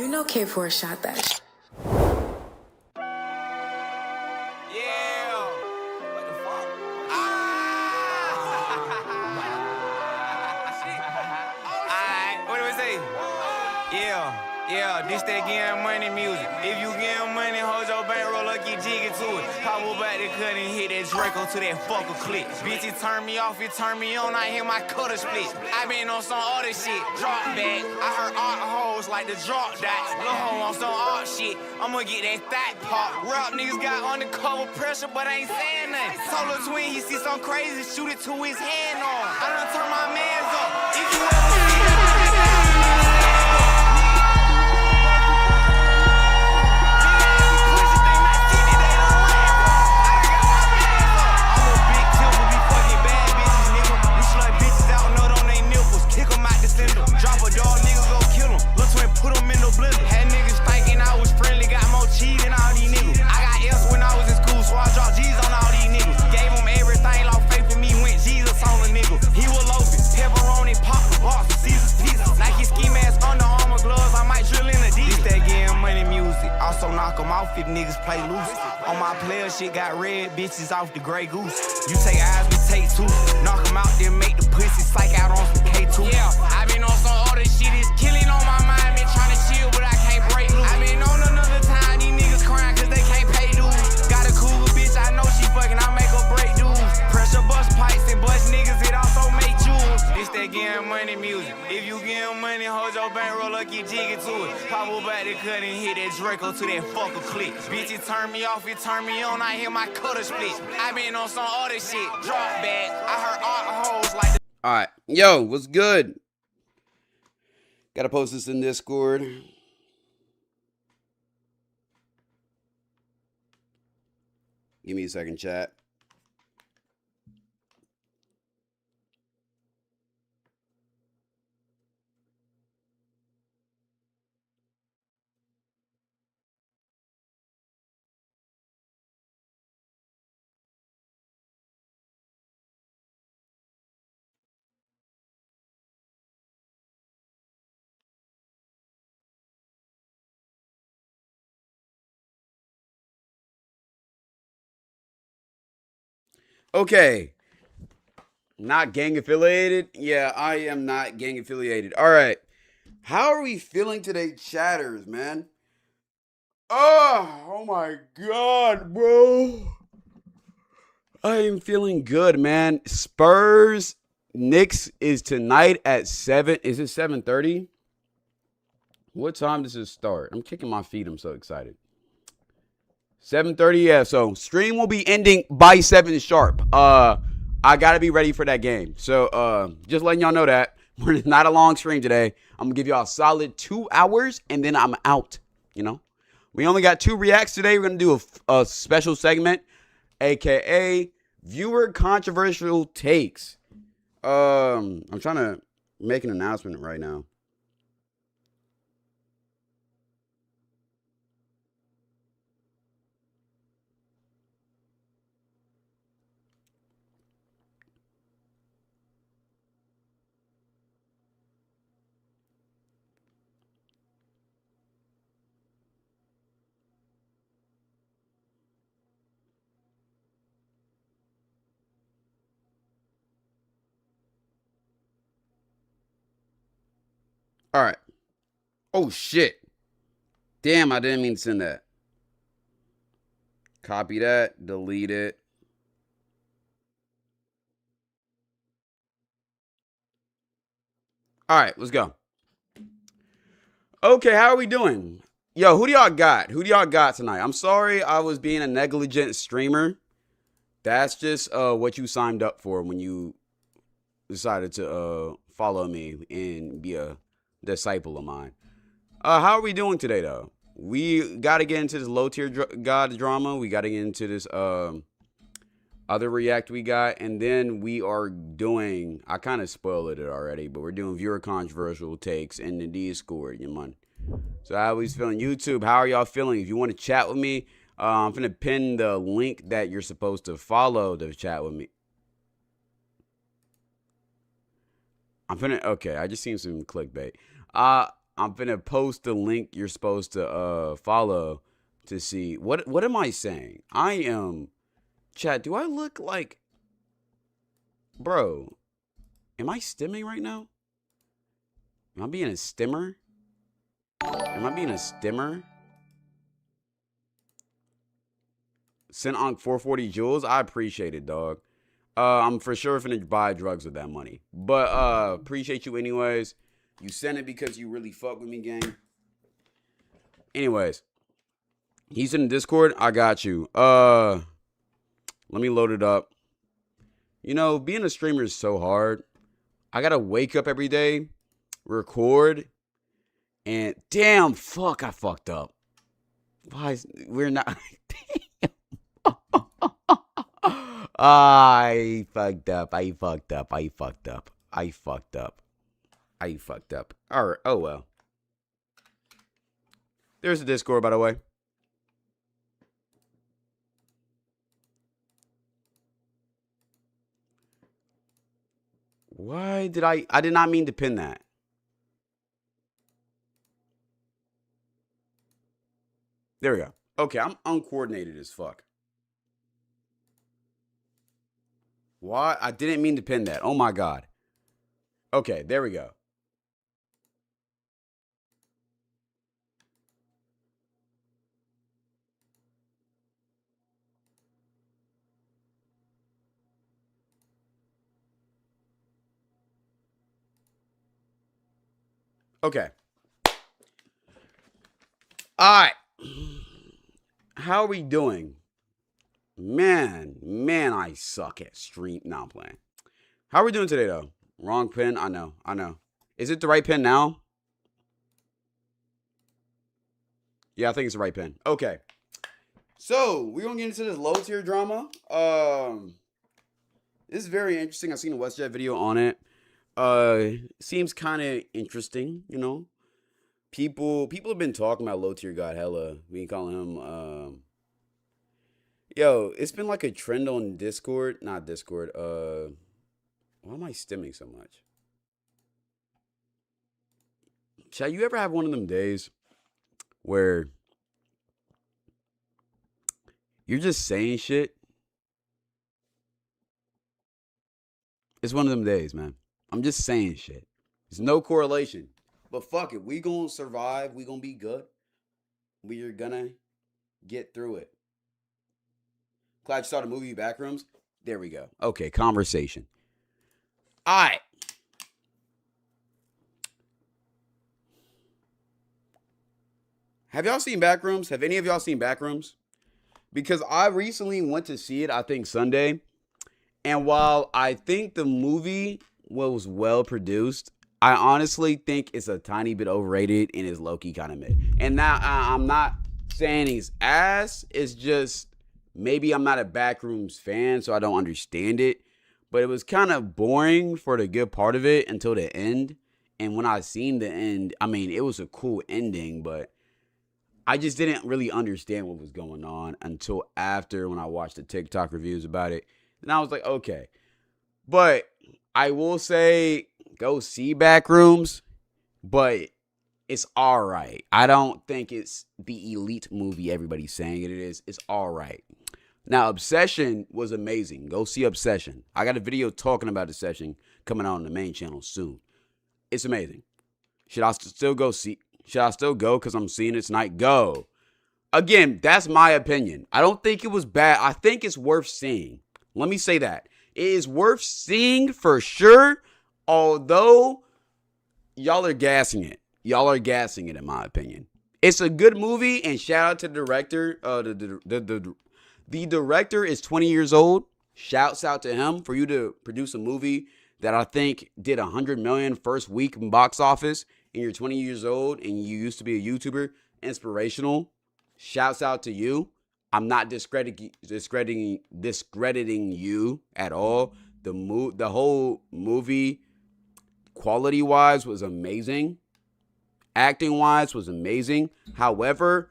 You know K4 shot that. Yeah. What the fuck? Alright, what do we say? Yeah, this that getting money music. If you getting money, hold your bankroll up, get jiggy to it. Pop up back the cut and hit that Draco to that fucker click. Bitch, it turn me off, it turn me on, I hear my cutter split. I been on some other shit, drop back. I heard art hoes like the drop dots. Lil' hoe on some art shit, I'ma get that thigh pop. Rap niggas got undercover pressure, but I ain't saying nothing. Told a twin, he see something crazy, shoot it to his hand on. I done turn my mans up. If you ever see drop a dog, niggas go kill him. Lil' twin put him in the blender. Had niggas thinking I was friendly, got more cheese than all these niggas. I got S when I was in school, so I dropped G's on all these niggas. Gave him everything, lost faith in me, went Jesus on the nigga. He was loafing, pepperoni, pop the box, Caesar's pizza. Nike ski mask, Under Armour gloves, I might drill in a D. This that getting money music. Also knock 'em off if niggas play loose. On my player shit got red bitches off the Grey Goose. You take eyes, we take two. Knock 'em out, then make the pussy psych out on some K2. Yeah, I been on some other shit, it's killing on my mind. Been tryna chill, but I can't break loose. I been on another time, these niggas crying cause they can't pay dues. Got a cougar bitch, I know she fucking, I make her break dues. Pressure bust pipes and bust niggas, it also make jewels. This that getting money music. If you getting money, hold your bankroll up, get jiggy to it. Pop up back the cut and hit that Draco to that fucker click. Bitch, it turn me off, it turn me on, I hear my cutter split. I been on some other shit, drop back. I heard art hoes like the All right. Yo, what's good? Got to post this in Discord. Give me a second, chat. Okay. Not gang affiliated? Yeah, I am not gang affiliated. All right. How are we feeling today, chatters, man? Oh my God, bro. I am feeling good, man. Spurs Knicks is tonight at 7. Is it 7:30? What time does it start? I'm kicking my feet. I'm so excited. 7:30, yeah. So stream will be ending by 7 sharp. I gotta be ready for that game. So just letting y'all know that. We're not a long stream today. I'm gonna give y'all a solid 2 hours and then I'm out. You know? We only got 2 reacts today. We're gonna do a special segment, aka viewer controversial takes. I'm trying to make an announcement right now. All right. Oh, shit. Damn, I didn't mean to send that. Copy that. Delete it. All right, let's go. Okay, how are we doing? Yo, who do y'all got? Who do y'all got tonight? I'm sorry I was being a negligent streamer. That's just what you signed up for when you decided to follow me and be a disciple of mine. How are we doing today, though? We got to get into this low tier god drama. We got to get into this other react we got, and then we are doing. I kind of spoiled it already, but we're doing viewer controversial takes in the Discord, you man. So how are we feeling? YouTube, how are y'all feeling? If you want to chat with me, I'm gonna pin the link that you're supposed to follow to chat with me. Okay, I just seen some clickbait. I'm I'm finna post the link you're supposed to follow to see what am I saying? I am chat, do I look like bro? Am I stimming right now? Am I being a stimmer? Am I being a stimmer? Sent on 440 jewels. I appreciate it, dog. I'm for sure finna buy drugs with that money. But appreciate you anyways. You sent it because you really fuck with me, gang. Anyways. He's in the Discord. I got you. Let me load it up. You know, being a streamer is so hard. I gotta wake up every day, record, and damn, fuck, I fucked up. Why is we're not? I fucked up. I fucked up. I fucked up. I fucked up. I fucked up. All right. Oh well. There's the Discord, by the way. Why did I did not mean to pin that. There we go. Okay, I'm uncoordinated as fuck. Why? I didn't mean to pin that. Oh my God. Okay, there we go. Okay. All right. How are we doing? Man, I suck at stream. No, I'm playing. How are we doing today, though? Wrong pin? I know. Is it the right pin now? Yeah, I think it's the right pin. Okay. So, we're going to get into this low tier drama. This is very interesting. I've seen a WestJet video on it. Seems kind of interesting, you know. People have been talking about low tier God hella. We can call him yo, it's been like a trend on Discord. Not Discord. Why am I stimming so much? Chat, you ever have one of them days where you're just saying shit? It's one of them days, man. I'm just saying shit. There's no correlation. But fuck it. We gonna survive. We gonna be good. We're gonna get through it. Glad you saw the movie Backrooms. There we go. Okay, conversation. All right. Have y'all seen Backrooms? Have any of y'all seen Backrooms? Because I recently went to see it, I think Sunday. And while I think the movie was well produced, I honestly think it's a tiny bit overrated and is low-key kind of mid. And now I'm not saying he's ass. It's just maybe I'm not a Backrooms fan, so I don't understand it. But it was kind of boring for the good part of it until the end. And when I seen the end, I mean, it was a cool ending, but I just didn't really understand what was going on until after when I watched the TikTok reviews about it. And I was like, okay. But I will say, go see Backrooms, but it's all right. I don't think it's the elite movie everybody's saying it is. It's all right. Now, Obsession was amazing. Go see Obsession. I got a video talking about Obsession coming out on the main channel soon. It's amazing. Should I still go see? Should I still go because I'm seeing it tonight? Go. Again, that's my opinion. I don't think it was bad. I think it's worth seeing. Let me say that. It is worth seeing for sure, although y'all are gassing it. Y'all are gassing it, in my opinion. It's a good movie, and shout out to the director. The director is 20 years old. Shouts out to him for you to produce a movie that I think did 100 million first week in box office, and you're 20 years old, and you used to be a YouTuber. Inspirational. Shouts out to you. I'm not discrediting you at all. The whole movie, quality-wise, was amazing. Acting-wise, was amazing. However,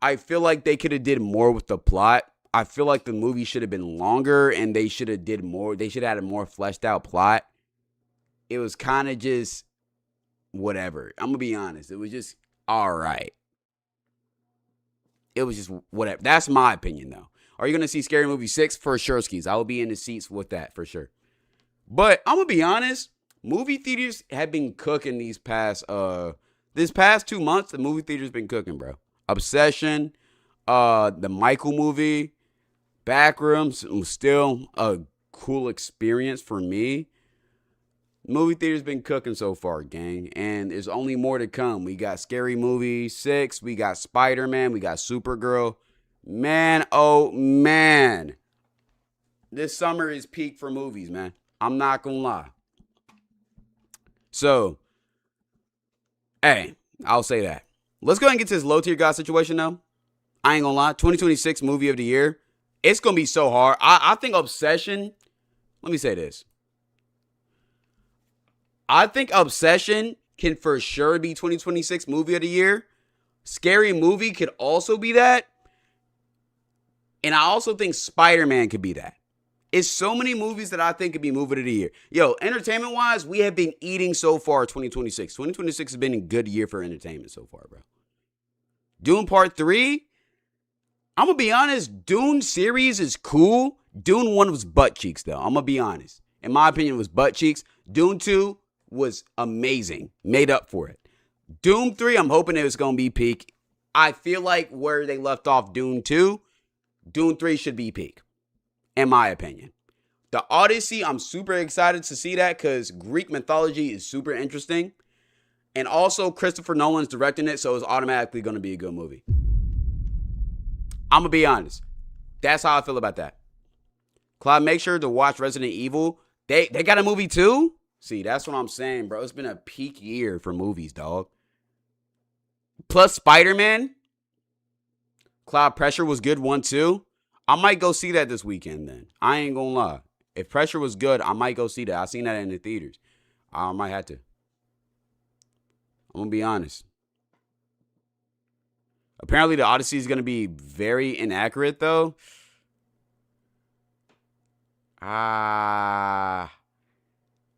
I feel like they could have did more with the plot. I feel like the movie should have been longer, and they should have did more. They should have had a more fleshed out plot. It was kind of just whatever. I'm gonna be honest. It was just all right. It was just whatever. That's my opinion, though. Are you gonna see Scary Movie 6? For sure, skis. I will be in the seats with that for sure. But I'm gonna be honest. Movie theaters have been cooking this past 2 months. The movie theaters been cooking, bro. Obsession, the Michael movie, Backrooms was still a cool experience for me. Movie theaters been cooking so far, gang, and there's only more to come. We got Scary Movie 6, we got Spider-Man, we got Supergirl. Man, oh man, this summer is peak for movies, man. I'm not gonna lie. So, hey, I'll say that. Let's go ahead and get to this low tier god situation though. I ain't gonna lie, 2026 movie of the year. It's gonna be so hard. I think Obsession. Let me say this. I think Obsession can for sure be 2026 movie of the year. Scary Movie could also be that. And I also think Spider-Man could be that. It's so many movies that I think could be movie of the year. Yo, entertainment-wise, we have been eating so far 2026. 2026 has been a good year for entertainment so far, bro. Dune Part 3, I'm going to be honest, Dune series is cool. Dune 1 was butt cheeks, though. I'm going to be honest. In my opinion, it was butt cheeks. Dune 2 was amazing. Made up for it. Doom 3, I'm hoping it was going to be peak. I feel like where they left off Dune 2, Dune 3 should be peak, in my opinion. The Odyssey, I'm super excited to see that because Greek mythology is super interesting. And also, Christopher Nolan's directing it, so it's automatically going to be a good movie. I'm going to be honest. That's how I feel about that. Cloud, make sure to watch Resident Evil. They got a movie too? See, that's what I'm saying, bro. It's been a peak year for movies, dog. Plus Spider-Man. Cloud, Pressure was good one too. I might go see that this weekend then. I ain't gonna lie. If Pressure was good, I might go see that. I seen that in the theaters. I might have to. I'm gonna be honest. Apparently the Odyssey is gonna be very inaccurate though.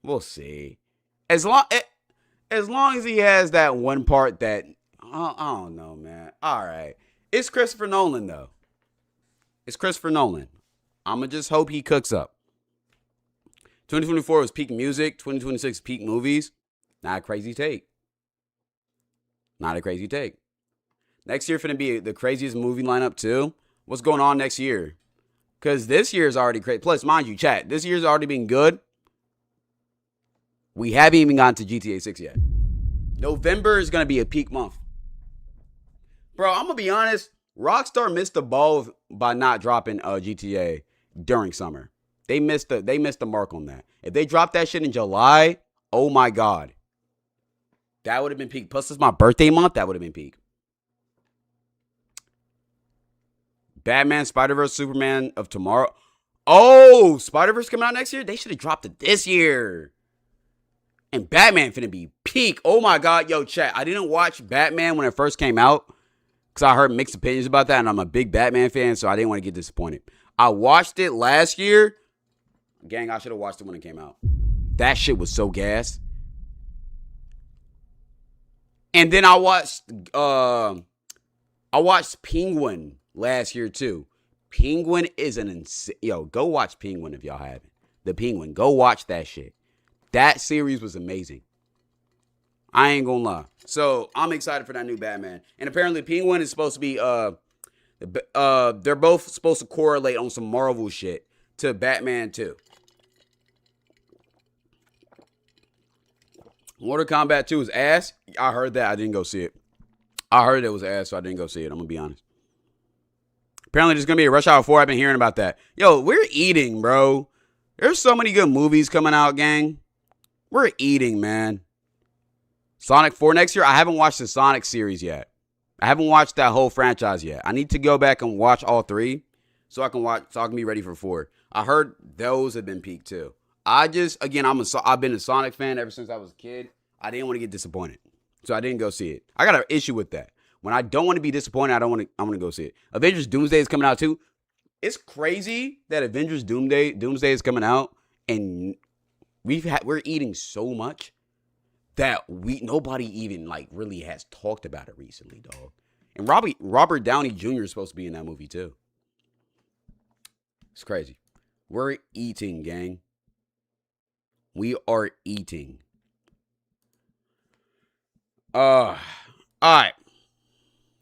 We'll see. As long as he has that one part that I don't know, man. All right, it's Christopher Nolan though. It's Christopher Nolan. I'ma just hope he cooks up. 2024 was peak music. 2026 peak movies. Not a crazy take. Not a crazy take. Next year finna be the craziest movie lineup too. What's going on next year? Because this year is already crazy. Plus, mind you, chat, this year's already been good. We haven't even gotten to GTA 6 yet. November is going to be a peak month. Bro, I'm going to be honest. Rockstar missed the ball by not dropping GTA during summer. They missed the mark on that. If they dropped that shit in July, oh my God. That would have been peak. Plus, it's my birthday month. That would have been peak. Batman, Spider-Verse, Superman of Tomorrow. Oh, Spider-Verse coming out next year? They should have dropped it this year. And Batman finna be peak. Oh my God. Yo, chat. I didn't watch Batman when it first came out because I heard mixed opinions about that. And I'm a big Batman fan, so I didn't want to get disappointed. I watched it last year. Gang, I should have watched it when it came out. That shit was so gas. And then I watched Penguin last year too. Penguin is an insane. Yo, go watch Penguin if y'all haven't. The Penguin. Go watch that shit. That series was amazing. I ain't gonna lie. So I'm excited for that new Batman. And apparently Penguin is supposed to be they're both supposed to correlate on some Marvel shit to Batman too. Mortal Kombat 2 is ass. I heard that. I didn't go see it. I heard it was ass, so I didn't go see it. I'm gonna be honest. Apparently there's gonna be a Rush Hour 4. I've been hearing about that. Yo, we're eating, bro. There's so many good movies coming out, gang. We're eating, man. Sonic 4 next year. I haven't watched the Sonic series yet. I haven't watched that whole franchise yet. I need to go back and watch all three so I can be ready for 4. I heard those have been peaked too. I've been a Sonic fan ever since I was a kid. I didn't want to get disappointed, so I didn't go see it. I got an issue with that. When I don't want to be disappointed, I want to go see it. Avengers Doomsday is coming out too. It's crazy that Avengers Doomsday is coming out, and we're eating so much. that nobody even like really has talked about it recently, dog. And Robert Downey Jr. is supposed to be in that movie too. It's crazy. We're eating, gang. We are eating. All right.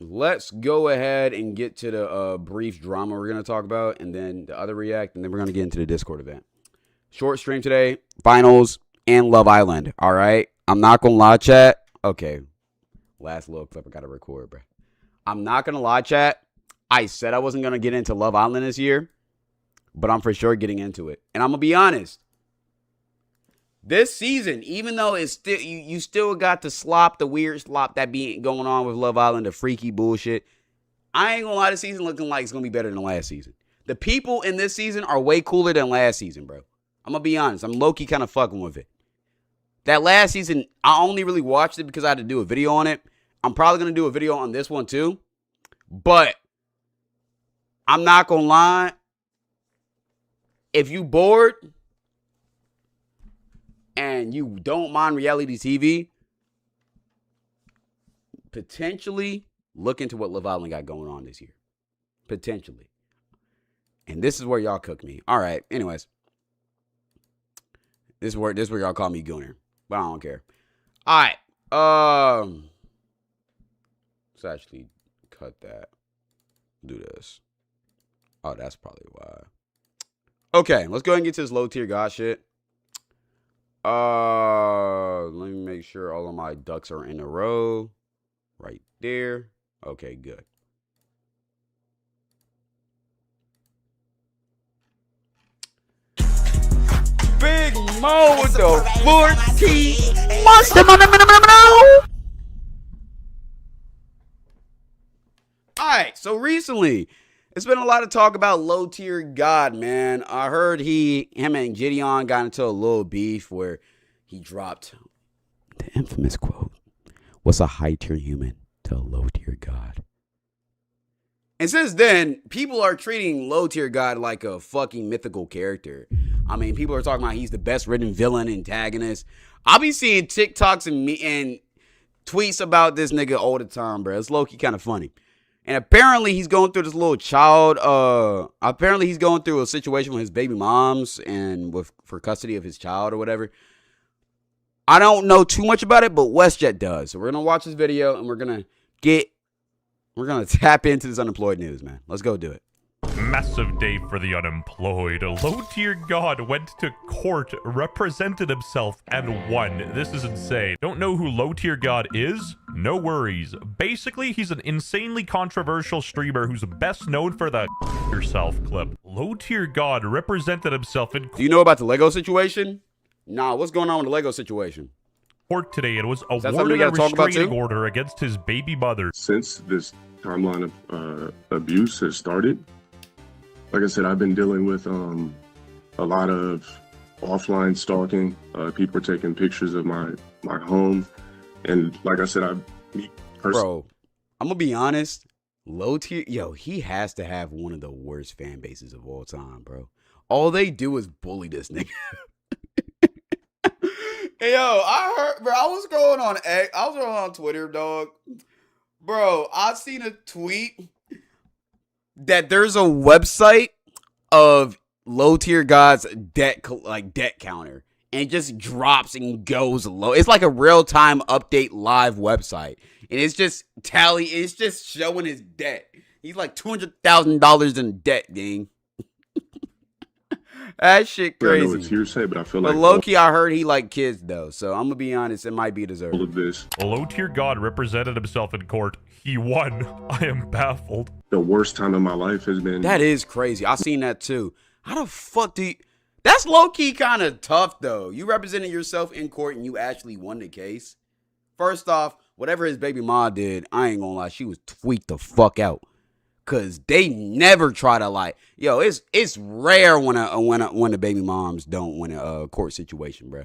Let's go ahead and get to the brief drama we're going to talk about, and then the other react, and then we're going to get into the Discord event. Short stream today, finals, and Love Island. All right. I'm not going to lie, chat. Okay. Last little clip I got to record, bro. I'm not going to lie, chat. I said I wasn't going to get into Love Island this year, but I'm for sure getting into it. And I'm going to be honest. This season, even though it's still you still got the weird slop that be going on with Love Island, the freaky bullshit. I ain't gonna lie, this season looking like it's gonna be better than last season. The people in this season are way cooler than last season, bro. I'm gonna be honest. I'm low-key kind of fucking with it. That last season, I only really watched it because I had to do a video on it. I'm probably gonna do a video on this one too. But I'm not gonna lie. If you bored and you don't mind reality TV, potentially look into what Love Island got going on this year. Potentially. And this is where y'all cook me. All right. Anyways. This is where y'all call me Gooner. But I don't care. All right. Let's actually cut that. Do this. Oh, that's probably why. Okay. Let's go ahead and get to this low tier god shit. Let me make sure all of my ducks are in a row. Right there. Okay, good. Big Mo with the 14 monster. Alright, so recently, it's been a lot of talk about low tier God, man. I heard him and Gideon got into a little beef where he dropped the infamous quote, "What's a high tier human to a low tier God?" And since then, people are treating low tier God like a fucking mythical character. I mean, people are talking about he's the best written villain antagonist. I'll be seeing TikToks and tweets about this nigga all the time, bro. It's low-key kind of funny. And apparently he's going through this little child. Apparently he's going through a situation with his baby moms and for custody of his child or whatever. I don't know too much about it, but WestJet does. So we're gonna watch this video and we're gonna tap into this unemployed news, man. Let's go do it. Massive day for the unemployed. A low-tier god went to court, represented himself, and won. This is insane. Don't know who low-tier god is? No worries. Basically, he's an insanely controversial streamer who's best known for the yourself clip. Low-tier god represented himself in Do you know about the Lego situation? Nah, what's going on with the Lego situation? court today and was something we awarded a gotta talk about restraining too? order against his baby mother. Since this timeline of abuse has started, like I said, I've been dealing with a lot of offline stalking. People are taking pictures of my home, and like I said, Bro, I'm gonna be honest. Low tier, yo, he has to have one of the worst fan bases of all time, bro. All they do is bully this nigga. Hey, yo, I heard, bro. I was going on Twitter, dog. Bro, I seen a tweet that there's a website of low tier gods debt counter, and it just drops and goes low. It's like a real time update live website, and it's just it's just showing his debt. He's like $200,000 in debt, gang. That shit crazy. I know it's hearsay, but I feel like low key, I heard he like kids though, so I'm gonna be honest, it might be deserved. all of this. A low-tier god represented himself in court. He won. I am baffled. The worst time of my life has been. That is crazy. I seen that too. How the fuck do you? That's low key kind of tough though. You represented yourself in court and you actually won the case. First off, whatever his baby mom did, I ain't gonna lie, she was tweaked the fuck out. Cause they never try to like, yo, it's rare when the baby moms don't win a court situation, bro.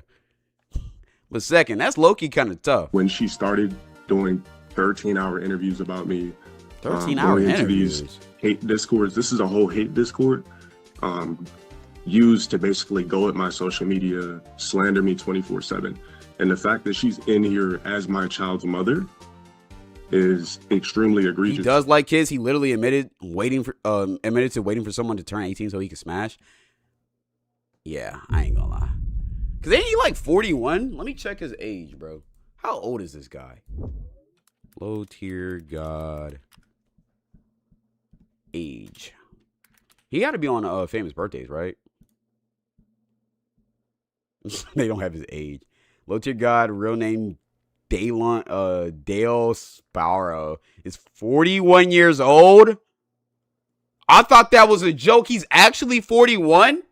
But second, that's low key kind of tough. When she started doing 13-hour interviews about me, 13-hour going into interviews. these hate discords. This is a whole hate discord, used to basically go at my social media, slander me 24/7, And the fact that she's in here as my child's mother is extremely egregious. He does like kids. He literally admitted to waiting for someone to turn 18 so he could smash. Yeah, I ain't gonna lie. Cause ain't he like 41? Let me check his age, bro. How old is this guy? Low tier god age. He got to be on famous birthdays, right? They don't have his age. Low tier god, real name Dale Sparrow is 41 years old. I thought that was a joke. He's actually 41.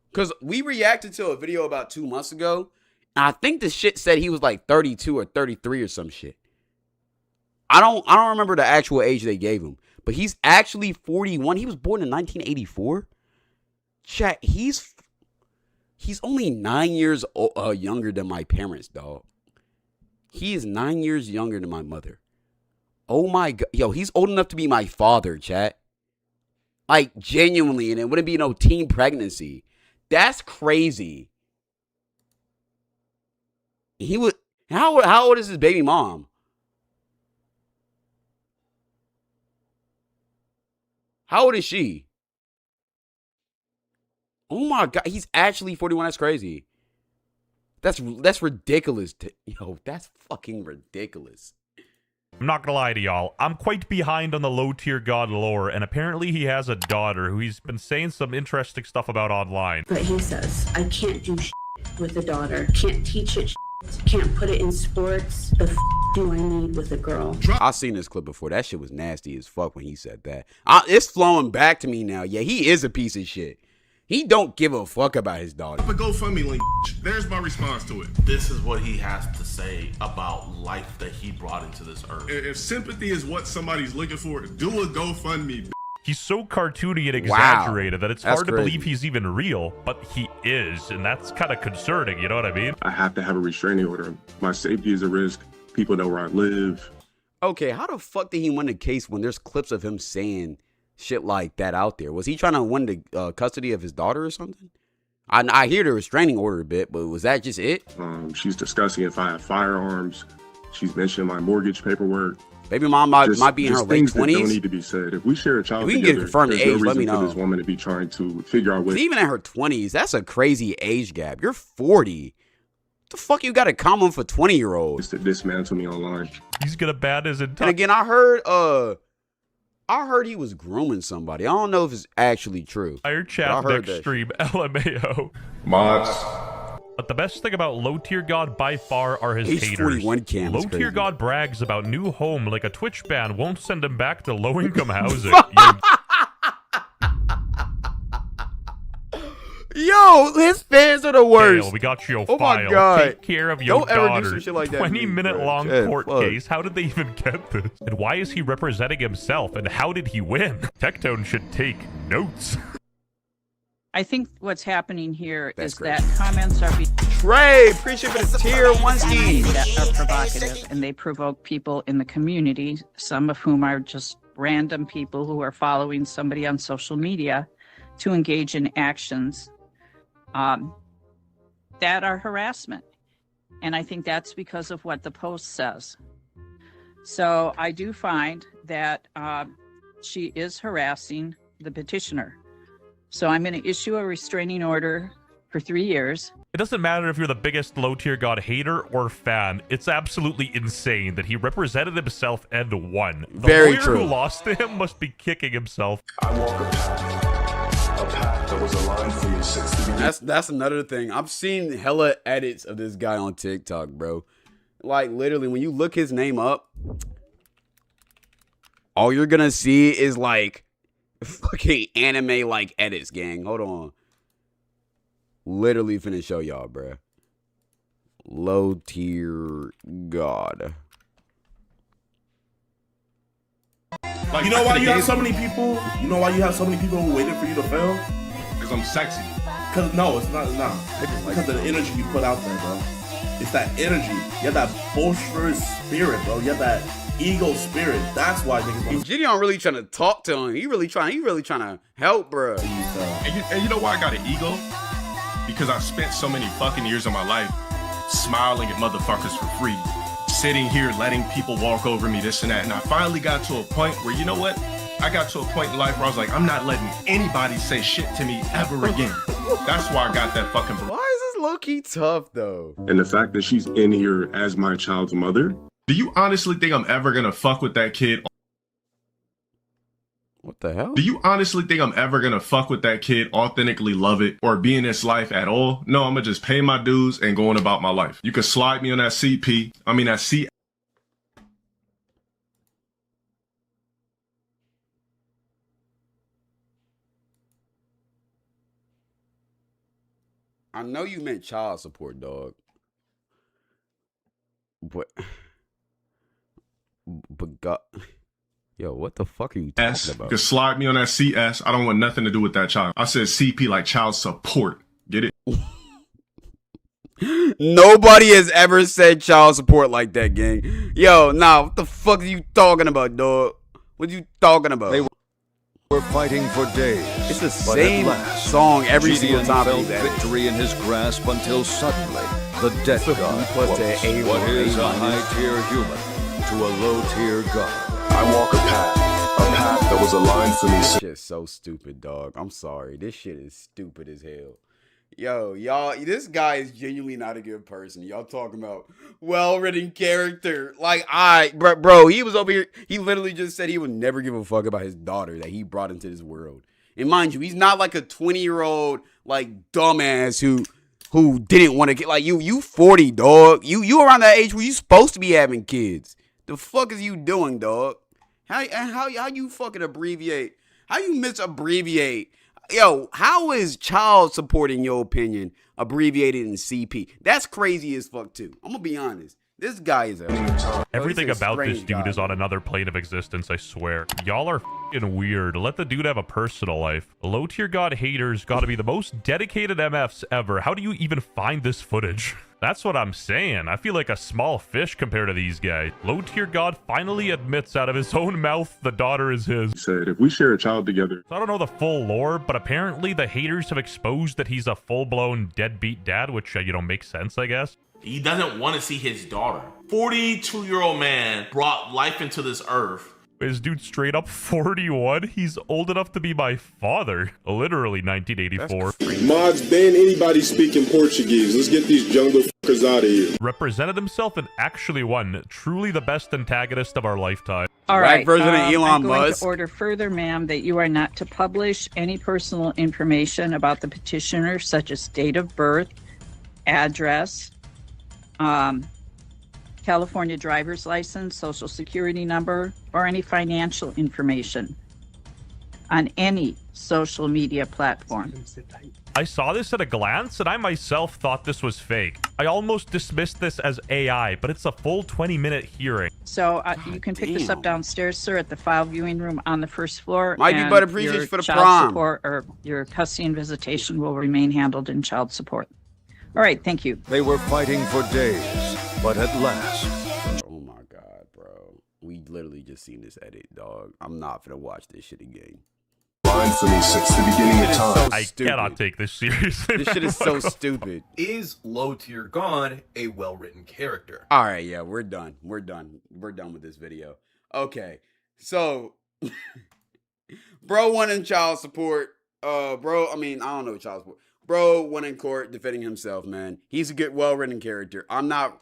Because we reacted to a video about 2 months ago. And I think the shit said he was like 32 or 33 or some shit. I don't remember the actual age they gave him. But he's actually 41. He was born in 1984. Chat, he's only 9 years younger than my parents, dog. He is 9 years younger than my mother. Oh my god. Yo, he's old enough to be my father, chat. Like, genuinely. And it wouldn't be no teen pregnancy. That's crazy. He would. How old is his baby mom? How old is she? Oh my god, he's actually 41. That's crazy. That's ridiculous. Yo, that's fucking ridiculous. I'm not gonna lie to y'all, I'm quite behind on the low tier god lore, and apparently he has a daughter who he's been saying some interesting stuff about online. But he says, I can't do with a daughter, can't teach it, can't put it in sports. The do I need with a girl? I've seen this clip before. That shit was nasty as fuck when he said that. It's flowing back to me now. Yeah, he is a piece of shit. He don't give a fuck about his daughter. But GoFundMe link. There's my response to it. This is what he has to say about life that he brought into this earth. If sympathy is what somebody's looking for, do a GoFundMe. He's so cartoony and exaggerated that it's That's hard to crazy. believe he's even real, but he is, and that's kind of concerning, you know what I mean? I have to have a restraining order. My safety is a risk. People know where I live. Okay, how the fuck did he win the case when there's clips of him saying shit like that out there? Was he trying to win the custody of his daughter or something? I hear the restraining order a bit, but was that just it? She's discussing if I have firearms. She's mentioned my mortgage paperwork. Baby mom might be in her late things that don't 20s. need to be said. If we share a child If we can together, get confirmed there's age, no let me reason for know. this woman to be trying to figure out what. Even in her 20s, that's a crazy age gap. You're 40. The fuck you got in common for 20-year-olds? To dismantle me online. He's gonna ban his And entire... again, I heard he was grooming somebody. I don't know if it's actually true. chat heard next that stream, LMAO. Mods. But the best thing about low tier god by far are his Age haters. 41 cam is Low tier crazy. god brags about new home like a Twitch ban won't send him back to low income housing. Yo, his fans are the worst. Dale, we got you a Oh my file. God. Take care of your Don't ever do daughter. some shit like that to me, 20-minute bro. long Yeah, court fuck. case. How did they even get this? And why is he representing himself? And how did he win? Tectone should take notes. I think what's happening here That's is great. that comments are being Trey, appreciate for the tier 1 ski. that are provocative and they provoke people in the community, some of whom are just random people who are following somebody on social media to engage in actions that are harassment. And I think that's because of what the post says. So I do find that she is harassing the petitioner. So I'm going to issue a restraining order for 3 years. It doesn't matter if you're the biggest low tier god hater or fan. It's absolutely insane that he represented himself and won. The Very lawyer true. who lost to him must be kicking himself. I walk a path that was aligned for me since the beginning. That's another thing. I've seen hella edits of this guy on TikTok, bro. Like, literally, when you look his name up, all you're gonna see is, like, fucking anime, like, edits, gang. Hold on. Literally finna show y'all, bro. Low tier god. You know why you have so many people? You know why you have so many people who waited for you to fail? Because I'm sexy. Cause no, it's not. Because of the energy you put out there, bro. It's that energy. You have that boisterous spirit, bro. You have that ego spirit. That's why niggas And Gideon really trying to talk to him. He really trying to help, bro. And you know why I got an ego? Because I spent so many fucking years of my life smiling at motherfuckers for free, sitting here letting people walk over me, this and that. And I finally got to a point where, you know what? I got to a point in life where I was like, I'm not letting anybody say shit to me ever again. That's why I got that fucking. Why is this low-key tough, though? And the fact that she's in here as my child's mother. Do you honestly think I'm ever gonna fuck with that kid? What the hell? Do you honestly think I'm ever gonna fuck with that kid, authentically love it, or be in this life at all? No, I'm gonna just pay my dues and go on about my life. You can slide me on that that C. I know you meant child support, dog. But God, yo, what the fuck are you talking about? You can slide me on that CS. I don't want nothing to do with that child. I said CP like child support. Get it? Nobody has ever said child support like that, gang. Yo, nah, what the fuck are you talking about, dog? What are you talking about? They were fighting for days. It's the same song every single time. Felt victory in his grasp until suddenly the death god what is a high-tier human to a low-tier god. I walk a path that was aligned for me. This shit is so stupid, dog. I'm sorry. This shit is stupid as hell. Yo, y'all, this guy is genuinely not a good person. Y'all talking about well-written character. Like, bro, he was over here. He literally just said he would never give a fuck about his daughter that he brought into this world. And mind you, he's not like a 20-year-old, like, dumbass who didn't want to get, like, you 40, dog. You around that age where you supposed to be having kids. The fuck is you doing, dog? How you fucking abbreviate? How you misabbreviate? Yo, how is child support, in your opinion, abbreviated in CP? That's crazy as fuck, too. I'm gonna be honest. This guy is everything about this dude is on another plane of existence, I swear. Y'all are f***ing weird. Let the dude have a personal life. Low tier god haters gotta be the most dedicated MFs ever. How do you even find this footage? That's what I'm saying. I feel like a small fish compared to these guys. Low tier god finally admits out of his own mouth the daughter is his. He said, if we share a child together. So I don't know the full lore, but apparently the haters have exposed that he's a full-blown deadbeat dad, which, makes sense, I guess. He doesn't want to see his daughter. 42-year-old man brought life into this earth. Is dude straight up 41? He's old enough to be my father. Literally 1984. Mods, ban anybody speaking Portuguese. Let's get these jungle fuckers out of here. Represented himself and actually won. Truly the best antagonist of our lifetime. All right. version of Elon I'm going Musk. to order further, ma'am, that you are not to publish any personal information about the petitioner, such as date of birth, address, California driver's license, social security number, or any financial information on any social media platform. I saw this at a glance, and I myself thought this was fake. I almost dismissed this as AI, but it's a full 20-minute hearing. So you can pick this up downstairs, sir, at the file viewing room on the first floor. Might be and better appreciation your for the child prom. support or your custody and visitation will remain handled in child support. All right, thank you. They were fighting for days, but at last. Oh my God, bro. We literally just seen this edit, dog. I'm not gonna watch this shit again. Line for me since the beginning of time. I cannot take this seriously. This shit is so stupid. Is low tier god a well-written character? All right, yeah, we're done. We're done with this video. Okay, so bro won in child support. I don't know child support. Bro went in court defending himself, man. He's a good, well-written character. I'm not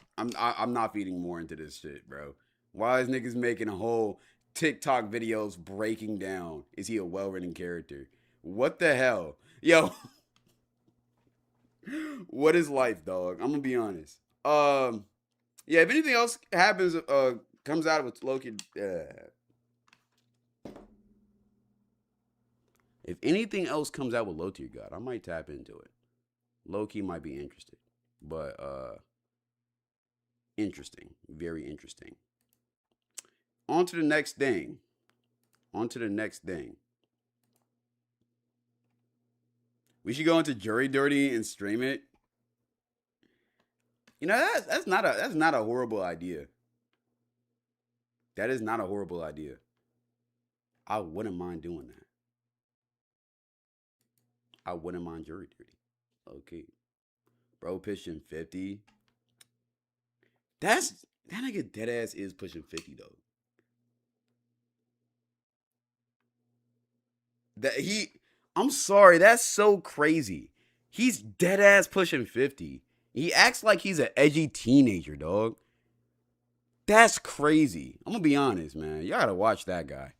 feeding more into this shit, bro. Why is niggas making a whole TikTok videos breaking down? Is he a well-written character? What the hell? Yo. What is life, dog? I'm gonna be honest. Yeah, if anything else happens, comes out with Loki. If anything else comes out with low tier god, I might tap into it. Low-key might be interested. But interesting. Very interesting. On to the next thing. We should go into Jury Dirty and stream it. You know, that's not a horrible idea. That is not a horrible idea. I wouldn't mind doing that. I wouldn't mind jury duty. Okay. Bro pushing 50. That nigga dead ass is pushing 50 though. I'm sorry, that's so crazy. He's dead ass pushing 50. He acts like he's an edgy teenager, dog. That's crazy. I'm gonna be honest, man. Y'all gotta watch that guy.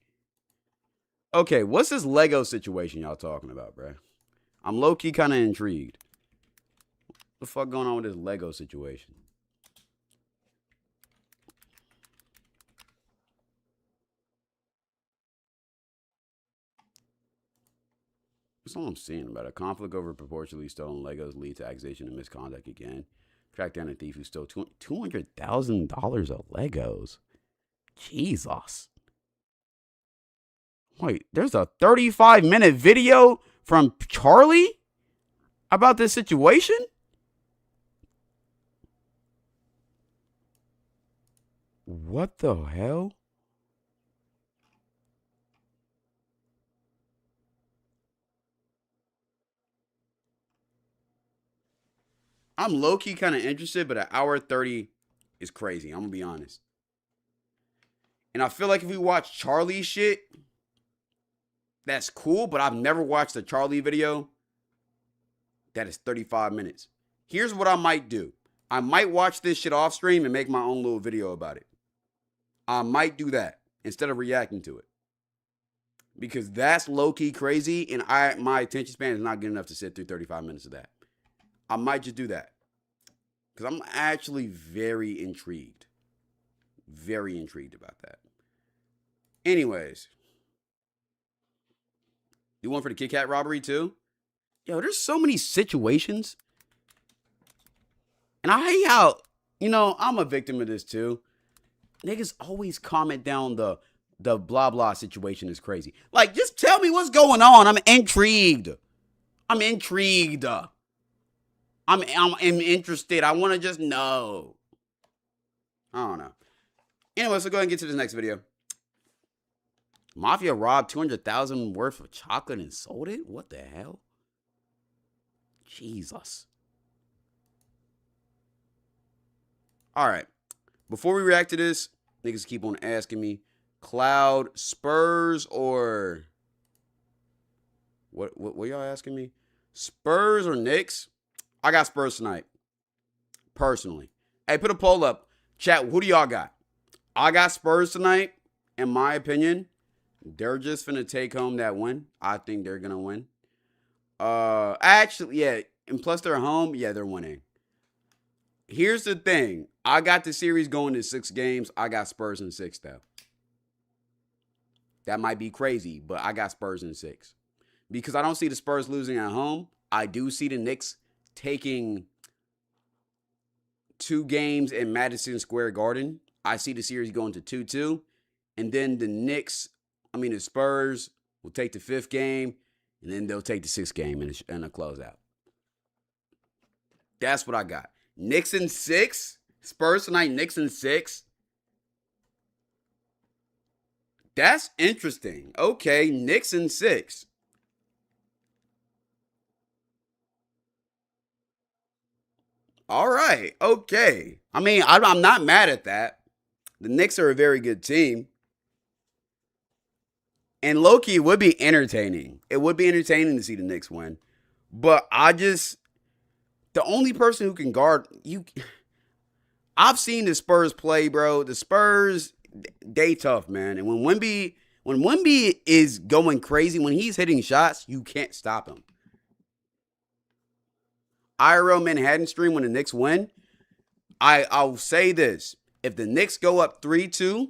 Okay, what's this Lego situation y'all talking about, bruh? I'm low-key kind of intrigued. What the fuck going on with this Lego situation? That's all I'm seeing about a conflict over proportionally stolen Legos lead to accusation of misconduct again. Track down a thief who stole $200,000 of Legos. Jesus. Wait, there's a 35-minute video from Charlie about this situation? What the hell? I'm low-key kind of interested, but an hour 30 is crazy. I'm going to be honest. And I feel like if we watch Charlie shit, that's cool, but I've never watched a Charlie video that is 35 minutes. Here's what I might do. I might watch this shit off stream and make my own little video about it. I might do that instead of reacting to it. Because that's low-key crazy, and my attention span is not good enough to sit through 35 minutes of that. I might just do that. Because I'm actually very intrigued. Very intrigued about that. Anyways. You want for the Kit Kat robbery too? Yo, there's so many situations. And I hate how, I'm a victim of this too. Niggas always comment down the blah blah situation is crazy. Like, just tell me what's going on. I'm intrigued. I'm interested. I want to just know. I don't know. Anyway, so go ahead and get to this next video. Mafia robbed $200,000 worth of chocolate and sold it? What the hell? Jesus. All right. Before we react to this, niggas keep on asking me, Cloud, Spurs, or... What y'all asking me? Spurs or Knicks? I got Spurs tonight. Personally. Hey, put a poll up. Chat, who do y'all got? I got Spurs tonight. In my opinion, they're just finna take home that win. I think they're gonna win. Actually, yeah. And plus they're home. Yeah, they're winning. Here's the thing. I got the series going to 6 games. I got Spurs in 6, though. That might be crazy, but I got Spurs in 6. Because I don't see the Spurs losing at home. I do see the Knicks taking 2 games in Madison Square Garden. I see the series going to 2-2. And then the Spurs will take the 5th game. And then they'll take the 6th game in a closeout. That's what I got. Knicks in 6. Spurs tonight, Knicks in 6. That's interesting. Okay, Knicks in 6. All right. Okay. I mean, I'm not mad at that. The Knicks are a very good team. And low-key, it would be entertaining. It would be entertaining to see the Knicks win. But the only person who can guard you... I've seen the Spurs play, bro. The Spurs, they tough, man. And when Wemby is going crazy, when he's hitting shots, you can't stop him. IRL Manhattan stream when the Knicks win. I'll say this. If the Knicks go up 3-2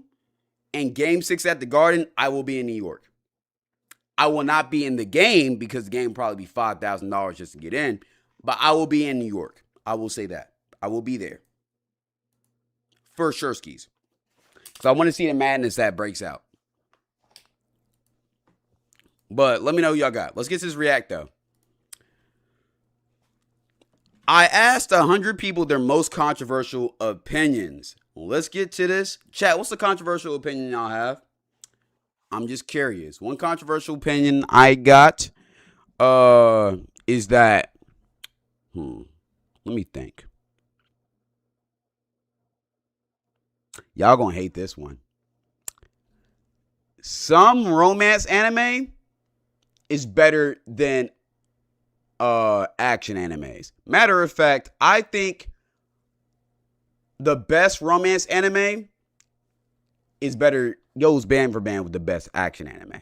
in Game 6 at the Garden, I will be in New York. I will not be in the game because the game will probably be $5,000 just to get in. But I will be in New York. I will say that. I will be there. For sure, skis. So I want to see the madness that breaks out. But let me know who y'all got. Let's get to this react, though. I asked 100 people their most controversial opinions. Let's get to this. Chat, what's the controversial opinion y'all have? I'm just curious. One controversial opinion I got is that, let me think. Y'all gonna hate this one. Some romance anime is better than action animes. Matter of fact, I think the best romance anime is better, goes band for band with the best action anime.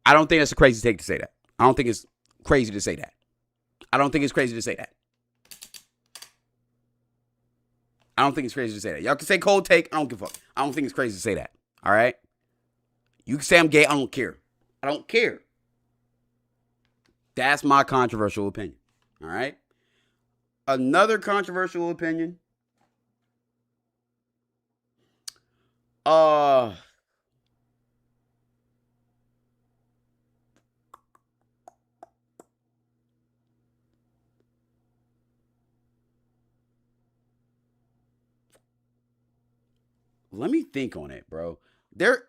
I don't think that's a crazy take to say that. I don't think it's crazy to say that. I don't think it's crazy to say that. I don't think it's crazy to say that. Y'all can say cold take. I don't give a fuck. I don't think it's crazy to say that. All right? You can say I'm gay. I don't care. I don't care. That's my controversial opinion. All right? Another controversial opinion. Let me think on it, bro.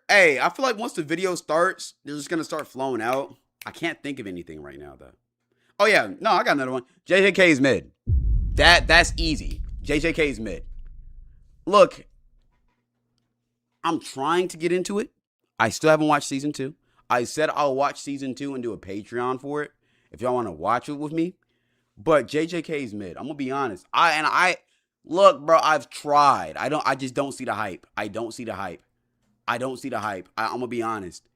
Hey, I feel like once the video starts, they're just gonna start flowing out. I can't think of anything right now, though. Oh yeah, no, I got another one. JJK's mid. That's easy. JJK's mid. Look, I'm trying to get into it. I still haven't watched season 2. I said I'll watch season 2 and do a Patreon for it if y'all want to watch it with me. But JJK's mid. I'm gonna be honest. Look, bro, I've tried. I just don't see the hype. I don't see the hype. I'm gonna be honest.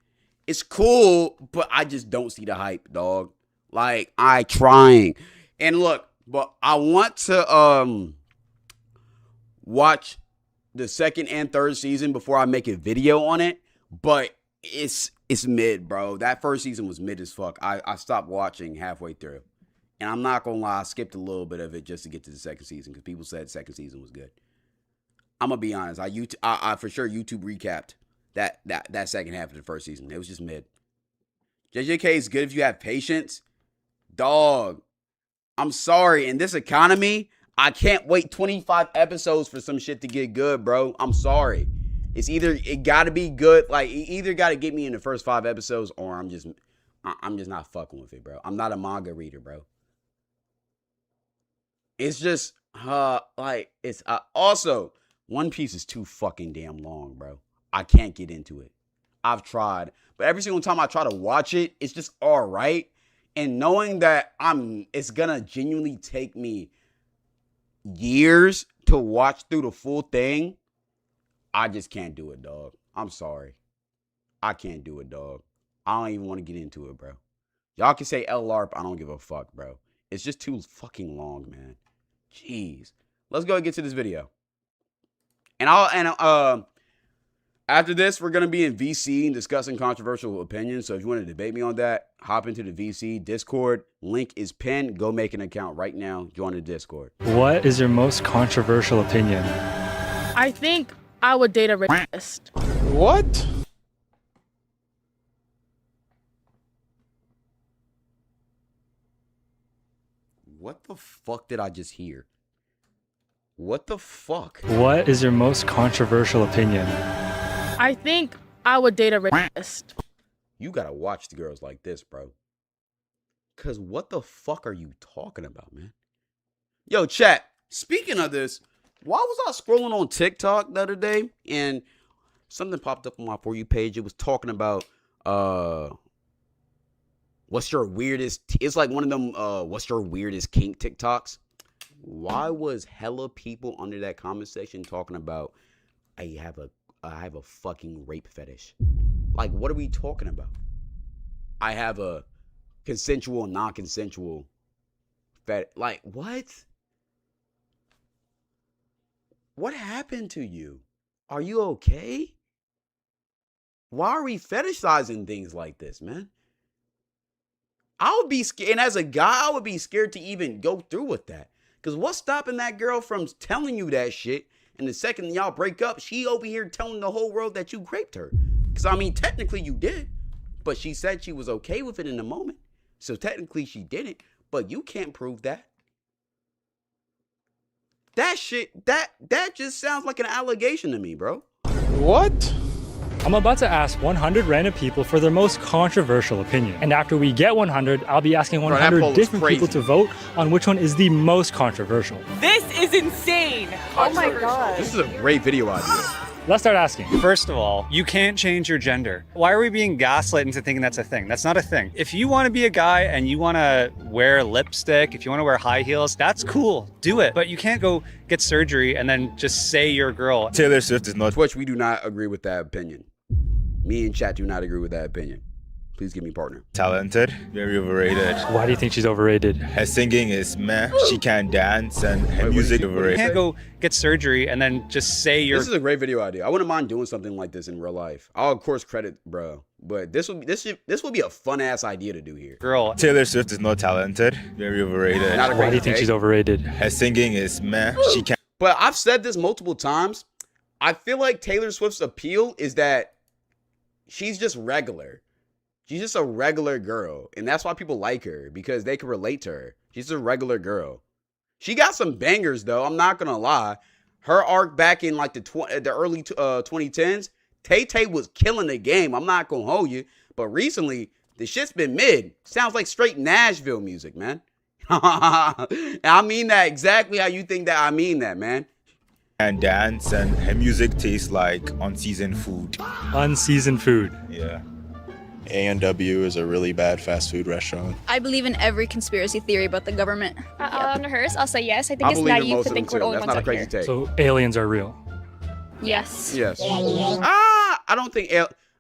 It's cool, but I just don't see the hype, dog. Like, I trying. And look, but I want to watch the second and third season before I make a video on it. But it's mid, bro. That first season was mid as fuck. I stopped watching halfway through. And I'm not gonna lie, I skipped a little bit of it just to get to the second season because people said second season was good. I'm gonna be honest. I for sure YouTube recapped that second half of the first season. It was just mid. JJK is good if you have patience. Dog, I'm sorry. In this economy, I can't wait 25 episodes for some shit to get good, bro. I'm sorry. It gotta be good. Like, it either gotta get me in the first 5 episodes or I'm just not fucking with it, bro. I'm not a manga reader, bro. It's just, also, One Piece is too fucking damn long, bro. I can't get into it. I've tried. But every single time I try to watch it, it's just all right. And knowing that it's gonna genuinely take me years to watch through the full thing, I just can't do it, dog. I'm sorry. I can't do it, dog. I don't even want to get into it, bro. Y'all can say LARP. I don't give a fuck, bro. It's just too fucking long, man. Jeez. Let's go and get to this video. And after this, we're gonna be in VC and discussing controversial opinions. So if you want to debate me on that, hop into the VC Discord. Link is pinned. Go make an account right now. Join the Discord. What is your most controversial opinion? I think I would date a rapist. What? What the fuck did I just hear? What the fuck? What is your most controversial opinion? I think I would date a rapist. You gotta watch the girls like this, bro. Cause what the fuck are you talking about, man? Yo, chat. Speaking of this, why was I scrolling on TikTok the other day and something popped up on my For You page? It was talking about what's your weirdest? It's like one of them. What's your weirdest kink TikToks? Why was hella people under that comment section talking about I have a fucking rape fetish? Like, what are we talking about? I have a consensual, non-consensual fetish. Like, what? What happened to you? Are you okay? Why are we fetishizing things like this, man? I would be scared. And as a guy, I would be scared to even go through with that. Because what's stopping that girl from telling you that shit? And the second y'all break up, she over here telling the whole world that you raped her. Because, I mean, technically you did. but she said she was okay with it in the moment. So technically she didn't, but you can't prove that. That shit, that just sounds like an allegation to me, bro. What? I'm about to ask 100 random people for their most controversial opinion. And after we get 100, I'll be asking 100 different people to vote on which one is the most controversial. This is insane. Oh my god. This is a great video idea. Let's start asking. First of all, you can't change your gender. Why are we being gaslit into thinking that's a thing? That's not a thing. If you want to be a guy and you want to wear lipstick, if you want to wear high heels, that's cool. Do it. But you can't go get surgery and then just say you're a girl. Taylor Swift is not. Twitch, we do not agree with that opinion. Me and chat do not agree with that opinion. Please give me partner. Talented, very overrated. Why do you think she's overrated? Her singing is meh. She can dance and her music overrated. You can't go get surgery and then just say you're. This is a great video idea. I wouldn't mind doing something like this in real life. I'll of course credit bro, but this would be a fun ass idea to do here. Girl. Taylor Swift is not talented, very overrated. Why do you think she's overrated? Her singing is meh. She can. But I've said this multiple times. I feel like Taylor Swift's appeal is that she's just regular. She's just a regular girl. And that's why people like her, because they can relate to her. She's a regular girl. She got some bangers, though. I'm not going to lie. Her arc back in like the early 2010s, Tay-Tay was killing the game. I'm not going to hold you. But recently, the shit's been mid. Sounds like straight Nashville music, man. I mean that exactly how you think that I mean that, man. And dance, and her music tastes like unseasoned food. Unseasoned food. Yeah. A&W is a really bad fast food restaurant. I believe in every conspiracy theory about the government. On hers, I'll say yes. I think it's believe in naive most to of think them we're the too. only That's ones not a out crazy here. take. So aliens are real. Yes. Yes. I don't think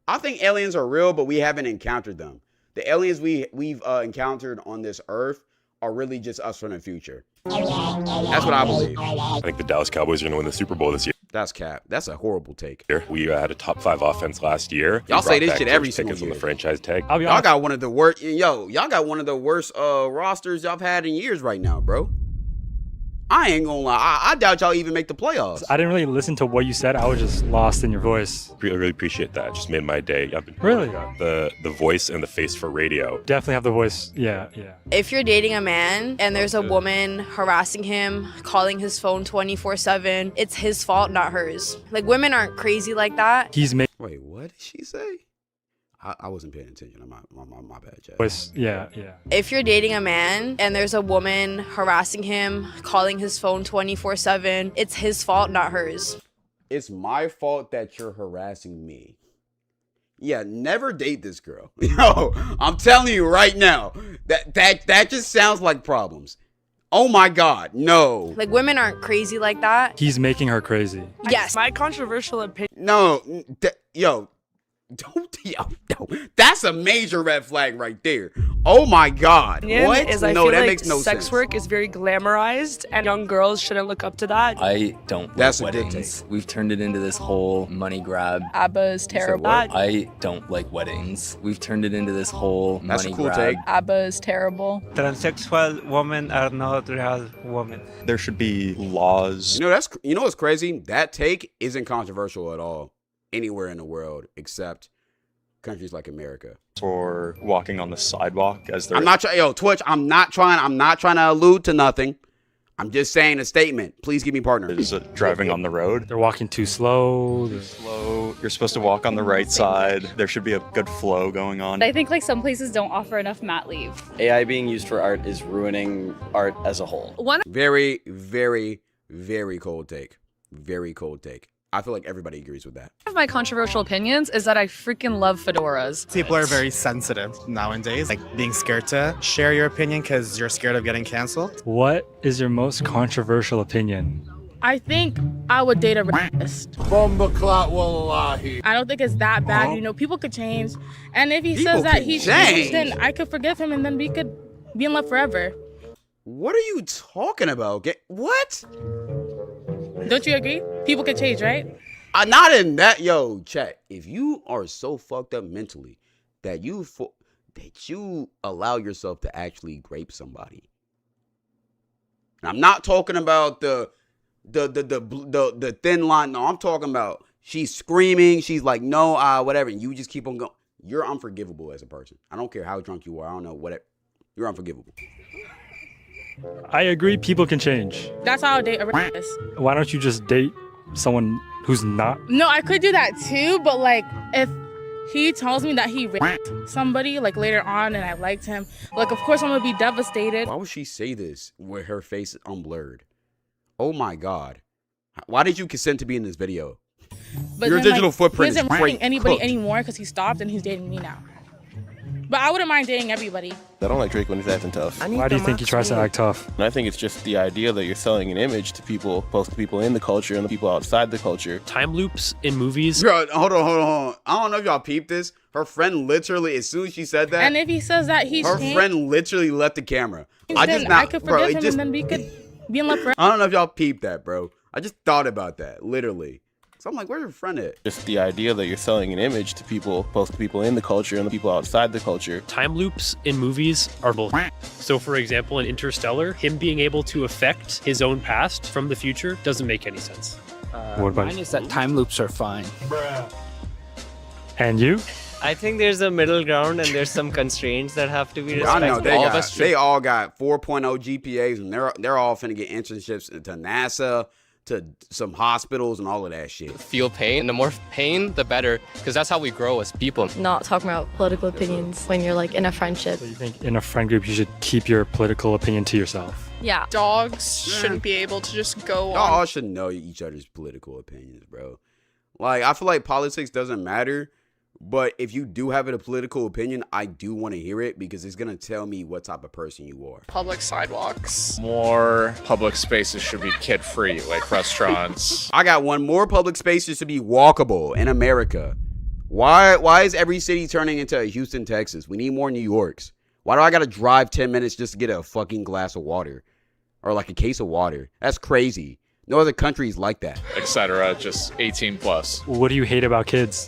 I think aliens are real, but we haven't encountered them. The aliens we've encountered on this earth are really just us from the future. That's what I believe. I think the Dallas Cowboys are going to win the Super Bowl this year. That's cap. That's a horrible take. We had a top 5 offense last year. Y'all say this Brought shit back every George single Pickens year. on the franchise tag. Y'all got one of the worst. Y'all got one of the worst rosters y'all had in years right now, bro. I ain't gonna lie. I doubt y'all even make the playoffs. I didn't really listen to what you said. I was just lost in your voice. I really appreciate that. Just made my day. I've been Really? the voice and the face for radio. Definitely have the voice. Yeah. If you're dating a man and there's a woman harassing him, calling his phone 24/7, it's his fault, not hers. Like, women aren't crazy like that. Wait, what did she say? I wasn't paying attention. My bad, Chad. Voice. Yeah. If you're dating a man and there's a woman harassing him, calling his phone 24/7, it's his fault, not hers. It's my fault that you're harassing me. Yeah, never date this girl. Yo, I'm telling you right now, that just sounds like problems. Oh my God, no. Like, women aren't crazy like that. He's making her crazy. Yes. My controversial opinion. No, yo, that's a major red flag right there. Oh my God. What? Is I No, feel that like makes no sex sense. work is very glamorized, and young girls shouldn't look up to that. I don't That's like a good weddings. We've turned it into this whole money grab. ABBA is terrible. I don't like weddings. We've turned it into this whole That's a money cool grab. take. ABBA is terrible. Transsexual women are not real women. There should be laws. You know what's crazy? That take isn't controversial at all anywhere in the world except countries like America. For walking on the sidewalk as they're. I'm not trying, Twitch. I'm not trying to allude to nothing. I'm just saying a statement. Please give me partner. Is driving on the road. They're walking too slow. You're supposed to walk on the right side. There should be a good flow going on. I think like some places don't offer enough mat leave. AI being used for art is ruining art as a whole. Very, very, very cold take. Very cold take. I feel like everybody agrees with that. One of my controversial opinions is that I freaking love fedoras. People are very sensitive nowadays, like being scared to share your opinion because you're scared of getting canceled. What is your most controversial opinion? I think I would date a rapist. I don't think it's that bad. You know, people could change. And if he says that he changed, then I could forgive him and then we could be in love forever. What are you talking about? What? Don't you agree? People can change, right? Not in that, chat. If you are so fucked up mentally that you allow yourself to actually grape somebody. And I'm not talking about the thin line. No, I'm talking about she's screaming. She's like, no, whatever. And you just keep on going. you're unforgivable as a person. I don't care how drunk you are. I don't know what. You're unforgivable. I agree. People can change. That's how I date a rapist. Why don't you just date someone who's not? No, I could do that too, but like if he tells me that he raped somebody like later on and I liked him, like of course I'm gonna be devastated. Why would she say this with her face unblurred? Oh my God. Why did you consent to be in this video? But your then, digital like, footprint he isn't is dating anybody cooked. anymore because he stopped and he's dating me now. But I wouldn't mind dating everybody. I don't like Drake when he's acting tough. Why do you think he tries to act tough? And I think it's just the idea that you're selling an image to people, both the people in the culture and the people outside the culture. Time loops in movies. Bro, hold on. I don't know if y'all peeped this. Her friend literally, as soon as she said that, And if he says that he's her changed, friend literally left the camera. I could forgive him and then we could be in love forever. I don't know if y'all peeped that, bro. I just thought about that, literally. So I'm like, where's your friend at? Just the idea that you're selling an image to people, both the people in the culture and the people outside the culture. Time loops in movies are bullshit. So for example, in Interstellar, him being able to affect his own past from the future doesn't make any sense. What about Mine is that time loops are fine. And you? I think there's a middle ground and there's some constraints that have to be I respected. know they all got 4.0 GPAs and they're all finna get internships to NASA, to some hospitals and all of that shit. Feel pain. The more pain, the better, because that's how we grow as people. Not talking about political opinions when you're like in a friendship. So you think in a friend group you should keep your political opinion to yourself? Yeah. Dogs shouldn't be able to just go Y'all on. all should know each other's political opinions, bro. Like, I feel like politics doesn't matter, but if you do have a political opinion, I do want to hear it because it's going to tell me what type of person you are. Public sidewalks. More public spaces should be kid-free, like restaurants. I got one. More public spaces to be walkable in America. Why is every city turning into Houston, Texas? We need more New Yorks. Why do I got to drive 10 minutes just to get a fucking glass of water? Or like a case of water? That's crazy. No other countries like that. Etc. Just 18 plus. What do you hate about kids?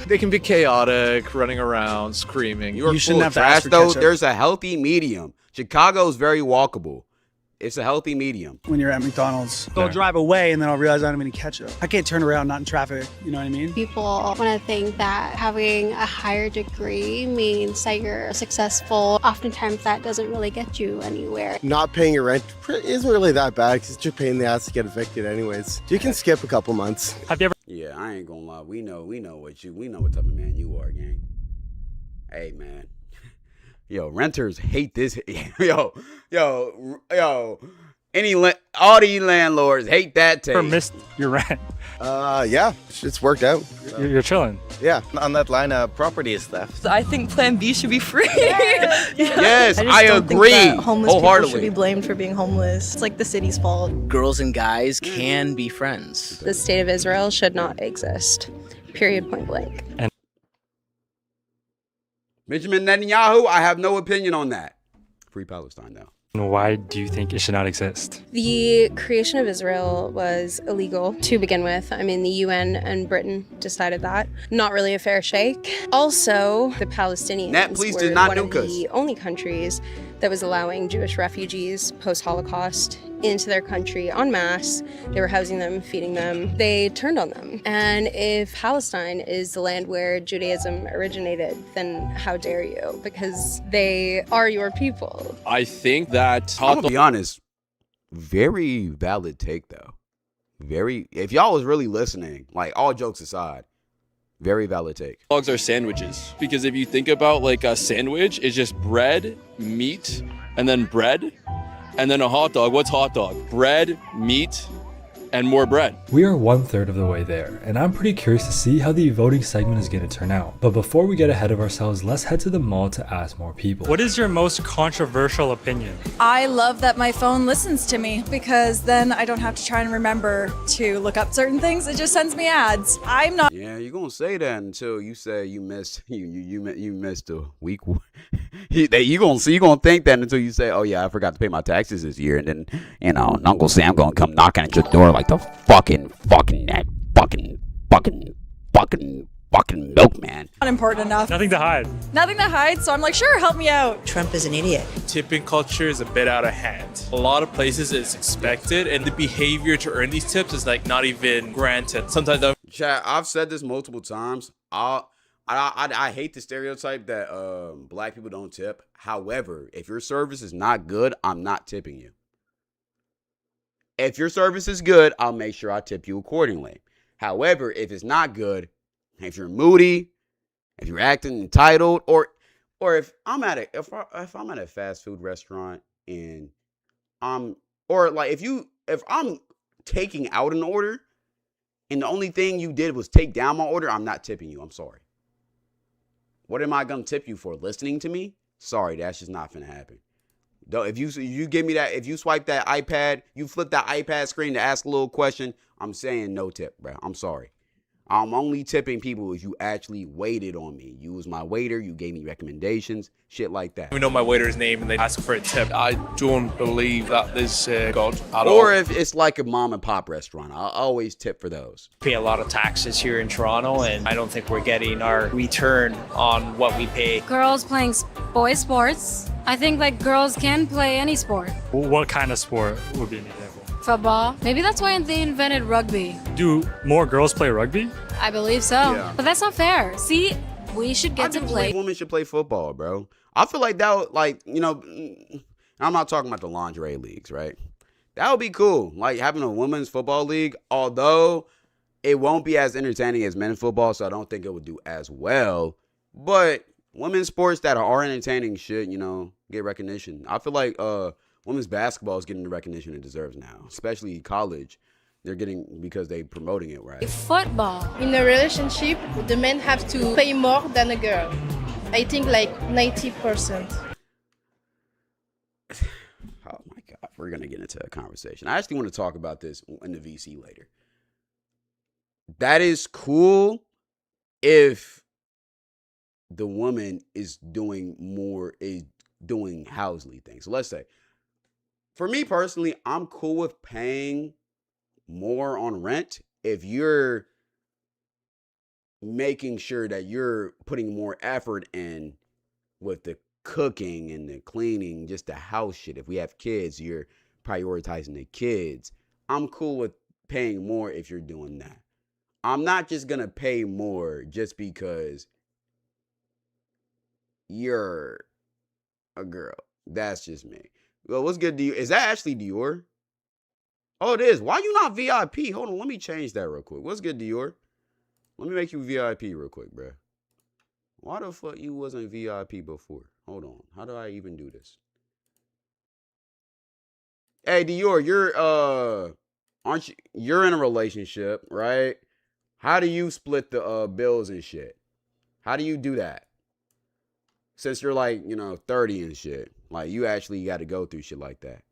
They can be chaotic, running around, screaming. You shouldn't have trash though. There's a healthy medium. Chicago's very walkable. It's a healthy medium. When you're at McDonald's, I'll drive away and then I'll realize I don't have any ketchup. I can't turn around not in traffic, you know what I mean? People want to think that having a higher degree means that you're successful. Oftentimes that doesn't really get you anywhere. Not paying your rent isn't really that bad because it's just a pain in the ass to get evicted anyways. You can skip a couple months. Have you ever? Yeah, I ain't gonna lie. We know what type of man you are, gang. Hey, man. Yo, renters hate this. Yo. All these landlords hate that tape. Missed your rent. Yeah, it's worked out. You're chilling. Yeah. On that line of property is theft. I think Plan B should be free. Yes, I agree. Think that homeless people wholeheartedly. should be blamed for being homeless. It's like the city's fault. Girls and guys can be friends. The state of Israel should not exist. Period, point blank. Benjamin Netanyahu, I have no opinion on that. Free Palestine now. Why do you think it should not exist? The creation of Israel was illegal to begin with. I mean, the UN and Britain decided that. Not really a fair shake. Also, the Palestinians please were did not one of nuke us. the only countries that was allowing Jewish refugees post-Holocaust into their country en masse. They were housing them, feeding them. They turned on them. And if Palestine is the land where Judaism originated, then how dare you? Because they are your people. I think that... I'm gonna be honest. Very valid take, though. If y'all was really listening, like all jokes aside, very valid take. Dogs are sandwiches. Because if you think about like a sandwich, it's just bread, meat, and then bread. And then a hot dog. What's hot dog? Bread, meat, and more bread. We are 1/3 of the way there, and I'm pretty curious to see how the voting segment is going to turn out. But before we get ahead of ourselves, let's head to the mall to ask more people. What is your most controversial opinion? I love that my phone listens to me because then I don't have to try and remember to look up certain things. It just sends me ads. I'm not. Yeah, you're gonna say that until you say you missed you missed a week. You gonna think that until you say, oh yeah, I forgot to pay my taxes this year, and then Uncle Sam gonna come knocking at your door like the fucking milkman. Not important enough. Nothing to hide. Nothing to hide, so I'm like, sure, help me out. Trump is an idiot. Tipping culture is a bit out of hand. A lot of places it's expected, and the behavior to earn these tips is like not even granted. Sometimes Chat, I've said this multiple times. I hate the stereotype that black people don't tip. However, if your service is not good, I'm not tipping you. If your service is good, I'll make sure I tip you accordingly. However, if it's not good, if you're moody, if you're acting entitled, or if I'm at a fast food restaurant and if I'm taking out an order and the only thing you did was take down my order, I'm not tipping you. I'm sorry. What am I gonna tip you for? Listening to me? Sorry, that's just not gonna happen. Though, if you give me that, if you swipe that iPad, you flip that iPad screen to ask a little question, I'm saying no tip, bro. I'm sorry. I'm only tipping people if you actually waited on me. You was my waiter. You gave me recommendations, shit like that. We know my waiter's name and they ask for a tip. I don't believe that there's God at all. Or if it's like a mom and pop restaurant, I'll always tip for those. Pay a lot of taxes here in Toronto, and I don't think we're getting our return on what we pay. Girls playing boys sports. I think like girls can play any sport. What kind of sport would be an example? Football. Maybe that's why they invented rugby. Do more girls play rugby? I believe so. Yeah. But that's not fair. See, we should get to play. Women should play football, bro. I feel like that would, like, you know, I'm not talking about the lingerie leagues, right? That would be cool. Like having a women's football league, although it won't be as entertaining as men's football, so I don't think it would do as well. But women's sports that are entertaining should, you know, get recognition. I feel like women's basketball is getting the recognition it deserves now, especially college. They're getting because they promoting it, right? Football. In a relationship, the men have to pay more than a girl. I think like 90%. Oh my God, we're gonna get into a conversation. I actually want to talk about this in the VC later. That is cool if the woman is doing housely things. So let's say, for me personally, I'm cool with paying more on rent if you're making sure that you're putting more effort in with the cooking and the cleaning, just the house shit. If we have kids, you're prioritizing the kids. I'm cool with paying more if you're doing that. I'm not just gonna pay more just because you're a girl. That's just me. Well, what's good, Dior? Is that actually Dior? Oh, it is. Why you not VIP? Hold on, let me change that real quick. What's good, Dior? Let me make you VIP real quick, bro. Why the fuck you wasn't VIP before? Hold on. How do I even do this? Hey, Dior, you're in a relationship, right? How do you split the bills and shit? How do you do that? Since you're like, 30 and shit. Like, you actually got to go through shit like that.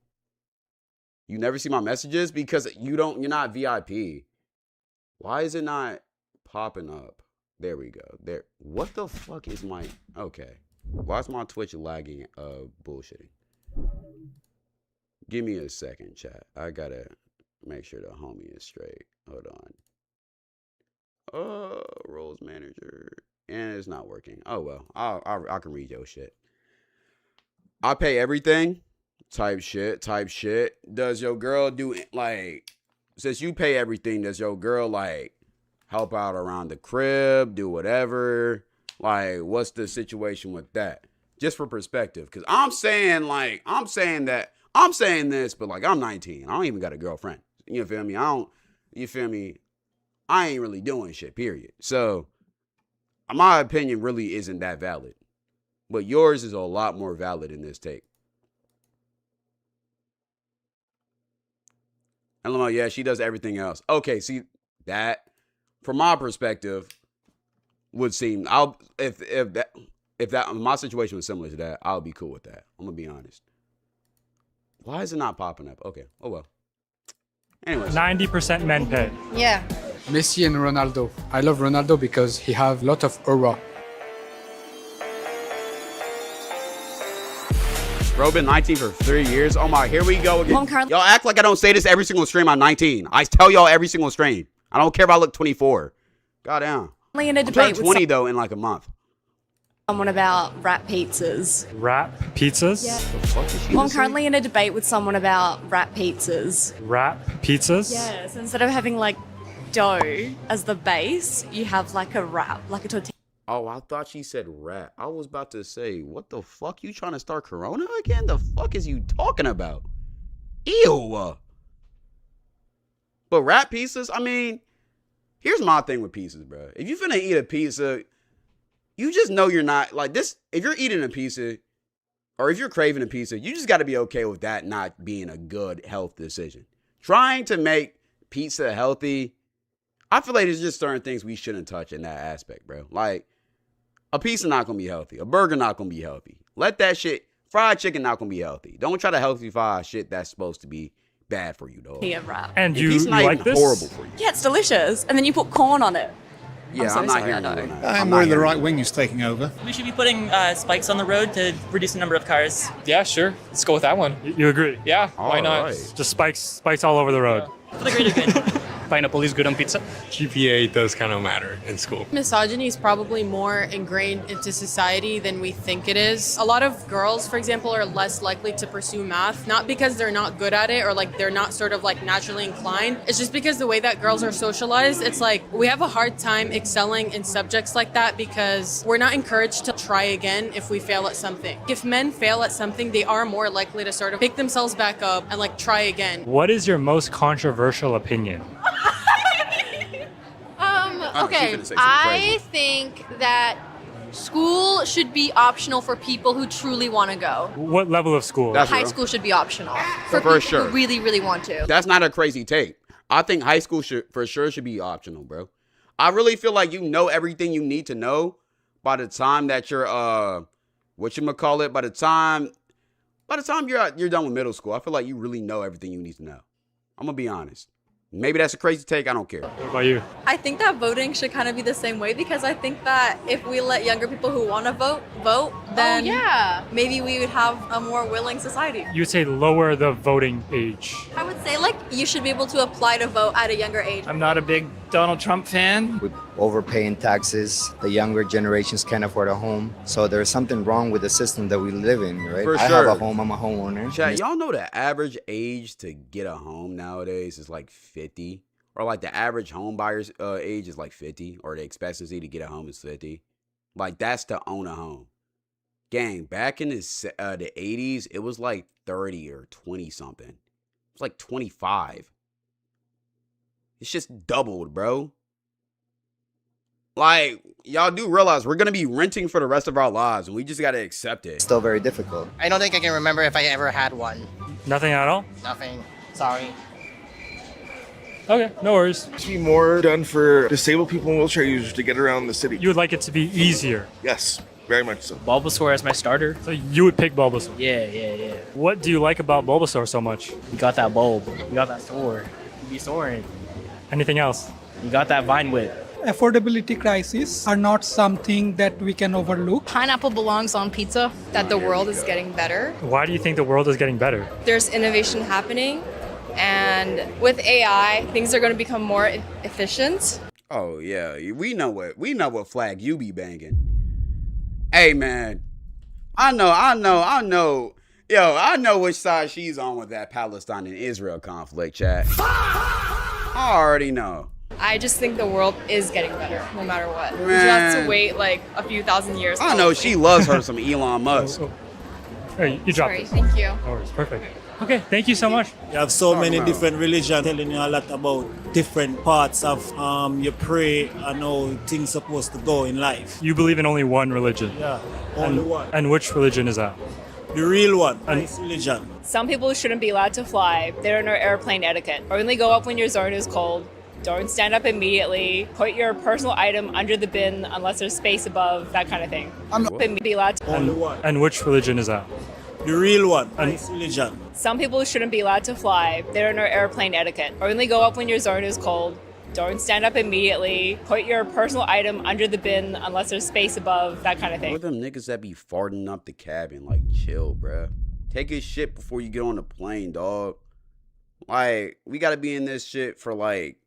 You never see my messages because you're not VIP. Why is it not popping up? There we go. There. What the fuck is my... Okay. Why is my Twitch lagging bullshitting? Give me a second, chat. I gotta make sure the homie is straight. Hold on. Roles manager. And it's not working. Oh, well. I can read your shit. I pay everything. Type shit. Does your girl do, like, since you pay everything, does your girl, like, help out around the crib, do whatever? Like, what's the situation with that? Just for perspective. Because I'm saying this, but, like, I'm 19. I don't even got a girlfriend. You feel me? I ain't really doing shit, period. So, my opinion really isn't that valid. But yours is a lot more valid in this take. And I'm like, yeah, she does everything else. Okay, see, that, from my perspective, would seem, if my situation was similar to that, I would be cool with that. I'm gonna be honest. Why is it not popping up? Okay, oh well. Anyways. 90% men pay. Yeah. Messi and Ronaldo. I love Ronaldo because he have a lot of aura. Bro, been 19 for 3 years. Oh my, here we go again. Y'all act like I don't say this every single stream. I'm 19. I tell y'all every single stream. I don't care if I look 24. Goddamn. In a I'm debate turning 20 though in like a month. someone about wrap pizzas. Wrap pizzas? Yeah. The fuck is she Well, I'm saying? currently in a debate with someone about wrap pizzas. Wrap pizzas? Yes, instead of having like dough as the base, you have like a wrap, like a tortilla. Oh, I thought she said rat. I was about to say, what the fuck? You trying to start Corona again? The fuck is you talking about? Ew. But rat pizzas, I mean, here's my thing with pizzas, bro. If you finna eat a pizza, you just know you're not, like this, if you're eating a pizza, or if you're craving a pizza, you just got to be okay with that not being a good health decision. Trying to make pizza healthy, I feel like there's just certain things we shouldn't touch in that aspect, bro. Like, a pizza not gonna be healthy. A burger not gonna be healthy. Let that shit, fried chicken not gonna be healthy. Don't try to healthify shit that's supposed to be bad for you, dog. Yeah, right. And you like this? Horrible for you. Yeah, it's delicious. And then you put corn on it. Yeah, I'm not hearing that. I'm worried the right wing is taking over. We should be putting spikes on the road to reduce the number of cars. Yeah, sure. Let's go with that one. You agree? Yeah, why not? Right. Just spikes all over the road. For the greater good. Pineapple is good on pizza. GPA does kind of matter in school. Misogyny is probably more ingrained into society than we think it is. A lot of girls, for example, are less likely to pursue math, not because they're not good at it or like they're not sort of like naturally inclined. It's just because the way that girls are socialized, it's like we have a hard time excelling in subjects like that because we're not encouraged to try again if we fail at something. If men fail at something, they are more likely to sort of pick themselves back up and like try again. What is your most controversial opinion? Okay, I think that school should be optional for people who truly want to go. What level of school? High school should be optional for people who really, really want to. That's not a crazy take. I think high school should be optional, bro. I really feel like you know everything you need to know by the time that you're whatchamacallit, by the time you're done with middle school. I feel like you really know everything you need to know. I'm gonna be honest. Maybe that's a crazy take. I don't care. What about you? I think that voting should kind of be the same way because I think that if we let younger people who want to vote, then maybe we would have a more willing society. You would say lower the voting age. I would say like you should be able to apply to vote at a younger age. I'm not a big Donald Trump fan. With overpaying taxes, the younger generations can't afford a home. So there's something wrong with the system that we live in, right? For I sure. have a home, I'm a homeowner. Chat, y'all know the average age to get a home nowadays is like 50. Or like the average home buyer's age is like 50. Or the expectancy to get a home is 50. Like that's to own a home. Gang, back in the 80s, it was like 30 or 20 something. It's like 25. It's just doubled, bro. Like, y'all do realize we're going to be renting for the rest of our lives, and we just got to accept it. Still very difficult. I don't think I can remember if I ever had one. Nothing at all? Nothing. Sorry. Okay, no worries. There should be more done for disabled people and wheelchair users to get around the city. You would like it to be easier? Yes, very much so. Bulbasaur as my starter. So you would pick Bulbasaur? Yeah. What do you like about Bulbasaur so much? You got that bulb. You got that sword. You be soaring. Anything else? You got that vine whip. Affordability crises are not something that we can overlook. Pineapple belongs on pizza. That the world is getting better. Why do you think the world is getting better? There's innovation happening, and with AI, things are going to become more efficient. Oh yeah, we know what flag you be banging. Hey man, I know. Yo, I know which side she's on with that Palestine and Israel conflict, chat. I already know. I just think the world is getting better, no matter what. Man. You just have to wait like a few thousand years. I know she loves her some Elon Musk. Hey, you dropped it. Thank you. Oh, it's perfect. Okay, thank you so much. You have so many different religions telling you a lot about different parts of your prayer and how things supposed to go in life. You believe in only one religion? Yeah, only one. And which religion is that? The real one, nice religion. Some people shouldn't be allowed to fly. They don't know airplane etiquette. Only go up when your zone is cold. Don't stand up immediately. Put your personal item under the bin unless there's space above, that kind of thing. I'm not be allowed to. Only one. And which religion is that? The real one, nice religion. Some people shouldn't be allowed to fly. They don't know airplane etiquette. Only go up when your zone is cold. Don't stand up immediately. Put your personal item under the bin unless there's space above, that kind of thing. What them niggas that be farting up the cabin? Like, chill, bruh. Take his shit before you get on the plane, dog. Like, we gotta be in this shit for like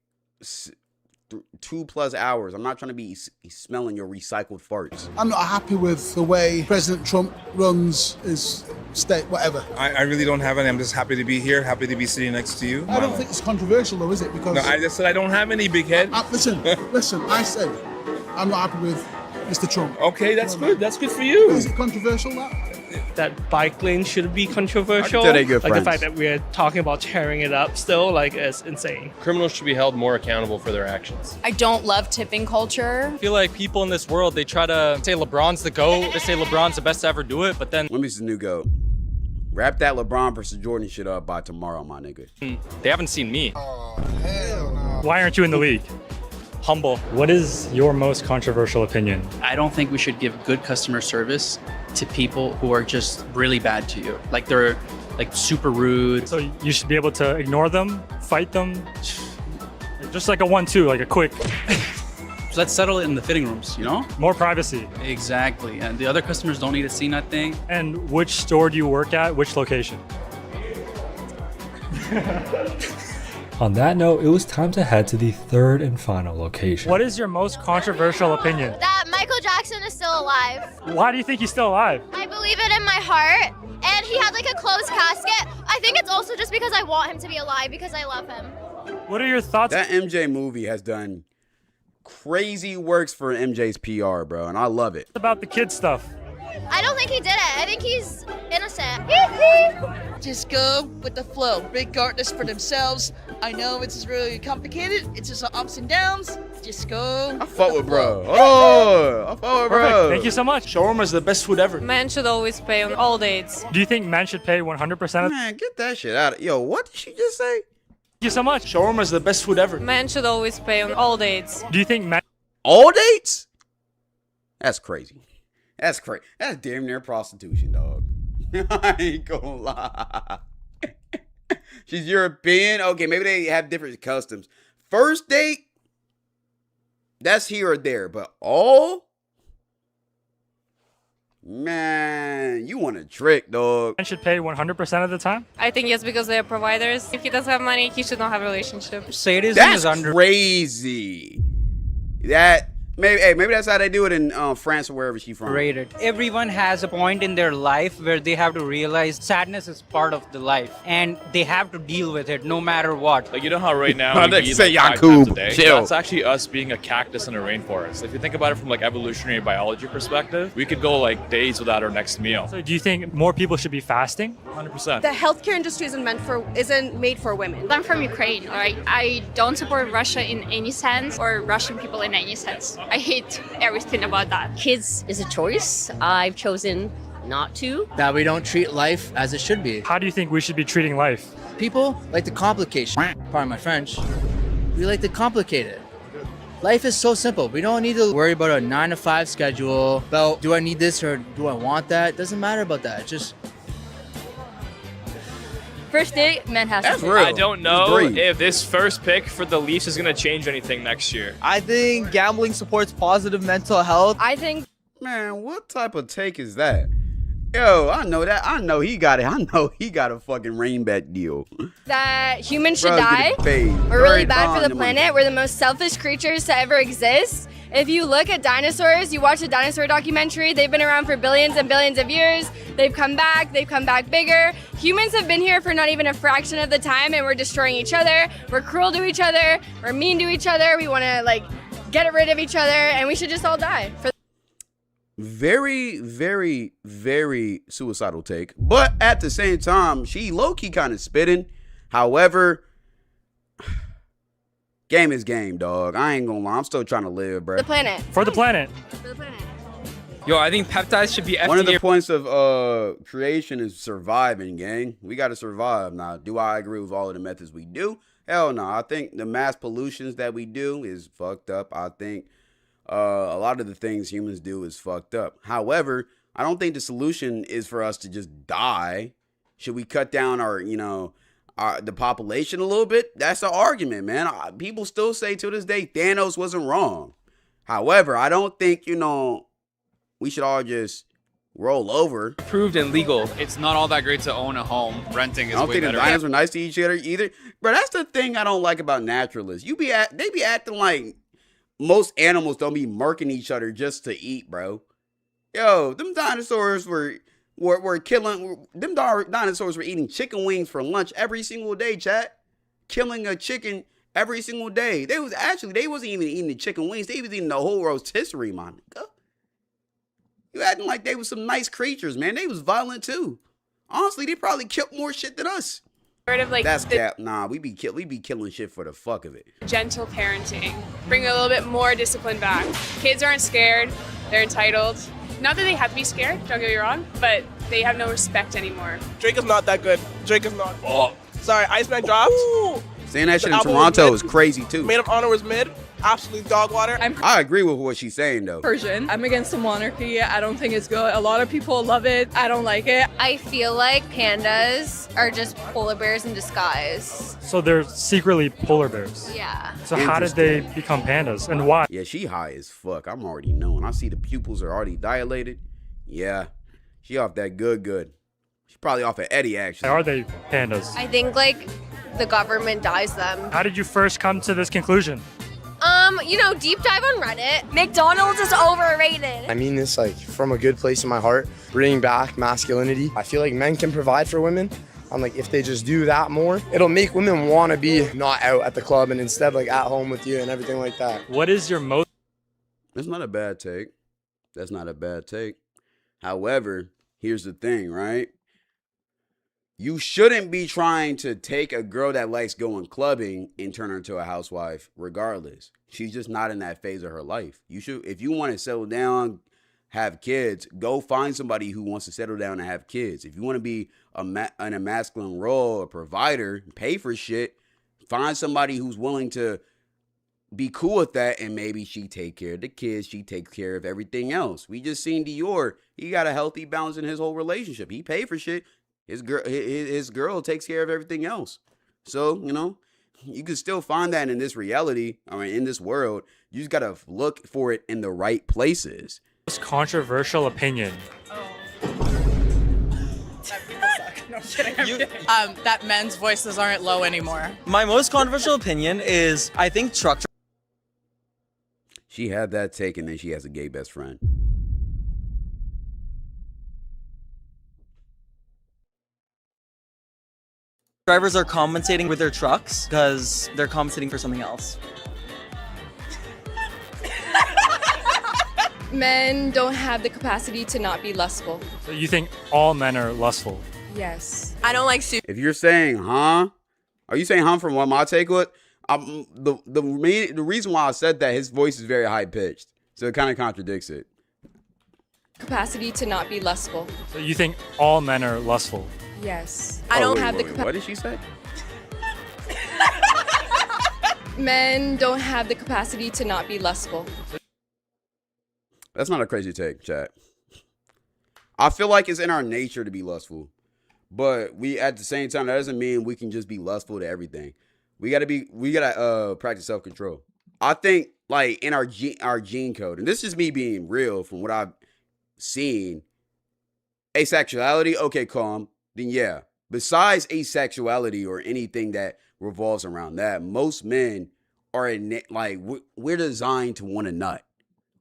2+ hours. I'm not trying to be smelling your recycled farts. I'm not happy with the way President Trump runs his state, whatever. I really don't have any. I'm just happy to be here, happy to be sitting next to you. I don't think it's controversial though, is it? Because no, I just said I don't have any, big head. Listen, I said I'm not happy with Mr. Trump. Okay, that's good. That's good for you. Is it controversial that bike lane should be controversial? Like the friends. Fact that we're talking about tearing it up still, like, is insane. Criminals should be held more accountable for their actions. I don't love tipping culture. I feel like people in this world, they try to say LeBron's the GOAT. They say LeBron's the best to ever do it, but then... Let me see the new GOAT. Wrap that LeBron versus Jordan shit up by tomorrow, my nigga. They haven't seen me. Why aren't you in the league? Humble. What is your most controversial opinion? I don't think we should give good customer service to people who are just really bad to you. Like they're like super rude. So you should be able to ignore them, fight them, just like a 1-2, like a quick. Let's settle it in the fitting rooms, you know? More privacy. Exactly. And the other customers don't need to see nothing. And which store do you work at? Which location? On that note, it was time to head to the third and final location. What is your most controversial opinion? That Michael Jackson is still alive. Why do you think he's still alive? I believe it in my heart. And he had like a closed casket. I think it's also just because I want him to be alive because I love him. What are your thoughts? That MJ movie has done crazy works for MJ's PR, bro, and I love it. About the kid stuff. I don't think he did it. I think he's innocent. Just go with the flow, regardless for themselves. I know it's really complicated. It's just ups and downs. Just go. I fuck with bro. Oh, I fuck with bro. Perfect. Thank you so much. Shawarma is the best food ever. Men should always pay on all dates. Do you think men should pay 100% of? Man, get that shit out of. Yo, what did she just say? Thank you so much. Shawarma is the best food ever. Men should always pay on all dates. Do you think men? All dates? That's crazy. That's crazy. That's damn near prostitution, dog. I ain't gonna lie. She's European. Okay, maybe they have different customs. First date, that's here or there. But all? Man, you want a trick, dog. Men should pay 100% of the time? I think yes, because they're providers. If he doesn't have money, he should not have a relationship. Sadism is That's crazy. That maybe that's how they do it in France or wherever she's from. Rated. Everyone has a point in their life where they have to realize sadness is part of the life, and they have to deal with it no matter what. Like, you know how right now I we didn't eat say like 5 Yakub. times a day? Chill. That's actually us being a cactus in a rainforest. If you think about it from like evolutionary biology perspective, we could go like days without our next meal. So do you think more people should be fasting? 100%. The healthcare industry isn't made for women. I'm from Ukraine, alright? I don't support Russia in any sense or Russian people in any sense. I hate everything about that. Kids is a choice. I've chosen not to. That we don't treat life as it should be. How do you think we should be treating life? People like to complicate shit. Pardon my French. We like to complicate it. Life is so simple. We don't need to worry about a 9-to-5 schedule. About do I need this or do I want that? Doesn't matter about that. Just First date, men has to pay. I don't know if this first pick for the Leafs is going to change anything next year. I think gambling supports positive mental health. I think. Man, what type of take is that? Yo, I know that. I know he got it. I know he got a fucking rain bet deal. That humans should Bruh's die. getting paid. We're really Right bad for on the planet. We're the most selfish creatures to ever exist. If you look at dinosaurs, you watch a dinosaur documentary, they've been around for billions and billions of years. They've come back bigger. Humans have been here for not even a fraction of the time, and we're destroying each other. We're cruel to each other. We're mean to each other. We want to like get rid of each other, and we should just all die. Very, very, very suicidal take. But at the same time, she low-key kind of spitting. However, game is game, dog. I ain't gonna lie. I'm still trying to live, bro. The planet. For the planet. For the planet. Yo, I think peptides should be FDA. One of the points of creation is surviving, gang. We got to survive. Now, do I agree with all of the methods we do? Hell no. I think the mass pollutions that we do is fucked up. I think a lot of the things humans do is fucked up. However, I don't think the solution is for us to just die. Should we cut down our, the population a little bit? That's the argument, man. People still say to this day, Thanos wasn't wrong. However, I don't think, we should all just roll over. Approved and legal. It's not all that great to own a home. Renting is I don't way think better. the dinosaurs are nice to each other either. Bro, that's the thing I don't like about naturalists. They be acting like most animals don't be murking each other just to eat, bro. Yo, them dinosaurs were killing. Them dinosaurs were eating chicken wings for lunch every single day, chat. Killing a chicken every single day. They wasn't even eating the chicken wings. They was eating the whole rotisserie, man. You acting like they was some nice creatures, man. They was violent too. Honestly, they probably killed more shit than us. Sort of like That's cap. Nah, we be killing shit for the fuck of it. gentle parenting. Bring a little bit more discipline back. Kids aren't scared. They're entitled. Not that they have to be scared, don't get me wrong, but they have no respect anymore. Drake is not that good. Drake is not. Oh. Sorry, Iceman dropped. Saying that shit in Toronto is crazy too. Made of Honor was mid. Absolute dog water. I agree with what she's saying though. Persian. I'm against the monarchy. I don't think it's good. A lot of people love it. I don't like it. I feel like pandas are just polar bears in disguise. So they're secretly polar bears. Yeah. So how did they become pandas and why? Yeah, she high as fuck. I'm already knowing. I see the pupils are already dilated. Yeah, she off that good. She's probably off of Eddie actually. Are they pandas? I think like the government dyes them. How did you first come to this conclusion? Deep dive on Reddit. McDonald's is overrated. I mean this like from a good place in my heart, bringing back masculinity. I feel like men can provide for women. I'm like, if they just do that more, it'll make women want to be not out at the club and instead like at home with you and everything like that. What is your most? That's not a bad take. That's not a bad take. However, here's the thing, right? You shouldn't be trying to take a girl that likes going clubbing and turn her into a housewife regardless. She's just not in that phase of her life. You should, if you want to settle down, have kids, go find somebody who wants to settle down and have kids. If you want to be in a masculine role, a provider, pay for shit, find somebody who's willing to be cool with that, and maybe she take care of the kids, she takes care of everything else. We just seen Dior. He got a healthy balance in his whole relationship. He paid for shit. His girl takes care of everything else. So, you can still find that in this reality, in this world. You just gotta look for it in the right places. Most controversial opinion. No kidding. I'm kidding. That men's voices aren't low anymore. My most controversial opinion is I think truck. She had that take, and then she has a gay best friend. Drivers are compensating with their trucks because they're compensating for something else. Men don't have the capacity to not be lustful. So you think all men are lustful? Yes. I don't like sushi. If you're saying, huh? Are you saying, huh, from what my take was? The reason why I said that, his voice is very high pitched, so it kind of contradicts it. Capacity to not be lustful. So you think all men are lustful? Yes. I don't have the capacity. What did she say? Men don't have the capacity to not be lustful. That's not a crazy take, chat. I feel like it's in our nature to be lustful, but we at the same time, that doesn't mean we can just be lustful to everything. We gotta practice self-control. I think like in our gene code, and this is me being real from what I've seen, asexuality, okay, calm. Then yeah, besides asexuality or anything that revolves around that, most men are we're designed to want to nut.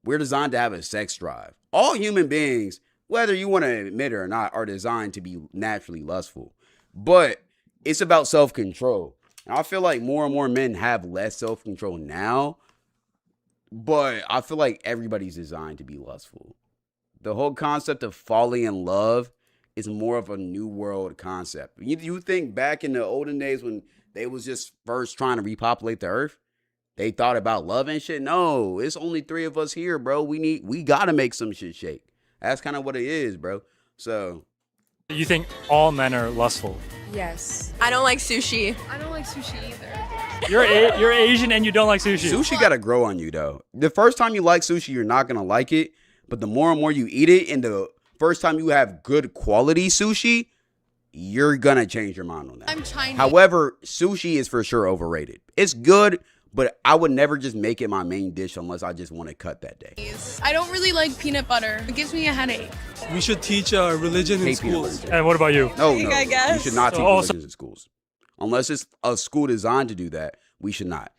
We're designed to have a sex drive. All human beings, whether you want to admit it or not, are designed to be naturally lustful. But it's about self-control. And I feel like more and more men have less self-control now, but I feel like everybody's designed to be lustful. The whole concept of falling in love is more of a new world concept. You think back in the olden days when they was just first trying to repopulate the earth, they thought about love and shit? No, it's only 3 of us here, bro. We gotta make some shit shake. That's kind of what it is, bro. So you think all men are lustful? Yes. I don't like sushi. I don't like sushi either. You're Asian and you don't like sushi. Sushi gotta grow on you though. The first time you like sushi, you're not gonna like it. But the more and more you eat it, and the first time you have good quality sushi, you're gonna change your mind on that. I'm Chinese. However, sushi is for sure overrated. It's good, but I would never just make it my main dish unless I just want to cut that day. I don't really like peanut butter. It gives me a headache. We should teach religion in schools. And what about you? No. I guess. You should not teach religions in schools. Unless it's a school designed to do that, we should not.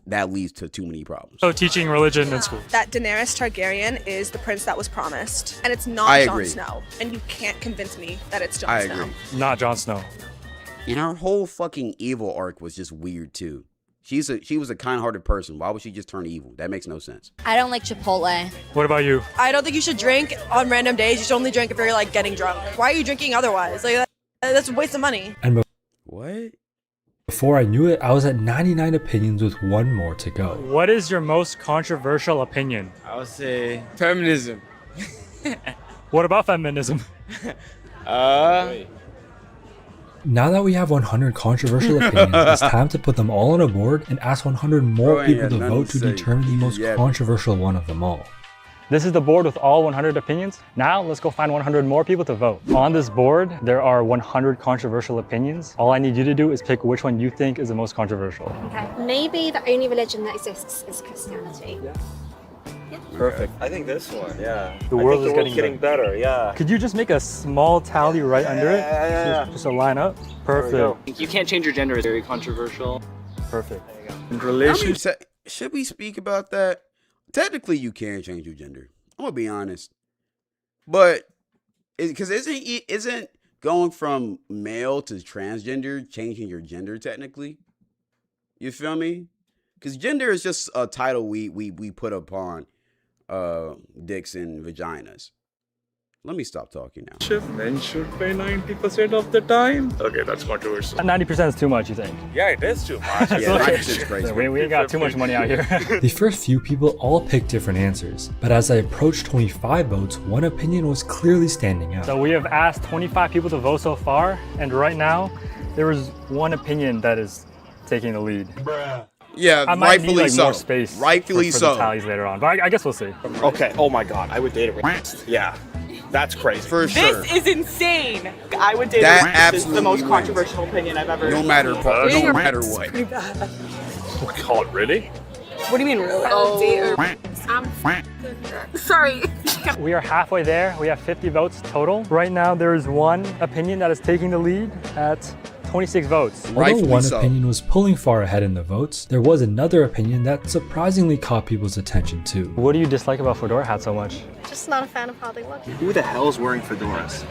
That leads to too many problems. So teaching religion in school. That Daenerys Targaryen is the prince that was promised. And it's not Jon Snow. And you can't convince me that it's Jon Snow. I agree. Not Jon Snow. And her whole fucking evil arc was just weird too. She was a kind-hearted person. Why would she just turn evil? That makes no sense. I don't like Chipotle. What about you? I don't think you should drink on random days. You should only drink if you're like getting drunk. Why are you drinking otherwise? Like that's a waste of money. And what? Before I knew it, I was at 99 opinions with one more to go. What is your most controversial opinion? I would say feminism. What about feminism? Now that we have 100 controversial opinions, it's time to put them all on a board and ask 100 more people to vote to determine the most controversial one of them all. This is the board with all 100 opinions. Now let's go find 100 more people to vote. On this board, there are 100 controversial opinions. All I need you to do is pick which one you think is the most controversial. Okay. Maybe the only religion that exists is Christianity. Perfect. I think this one, yeah. The world is getting better, yeah. Could you just make a small tally right under it? Yeah. Just a line up? Perfect. You can't change your gender is very controversial. Perfect. Should we speak about that? Technically, you can change your gender. I'm gonna be honest, but because isn't going from male to transgender changing your gender technically? You feel me? Because gender is just a title we put upon dicks and vaginas. Let me stop talking now. Men should pay 90% of the time. Okay, that's controversial. 90% is too much, you think? Yeah, it is too much. Yeah, 90% is crazy. We ain't got too much money out here. The first few people all picked different answers, but as I approached 25 votes, one opinion was clearly standing out. So we have asked 25 people to vote so far, and right now, there is one opinion that is taking the lead. Yeah, I might rightfully need, like, so. more space Rightfully for so. the tallies later on, but I guess we'll see. Okay. Oh my God, I would date a rapist. Yeah, that's crazy. For sure. This is insane. I would date That a rapist. This is the most absolutely wins. controversial opinion I've ever. No matter what. Pretty bad. Oh my God, really? What do you mean, really? Sorry. We are halfway there. We have 50 votes total. Right now, there is one opinion that is taking the lead at 26 votes. Although one opinion was pulling far ahead in the votes, there was another opinion that surprisingly caught people's attention too. What do you dislike about fedora hats so much? Just not a fan of how they look. Who the hell is wearing fedoras?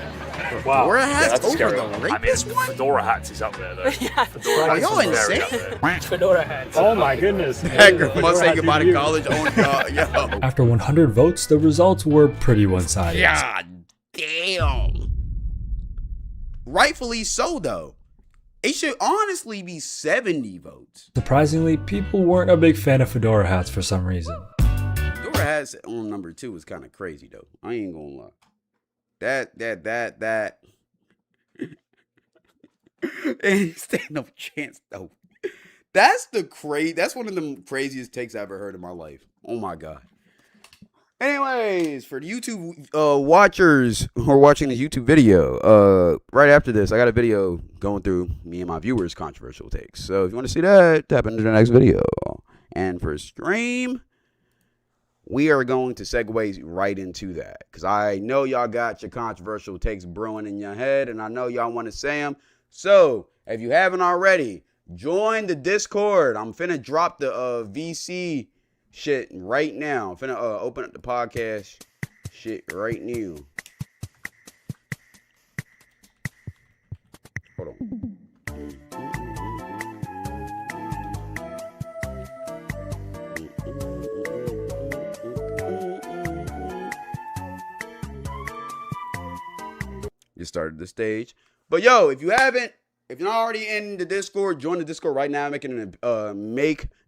Wow. Fedora hats that's over scary. the rapist one? Fedora hats is up there though. Yeah. Fedora Are hats y'all is very insane? up there. Fedora hats. Oh my goodness. Must say goodbye to college. Oh God, yo. After 100 votes, the results were pretty one-sided. God damn. Rightfully so, though. It should honestly be 70 votes. Surprisingly, people weren't a big fan of fedora hats for some reason. Fedora hats on number 2 is kind of crazy, though. I ain't gonna lie. That. Ain't stand no chance, though. That's one of the craziest takes I ever heard in my life. Oh my God. Anyways, for the YouTube watchers who are watching this YouTube video, right after this, I got a video going through me and my viewers' controversial takes. So if you want to see that, tap into the next video. And for stream, we are going to segue right into that. Because I know y'all got your controversial takes brewing in your head, and I know y'all want to say them. So if you haven't already, join the Discord. I'm finna drop the VC shit right now. I'm finna open up the podcast shit right now. Hold on. Just started the stage. But yo, if you're not already in the Discord, join the Discord right now. Make an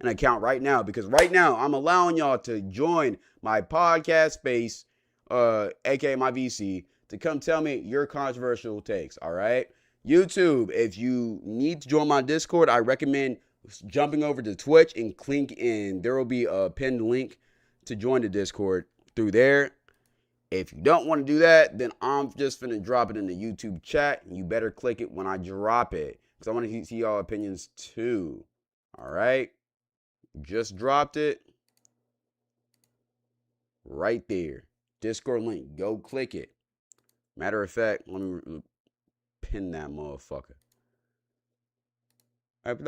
account right now, because right now I'm allowing y'all to join my podcast space, aka my VC, to come tell me your controversial takes. All right, YouTube. If you need to join my Discord, I recommend jumping over to Twitch and click in. There will be a pinned link to join the Discord through there. If you don't want to do that, then I'm just finna drop it in the YouTube chat. And you better click it when I drop it, because I want to see y'all opinions too. All right? Just dropped it. Right there. Discord link. Go click it. Matter of fact, let me pin that motherfucker. Let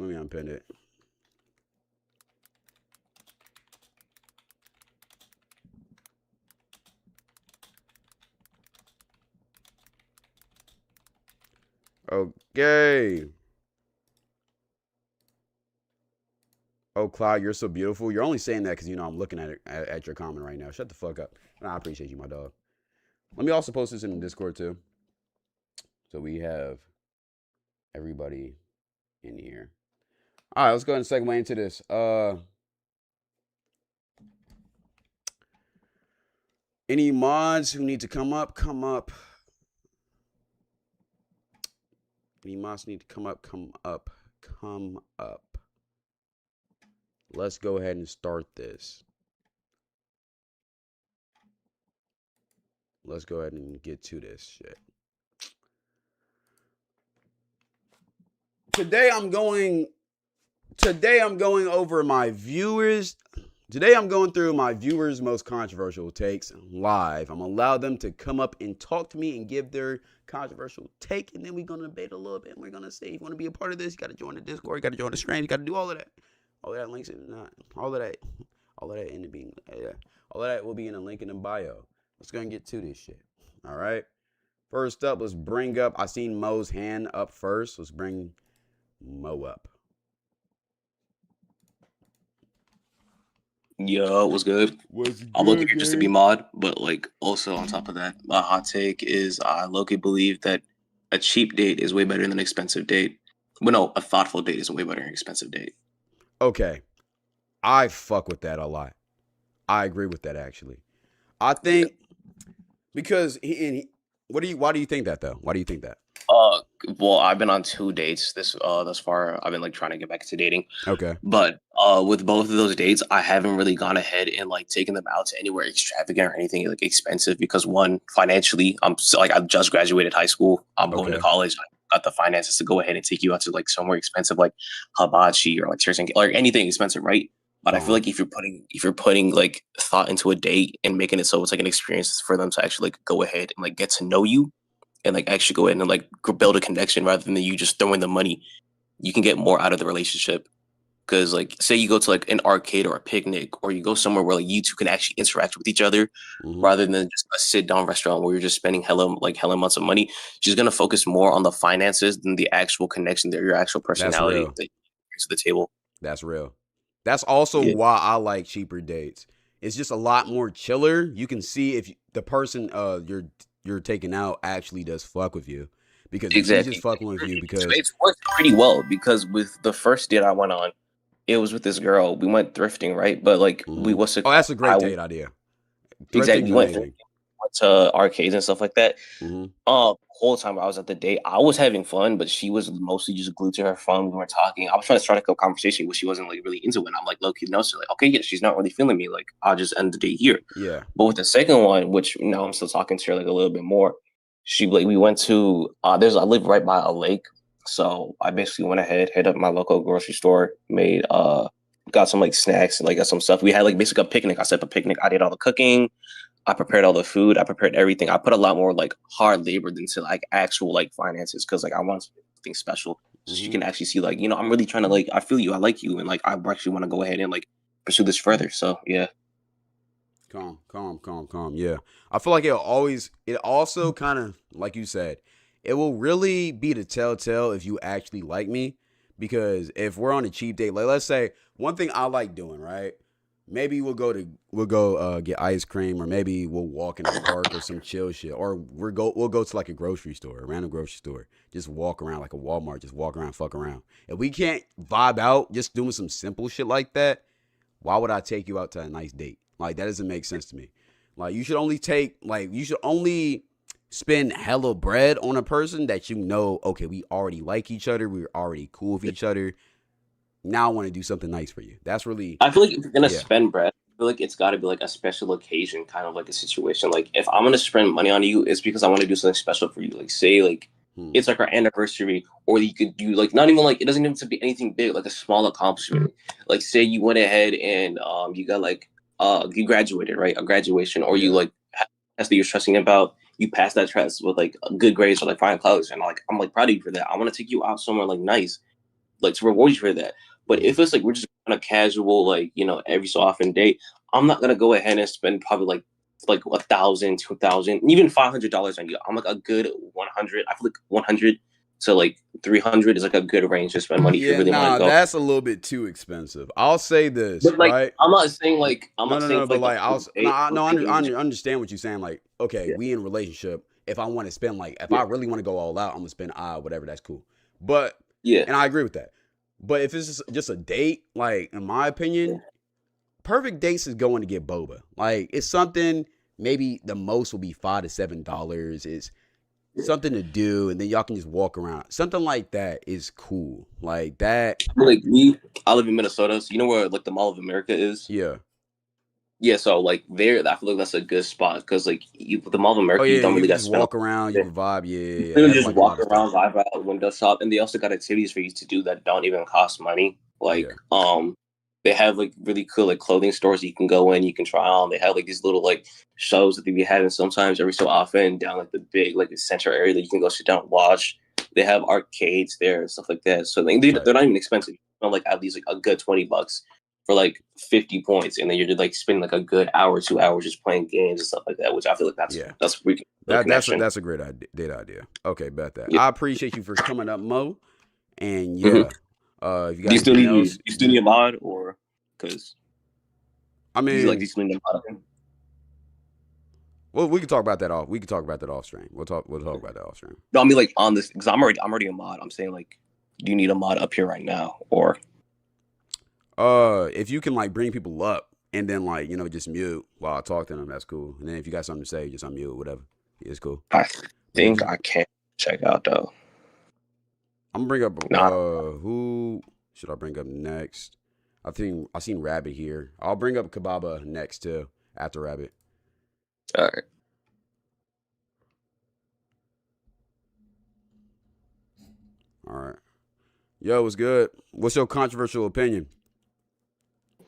me unpin it. Okay. Oh, Cloud, you're so beautiful. You're only saying that because you know I'm looking at your comment right now. Shut the fuck up. Nah, I appreciate you, my dog. Let me also post this in the Discord too. So we have everybody in here. All right, let's go ahead and segue into this. Any mods who need to come up, come up. Any mods need to come up, come up, come up. Let's go ahead and start this. Let's go ahead and get to this shit. Today I'm going over my viewers. Today I'm going through my viewers' most controversial takes live. I'm gonna allow them to come up and talk to me and give their controversial take, and then we're gonna debate a little bit. And we're gonna say, if you want to be a part of this, you gotta join the Discord, you gotta join the stream, you gotta do all of that. All of that links in all of that in the being, all of that will be in the link in the bio. Let's go and get to this shit. All right. First up, let's bring up. I seen Mo's hand up first. Let's bring Mo up. Yo, what's good? I'm looking here just to be mod, but like also on top of that, my hot take is I low-key believe that a cheap date is way better than an expensive date. Well, no, a thoughtful date is way better than an expensive date. Okay, I fuck with that a lot. I agree with that actually. I think because why do you think that though? Why do you think that? Well, I've been on 2 dates thus far. I've been like trying to get back into dating. Okay. But with both of those dates, I haven't really gone ahead and like taken them out to anywhere extravagant or anything like expensive because one, financially, I've just graduated high school. I'm going to college. I got the finances to go ahead and take you out to like somewhere expensive like hibachi or like church and or anything expensive, right? But I feel like if you're putting like thought into a date and making it so it's like an experience for them to actually like go ahead and like get to know you and like actually go ahead and like build a connection rather than you just throwing the money, you can get more out of the relationship. Because like say you go to like an arcade or a picnic or you go somewhere where like you two can actually interact with each other rather than just a sit down restaurant where you're just spending hella amounts of money. She's gonna focus more on the finances than the actual connection that your actual personality that you bring to the table. That's real. That's also why I like cheaper dates. It's just a lot more chiller. You can see if the person you're taking out actually does fuck with you, because he's just fucking with you because it's worked pretty well. Because with the first date I went on, it was with this girl. We went thrifting, right? But like that's a great date idea. Exactly. We went to arcades and stuff like that. Whole time I was at the date, I was having fun, but she was mostly just glued to her phone. We weren't talking. I was trying to start a conversation, but she wasn't like really into it. I'm like, low-key, no. So like, okay, yeah, she's not really feeling me. Like, I'll just end the date here. Yeah. But with the second one, which now I'm still talking to her like a little bit more, we went to I live right by a lake, so I basically went ahead, hit up my local grocery store, got some like snacks and like got some stuff. We had like basically a picnic. I set up a picnic. I did all the cooking. I prepared all the food. I prepared everything. I put a lot more like hard labor into like actual like finances because like I want something special so you can actually see like, you know, I'm really trying to like, I feel you, I like you, and like I actually want to go ahead and like pursue this further. So yeah. Calm. Yeah. I feel like it also kind of, like you said, it will really be the telltale if you actually like me, because if we're on a cheap date, like let's say one thing I like doing, right? Maybe we'll go get ice cream, or maybe we'll walk in the park or some chill shit, or we'll go to like a grocery store, a random grocery store, just walk around like a Walmart, just walk around, fuck around. If we can't vibe out just doing some simple shit like that, why would I take you out to a nice date? Like that doesn't make sense to me. Like you should only spend hella bread on a person that you know, okay, we already like each other, we're already cool with each other. Now I want to do something nice for you. That's really. I feel like if you're gonna spend bread, I feel like it's got to be like a special occasion, kind of like a situation. Like if I'm gonna spend money on you, it's because I want to do something special for you. Like say like it's like our anniversary, or you could do like not even like it doesn't even have to be anything big, like a small accomplishment. Like say you went ahead and you got like you graduated, right? A graduation, or you like that's that you're stressing about. You passed that test with like good grades or like fine colors, and I'm like proud of you for that. I want to take you out somewhere like nice, like to reward you for that. But if it's like we're just on a casual, like, you know, every so often date, I'm not gonna go ahead and spend probably like $1,000, $2,000, even $500 on you. I'm like a good 100. I feel like 100 to like 300 is like a good range to spend money if you really want to go. That's a little bit too expensive. I'll say this, But like, right? I'm not saying like but like I understand what you're saying. Like, okay, we in a relationship. If I want to spend if I really want to go all out, I'm gonna spend whatever. That's cool. But and I agree with that. But if it's just a date, like in my opinion, perfect dates is going to get boba. Like it's something. Maybe the most will be $5 to $7. It's something to do, and then y'all can just walk around. Something like that is cool. Like that. Like I live in Minnesota, so you know where like the Mall of America is? Yeah. Yeah, so like there, I feel like that's a good spot because like the Mall of America, you don't really got to walk around, you can vibe. Yeah. You can just walk around, vibe out, window shop, and they also got activities for you to do that don't even cost money. Like they have like really cool like clothing stores you can go in, you can try on. They have like these little like shows that they be having sometimes every so often down like the big like the center area that you can go sit down and watch. They have arcades there and stuff like that. So they're not even expensive. Not like at least like a good $20 for like 50 points, and then you're like spending like a good hour, 2 hours just playing games and stuff like that. Which I feel like that's freaking. That's a great idea. Okay, bet that. I appreciate you for coming up, Mo. And if you got do you still need a mod or because I mean do you still need a mod? Well, we can talk about that off. We can talk about that off stream. We'll talk about that off stream. No, I mean like on this because I'm already a mod. I'm saying like, do you need a mod up here right now or? If you can like bring people up and then like just mute while I talk to them, that's cool. And then if you got something to say, just unmute, whatever. Yeah, it's cool. I think I can check out though. I'm gonna bring up who should I bring up next? I think I seen Rabbit here. I'll bring up Kababa next too after Rabbit. All right. All right. Yo, what's good? What's your controversial opinion?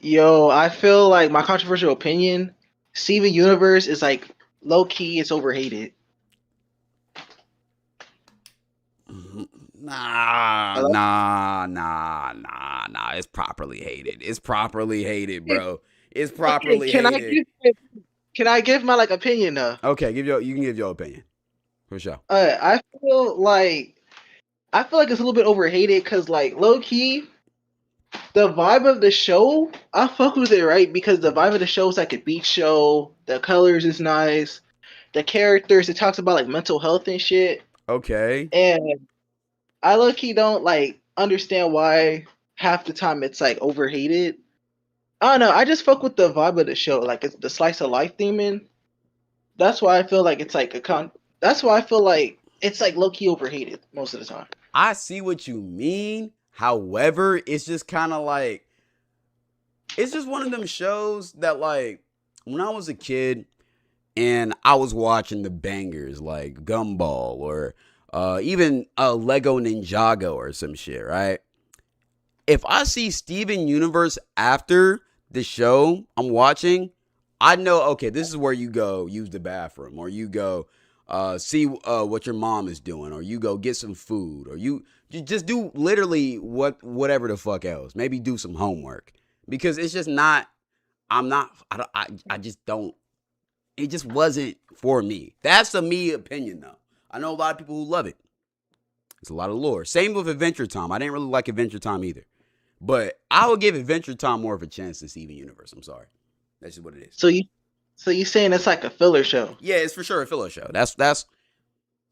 Yo, I feel like my controversial opinion, Steven Universe is like low key, it's overhated. Nah. It's properly hated. It's properly hated, bro. It's properly hated. Can I give my like opinion though? Okay, you can give your opinion. For sure. I feel like it's a little bit overhated because like low key, the vibe of the show, I fuck with it, right? Because the vibe of the show is like a beach show. The colors is nice. The characters, it talks about like mental health and shit. Okay. And I low key don't like understand why half the time it's like overhated. I don't know. I just fuck with the vibe of the show, like it's the slice of life theming. That's why I feel like it's like That's why I feel like it's like low key overhated most of the time. I see what you mean. However, it's just kind of like it's just one of them shows that like when I was a kid and I was watching the bangers like Gumball or even Lego Ninjago or some shit, right? If I see Steven Universe after the show I'm watching, I know, okay, this is where you go use the bathroom, or you go see what your mom is doing, or you go get some food, or you just do literally whatever the fuck else. Maybe do some homework, because it's just not. I just don't. It just wasn't for me. That's a me opinion, though. I know a lot of people who love it. It's a lot of lore. Same with Adventure Time. I didn't really like Adventure Time either, but I would give Adventure Time more of a chance than Steven Universe. I'm sorry. That's just what it is. So you saying it's like a filler show? Yeah, it's for sure a filler show. That's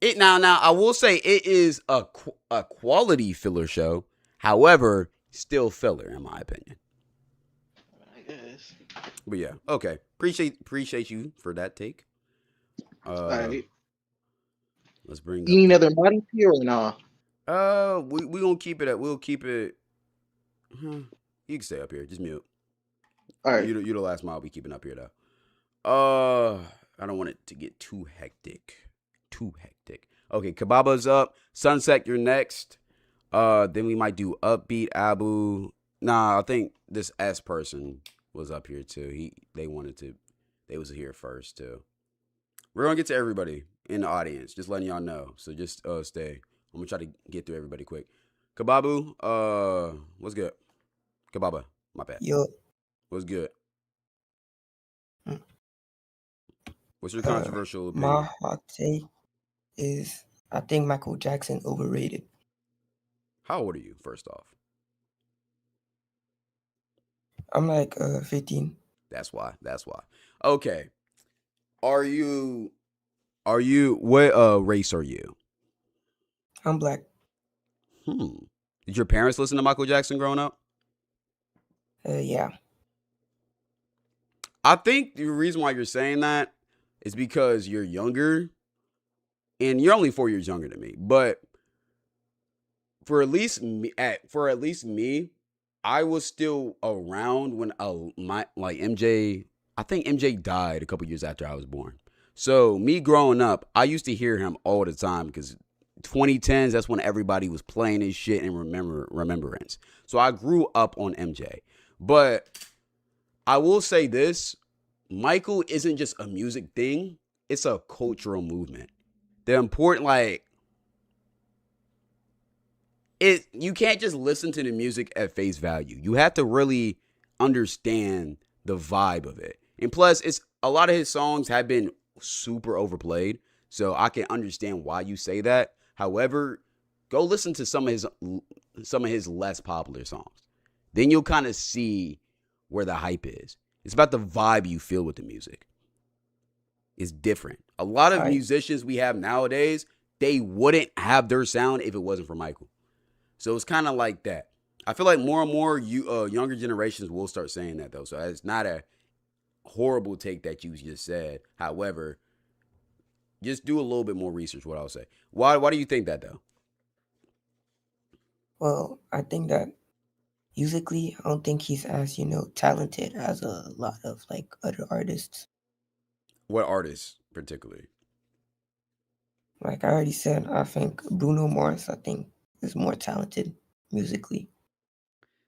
it. Now I will say it is a quality filler show. However, still filler in my opinion. I guess. But yeah, okay. Appreciate you for that take. All right. Let's bring. You need another mod here or no? We gonna keep it at. We'll keep it. You can stay up here. Just mute. All right. You the last mod we keeping up here though. I don't want it to get too hectic. Okay, Kababa's up. Sunset, you're next. Then we might do Upbeat, Abu. Nah, I think this S person was up here too. They was here first too. We're gonna get to everybody in the audience. Just letting y'all know. So just stay. I'm gonna try to get through everybody quick. Kababu, what's good? Kababa, my bad. Yo. What's good? What's your controversial opinion? My hot take is I think Michael Jackson overrated. How old are you, first off? I'm like 15. That's why. Okay. Are you what race are you? I'm black. Did your parents listen to Michael Jackson growing up? Yeah. I think the reason why you're saying that is because you're younger, and you're only 4 years younger than me. But for at least me, I was still around when MJ. I think MJ died a couple years after I was born. So me growing up, I used to hear him all the time because 2010s, that's when everybody was playing his shit in remembrance. So I grew up on MJ. But I will say this, Michael isn't just a music thing, it's a cultural movement. The important, you can't just listen to the music at face value. You have to really understand the vibe of it. And plus, a lot of his songs have been super overplayed, so I can understand why you say that. However, go listen to some of his less popular songs. Then you'll kind of see where the hype is. It's about the vibe you feel with the music. It's different. A lot of musicians we have nowadays, they wouldn't have their sound if it wasn't for Michael. So it's kind of like that. I feel like more and more younger generations will start saying that, though. So it's not a horrible take that you just said. However, just do a little bit more research, what I'll say. Why do you think that, though? Well, I think that musically, I don't think he's as, talented as a lot of other artists. What artists particularly? Like I already said, I think Bruno Mars, is more talented musically.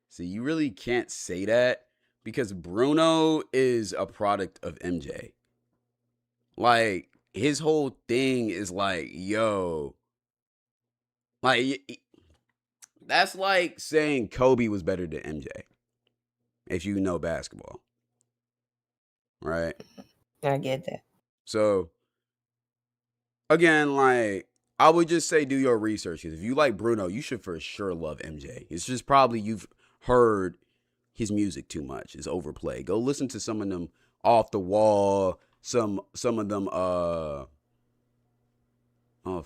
See, you really can't say that because Bruno is a product of MJ. Like, his whole thing is that's like saying Kobe was better than MJ, if you know basketball. Right? I get that. So, again, I would just say do your research. Because if you like Bruno, you should for sure love MJ. It's just probably you've heard his music too much. It's overplayed. Go listen to some of them Off the Wall. Some of them,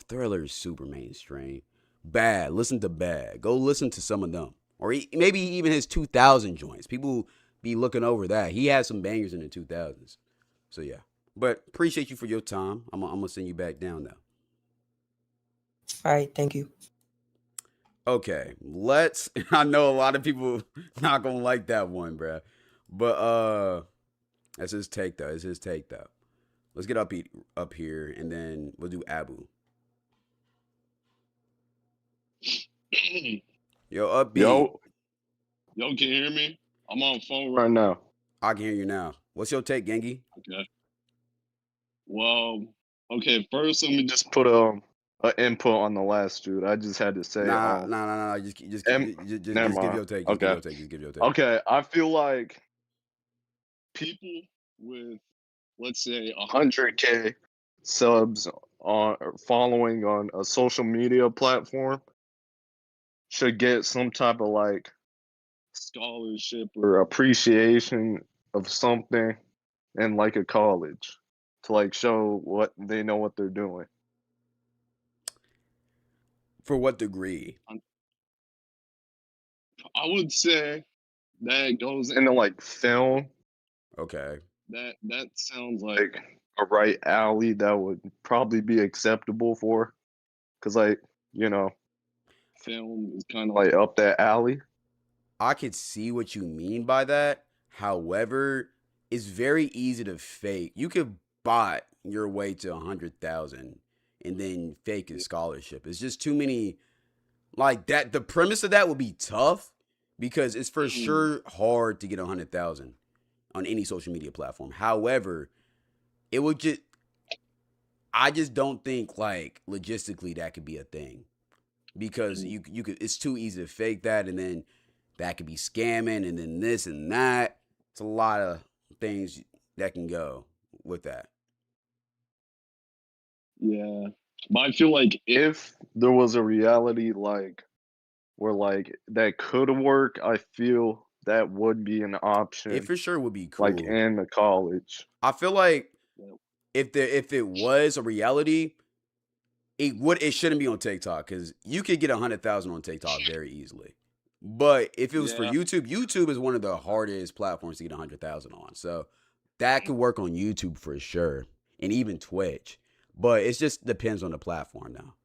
Thriller is super mainstream. Bad. Listen to Bad. Go listen to some of them. Or maybe even his 2000 joints. People be looking over that. He had some bangers in the 2000s. So, yeah. But appreciate you for your time. I'm going to send you back down, though. All right. Thank you. Okay. I know a lot of people not going to like that one, bruh. But, that's his take, though. Let's get up here, and then we'll do Abu. Yo, Upbeat. Yo, can you hear me? I'm on phone right now. I can hear you now. What's your take, Gengi? Okay. Well, okay. First, let me just put an input on the last dude. I just had to say. Nah. Just give your take. Just give your take. Okay. I feel like people with, let's say, 100K subs following on a social media platform should get some type of scholarship or appreciation of something in a college to show what they know what they're doing. For what degree? I would say that goes into film. Okay. That sounds like a right alley that would probably be acceptable for, because film is kind of up that alley. I could see what you mean by that. However, it's very easy to fake. You could bot your way to 100,000 and then fake a scholarship. It's just too many that. The premise of that would be tough because it's for sure hard to get 100,000 on any social media platform. However, it would I just don't think logistically that could be a thing because you could. It's too easy to fake that, and then that could be scamming, and then this and that. It's a lot of things that can go with that. Yeah, but I feel like if there was a reality where like that could work, I feel that would be an option. It for sure would be cool. Like in the college. I feel like if it was a reality, it shouldn't be on TikTok because you could get 100,000 on TikTok very easily. But if it was for YouTube, YouTube is one of the hardest platforms to get 100,000 on. So that could work on YouTube for sure, and even Twitch. But it just depends on the platform now.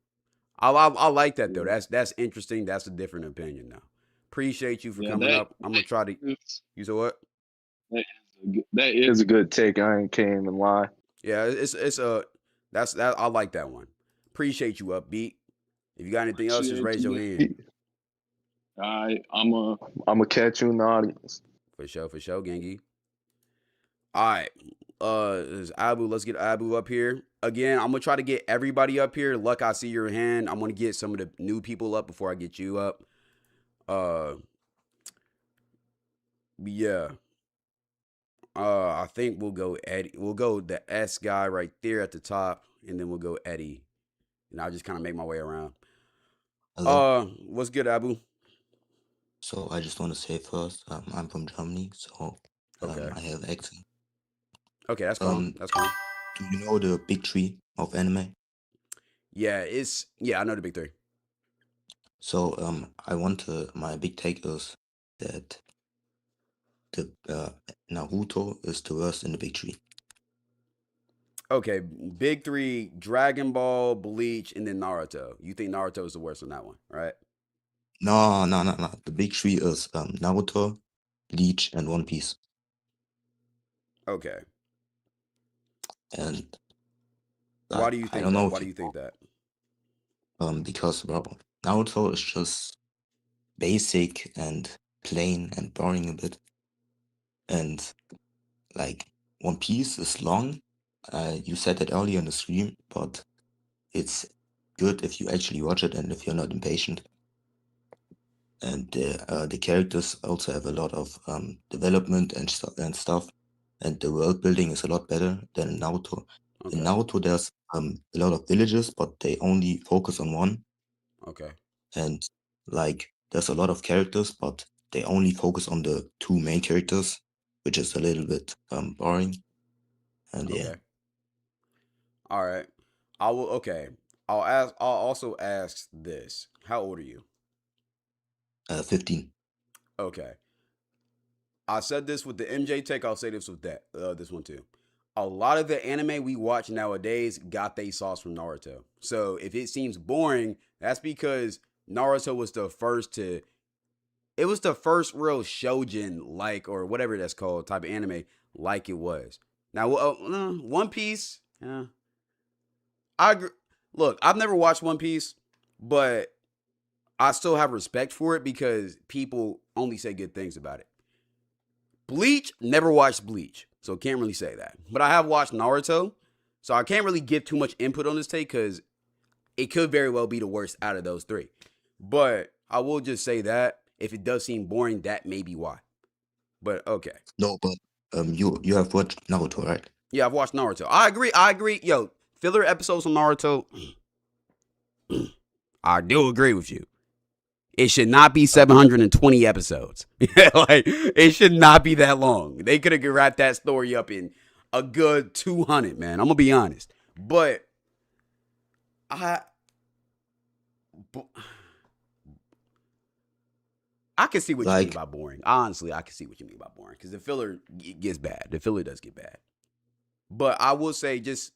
I like that though. That's interesting. That's a different opinion now. Appreciate you for coming up. I'm gonna try to use a what? That is a good take. I can't even lie. Yeah, that's I like that one. Appreciate you, Upbeat. If you got anything else, just raise your hand. I'm a catch you in the audience. For sure, Gengi. All right. This is Abu. Let's get Abu up here. Again, I'm gonna try to get everybody up here. Luck, I see your hand. I'm gonna get some of the new people up before I get you up. Yeah. I think we'll go Eddie. We'll go the S guy right there at the top, and then we'll go Eddie. And I'll just kind of make my way around. Hello. What's good, Abu? So I just want to say first, I'm from Germany, so Okay. I have accent. Okay, that's cool. That's cool. Do you know the big three of anime? Yeah, I know the big three. So my big take is that the Naruto is the worst in the big three. Okay, big three: Dragon Ball, Bleach, and then Naruto. You think Naruto is the worst on that one, right? No. The big three is Naruto, Bleach, and One Piece. Okay. And Why do you I think don't that? know Why if do you think that? because bro, Naruto is just basic and plain and boring a bit, and like One Piece is long. You said that earlier in the stream, but it's good if you actually watch it and if you're not impatient. And the characters also have a lot of development and stuff, and the world building is a lot better than in Naruto. In Naruto, there's a lot of villages, but they only focus on one. Okay. And like there's a lot of characters, but they only focus on the two main characters, which is a little bit boring. And yeah, Okay. All right. I will. Okay. I'll also ask this. How old are you? 15. Okay. I said this with the MJ take. I'll say this with this one too. A lot of the anime we watch nowadays got they sauce from Naruto. So if it seems boring, that's because Naruto was the first real shoujin like or whatever that's called type of anime like it was. Now One Piece, yeah. I agree. Look, I've never watched One Piece, but I still have respect for it because people only say good things about it. Bleach, never watched Bleach, so can't really say that. But I have watched Naruto, so I can't really give too much input on this take because it could very well be the worst out of those three. But I will just say that if it does seem boring, that may be why. But okay. No, but you have watched Naruto, right? Yeah, I've watched Naruto. I agree. Yo, filler episodes on Naruto. I do agree with you. It should not be 720 episodes. Like, it should not be that long. They could have wrapped that story up in a good 200, man. I'm going to be honest. But I can see what you mean by boring. Honestly, I can see what you mean by boring because the filler gets bad. The filler does get bad. But I will say just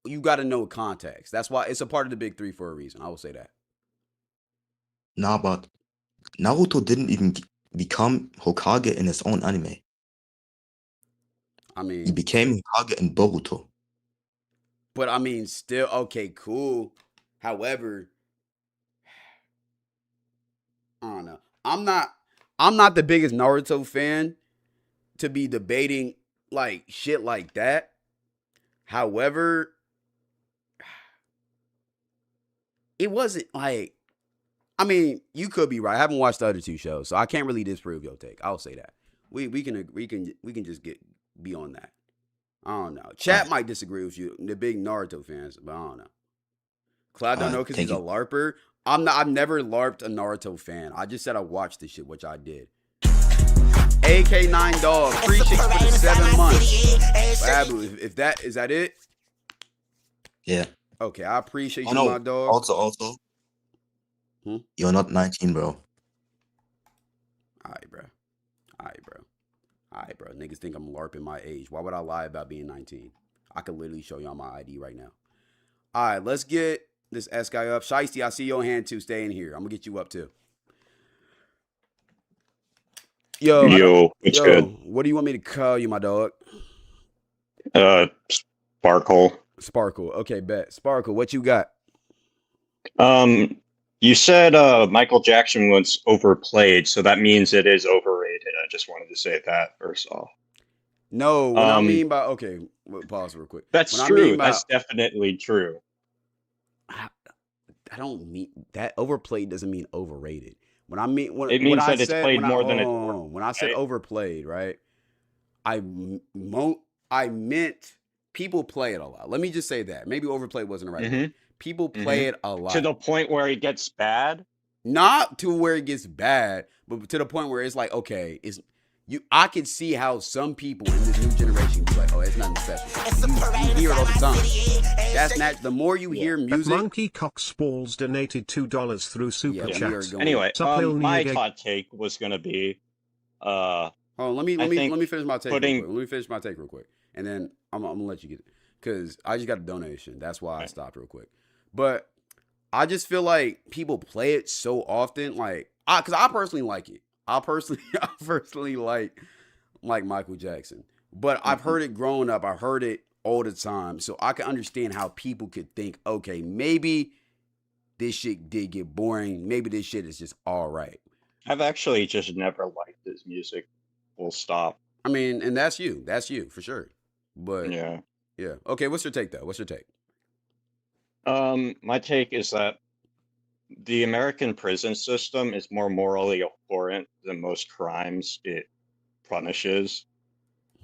you got to know context. That's why it's a part of the big three for a reason. I will say that. Nah, but Naruto didn't even become Hokage in his own anime. I mean, he became Hokage in Boruto. But I mean, still, okay, cool. However, I don't know. I'm not the biggest Naruto fan to be debating like shit like that. However, it wasn't like, I mean, you could be right. I haven't watched the other two shows, so I can't really disprove your take. I'll say that. We can just be on that. I don't know. Chat might disagree with you, the big Naruto fans, but I don't know. Cloud don't know because he's a LARPer. I've never LARPed a Naruto fan. I just said I watched this shit, which I did. AK9 Dog, appreciate you for the 7 months. Babu, if that is that it? Yeah. Okay, I appreciate you, no. my dog. Also, you're not 19, bro. Alright, bro. Niggas think I'm LARPing my age. Why would I lie about being 19? I could literally show y'all my ID right now. Alright, let's get this S guy up. Shiesty, I see your hand too. Stay in here. I'm gonna get you up too. Yo, it's good. What do you want me to call you, my dog? Sparkle. Sparkle. Okay, bet. Sparkle, what you got? You said Michael Jackson was overplayed, so that means it is overrated. I just wanted to say that first off. No, what I mean by pause real quick. That's what true. I mean by, that's definitely true. I don't mean that overplayed doesn't mean overrated. When I mean it means that it's played more than it's worth. When I said overplayed, right? I meant people play it a lot. Let me just say that. Maybe overplayed wasn't the right word. People play it a lot. To the point where it gets bad? Not to where it gets bad, but to the point where it's like, okay, I can see how some people in this new generation be like, oh, it's nothing special. You hear it all the time. That's not the more you hear music. Monkey Cocksballs donated $2 through Super Chat. Anyway, my hot take was gonna be let me finish my take real quick. Let me finish my take real quick. And then I'm gonna let you get it. Because I just got a donation. That's why I stopped real quick. But I just feel like people play it so often, like because I personally like it. I personally like Michael Jackson. But I've heard it growing up. I heard it all the time. So I can understand how people could think, okay, maybe this shit did get boring. Maybe this shit is just all right. I've actually just never liked his music. Full stop. I mean, and that's you. That's you for sure. But yeah. Okay, what's your take though? What's your take? My take is that the American prison system is more morally abhorrent than most crimes it punishes.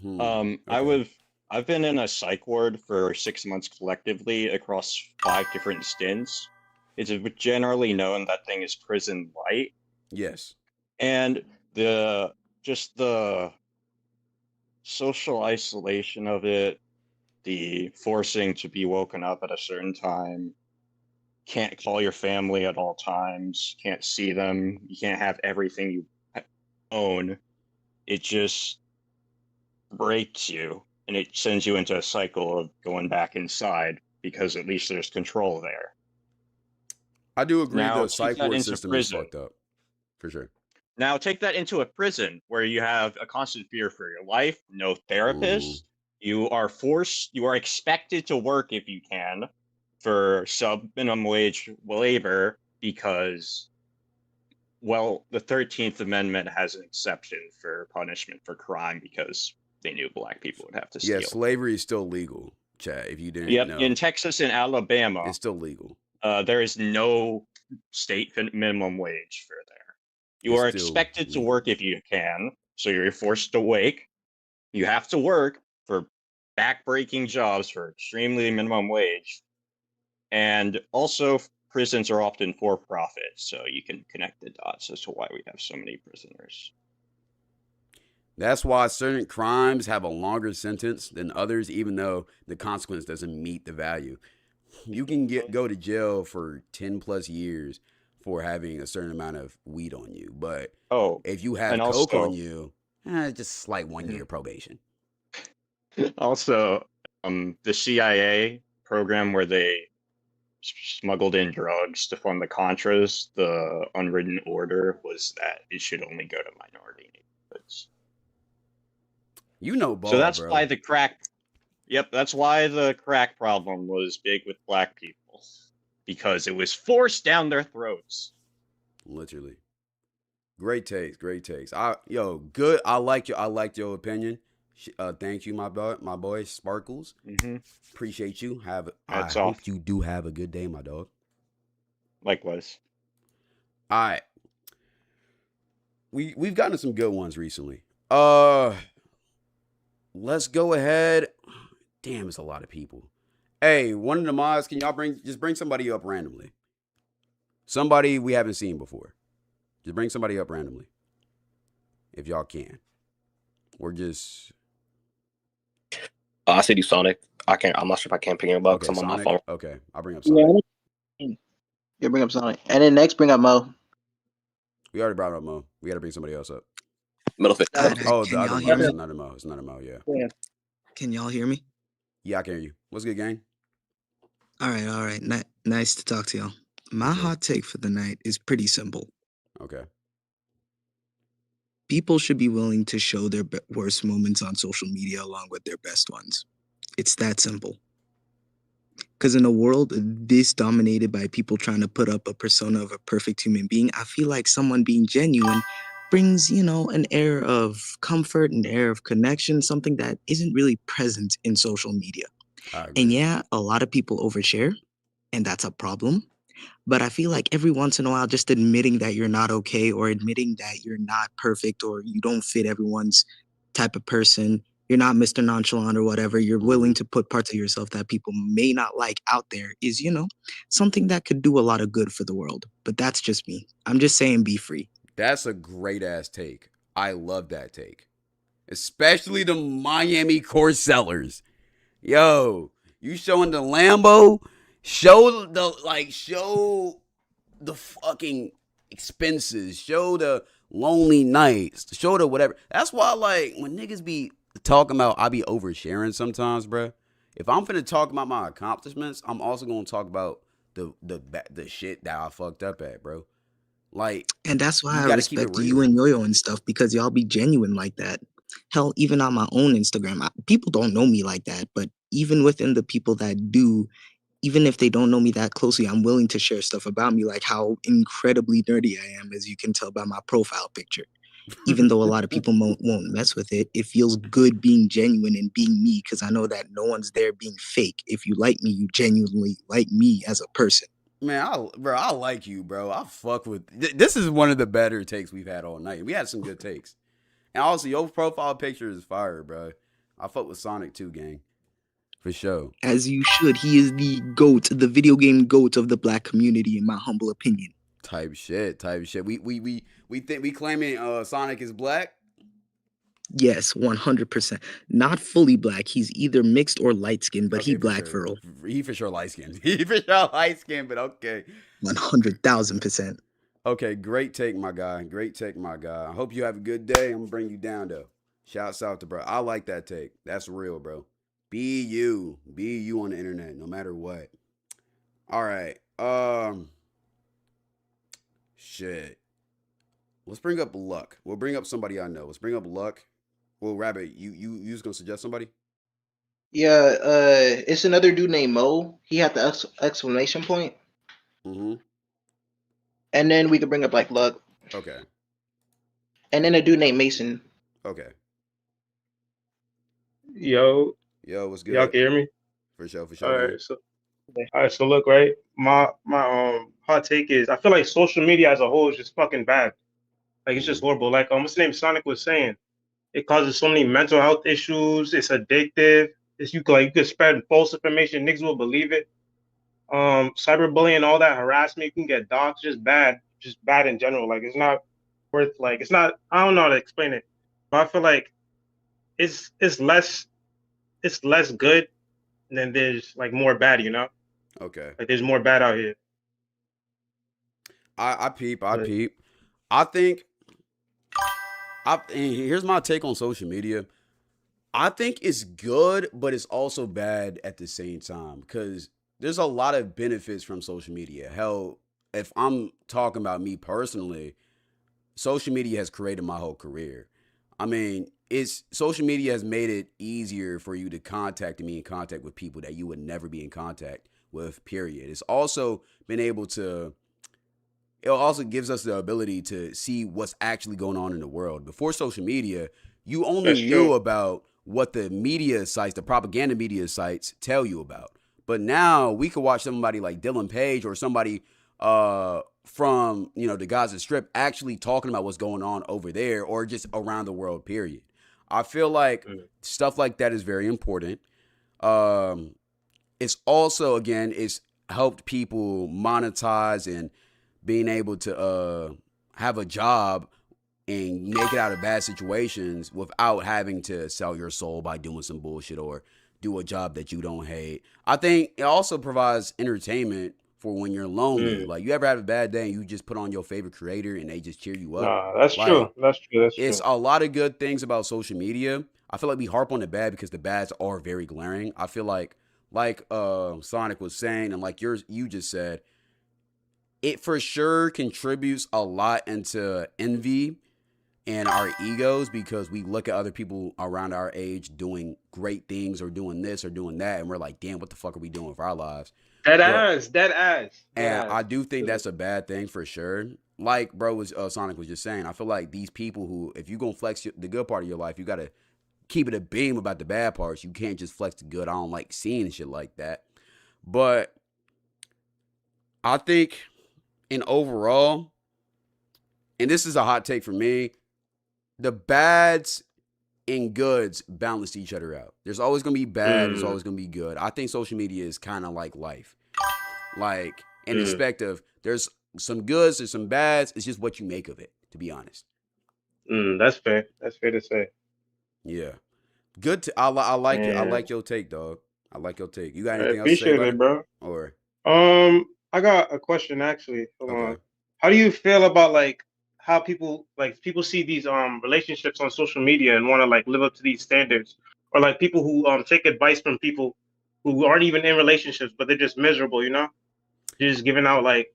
I've been in a psych ward for 6 months collectively across 5 different stints. It's generally known that thing is prison light. Yes. And the social isolation of it, the forcing to be woken up at a certain time, can't call your family at all times, can't see them, you can't have everything you own. It just breaks you, and it sends you into a cycle of going back inside because at least there's control there. I do agree now, the psych ward system is fucked up. For sure. Now take that into a prison where you have a constant fear for your life, no therapist. You are expected to work if you can for sub-minimum wage labor because, well, the 13th Amendment has an exception for punishment for crime because they knew black people would have to steal. Yeah, slavery is still legal, Chad, if you didn't know. In Texas and Alabama, it's still legal. There is no state minimum wage for there. You are expected to work if you can, so you're forced to wake. You have to work for back-breaking jobs for extremely minimum wage. And also, prisons are often for-profit, so you can connect the dots as to why we have so many prisoners. That's why certain crimes have a longer sentence than others, even though the consequence doesn't meet the value. You can go to jail for 10 plus years for having a certain amount of weed on you, but if you have coke on you, just like 1 year probation. Also, the CIA program where they smuggled in drugs to fund the Contras, the unwritten order was that it should only go to minority neighborhoods. You know, ball, so that's bro. why the crack. Yep, that's why the crack problem was big with black people, because it was forced down their throats. Literally. Great takes. Good. I liked your opinion. Thank you, my boy Sparkles. Appreciate you. I hope you do have a good day, my dog. Likewise. All right. We've gotten some good ones recently. Let's go ahead. Damn, it's a lot of people. Hey, one of the mods, can y'all bring somebody up randomly? Somebody we haven't seen before. Just bring somebody up randomly, if y'all can. Or just. I said you Sonic. I can't. I'm not sure if I can pick him up because I'm on my phone. Okay, I'll bring up Sonic. Yeah, bring up Sonic, and then next bring up Mo. We already brought up Mo. We got to bring somebody else up. Middlefield. Oh, the other Mo. It's not a Mo. It's not a Mo. Yeah. Can y'all hear me? Yeah, I can hear you. What's good, gang? All right. Nice to talk to y'all. My hot take for the night is pretty simple. Okay. People should be willing to show their worst moments on social media along with their best ones. It's that simple. Because in a world this dominated by people trying to put up a persona of a perfect human being, I feel like someone being genuine brings, an air of comfort, an air of connection, something that isn't really present in social media. And yeah, a lot of people overshare, and that's a problem. But I feel like every once in a while, just admitting that you're not okay or admitting that you're not perfect or you don't fit everyone's type of person, you're not Mr. Nonchalant or whatever, you're willing to put parts of yourself that people may not like out there is, something that could do a lot of good for the world. But that's just me. I'm just saying be free. That's a great ass take. I love that take. Especially the Miami course sellers. Yo, you showing the Lambo? Show the fucking expenses. Show the lonely nights. Show the whatever. That's why, when niggas be talking about, I be oversharing sometimes, bruh. If I'm finna talk about my accomplishments, I'm also gonna talk about the shit that I fucked up at, bro. And that's why I respect you and Yo-Yo and stuff, because y'all be genuine like that. Hell, even on my own Instagram, people don't know me like that, but even within the people that do, even if they don't know me that closely, I'm willing to share stuff about me, like how incredibly nerdy I am, as you can tell by my profile picture. Even though a lot of people won't mess with it, it feels good being genuine and being me, because I know that no one's there being fake. If you like me, you genuinely like me as a person. Man, I like you, bro. I fuck with... This is one of the better takes we've had all night. We had some good takes. And also, your profile picture is fire, bro. I fuck with Sonic too, gang. For sure. As you should. He is the GOAT, the video game GOAT of the black community, in my humble opinion. Type shit. We think we claiming Sonic is black? Yes, 100%. Not fully black. He's either mixed or light skinned, but he black for real. He for sure light skinned. He for sure light skinned, but okay. 100,000%. Okay, great take, my guy. Great take, my guy. I hope you have a good day. I'm gonna bring you down though. Shouts out to bro. I like that take. That's real, bro. Be you on the internet, no matter what. All right. Shit. Let's bring up Luck. We'll bring up somebody I know. Let's bring up Luck. Well, Rabbit, you just gonna suggest somebody? Yeah, it's another dude named Mo. He had the exclamation point. Mm-hmm. And then we could bring up Luck. Okay. And then a dude named Mason. Okay. Yo, what's good? Y'all can hear me? For sure. All right, so look, right. My hot take is I feel like social media as a whole is just fucking bad. Like it's just horrible. Like what's the name Sonic was saying, it causes so many mental health issues. It's addictive. You could spread false information. Niggas will believe it. Cyberbullying, all that harassment, you can get doxxed. Just bad in general. Like it's not worth. Like it's not. I don't know how to explain it, but I feel like it's less good, and then there's more bad. Okay. Like there's more bad out here. I peep. I think. And here's my take on social media. I think it's good, but it's also bad at the same time because there's a lot of benefits from social media. Hell, if I'm talking about me personally, social media has created my whole career. I mean, social media has made it easier for you to contact me in contact with people that you would never be in contact with, period. It's also been able to... It also gives us the ability to see what's actually going on in the world. Before social media, you only knew about what the media sites, the propaganda media sites tell you about. But now we could watch somebody like Dylan Page or somebody from, the Gaza Strip actually talking about what's going on over there or just around the world, period. I feel like stuff like that is very important. It's also, again, it's helped people monetize and being able to have a job and make it out of bad situations without having to sell your soul by doing some bullshit or do a job that you don't hate. I think it also provides entertainment for when you're lonely. Like, you ever have a bad day and you just put on your favorite creator and they just cheer you up? Nah, that's Like, true. That's true. That's it's true. a lot of good things about social media. I feel like we harp on the bad because the bads are very glaring. I feel like Sonic was saying, and like you just said, it for sure contributes a lot into envy and our egos, because we look at other people around our age doing great things or doing this or doing that, and we're like, damn, what the fuck are we doing with our lives? Dead ass. And I do think that's a bad thing for sure. Like Sonic was just saying, I feel like these people who, if you gonna flex the good part of your life, you gotta keep it a beam about the bad parts. You can't just flex the good. I don't like seeing shit like that. But I think in overall, and this is a hot take for me, the bads and goods balance each other out. There's always going to be bad. There's always going to be good. I think social media is kind of like life. Like, in respect of, there's some goods, there's some bads. It's just what you make of it, to be honest. That's fair. That's fair to say. Yeah. Good. I like it. I like your take, dog. I like your take. You got I anything else to say appreciate about it, bro. Or I got a question actually. Hold on. How do you feel about like how people see these relationships on social media and want to like live up to these standards, or like people who take advice from people who aren't even in relationships but they're just miserable, you know? They're just giving out like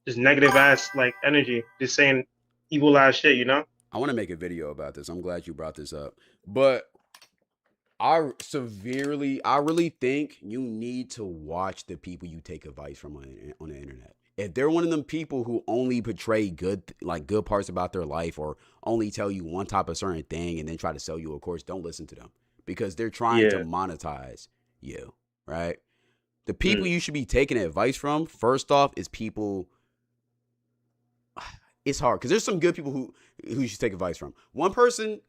just negative ass like energy, just saying evil ass shit, you know? I want to make a video about this. I'm glad you brought this up. But I really think you need to watch the people you take advice from on the internet. If they're one of them people who only portray good parts about their life, or only tell you one type of certain thing and then try to sell you a course, don't listen to them, because they're trying to monetize you, right? The people you should be taking advice from, first off, is people. It's hard because there's some good people who you should take advice from. One person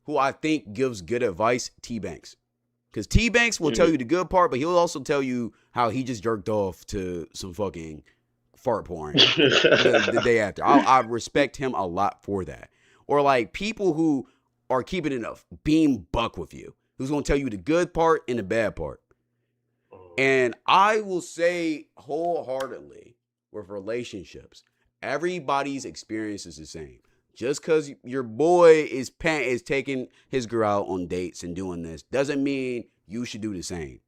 who I think gives good advice, T Banks. Because T Banks will tell you the good part, but he'll also tell you how he just jerked off to some fucking fart porn the day after. I respect him a lot for that. Or like people who are keeping it a beam buck with you, who's going to tell you the good part and the bad part. And I will say wholeheartedly with relationships, everybody's experience is the same. Just because your boy is taking his girl out on dates and doing this doesn't mean you should do the same.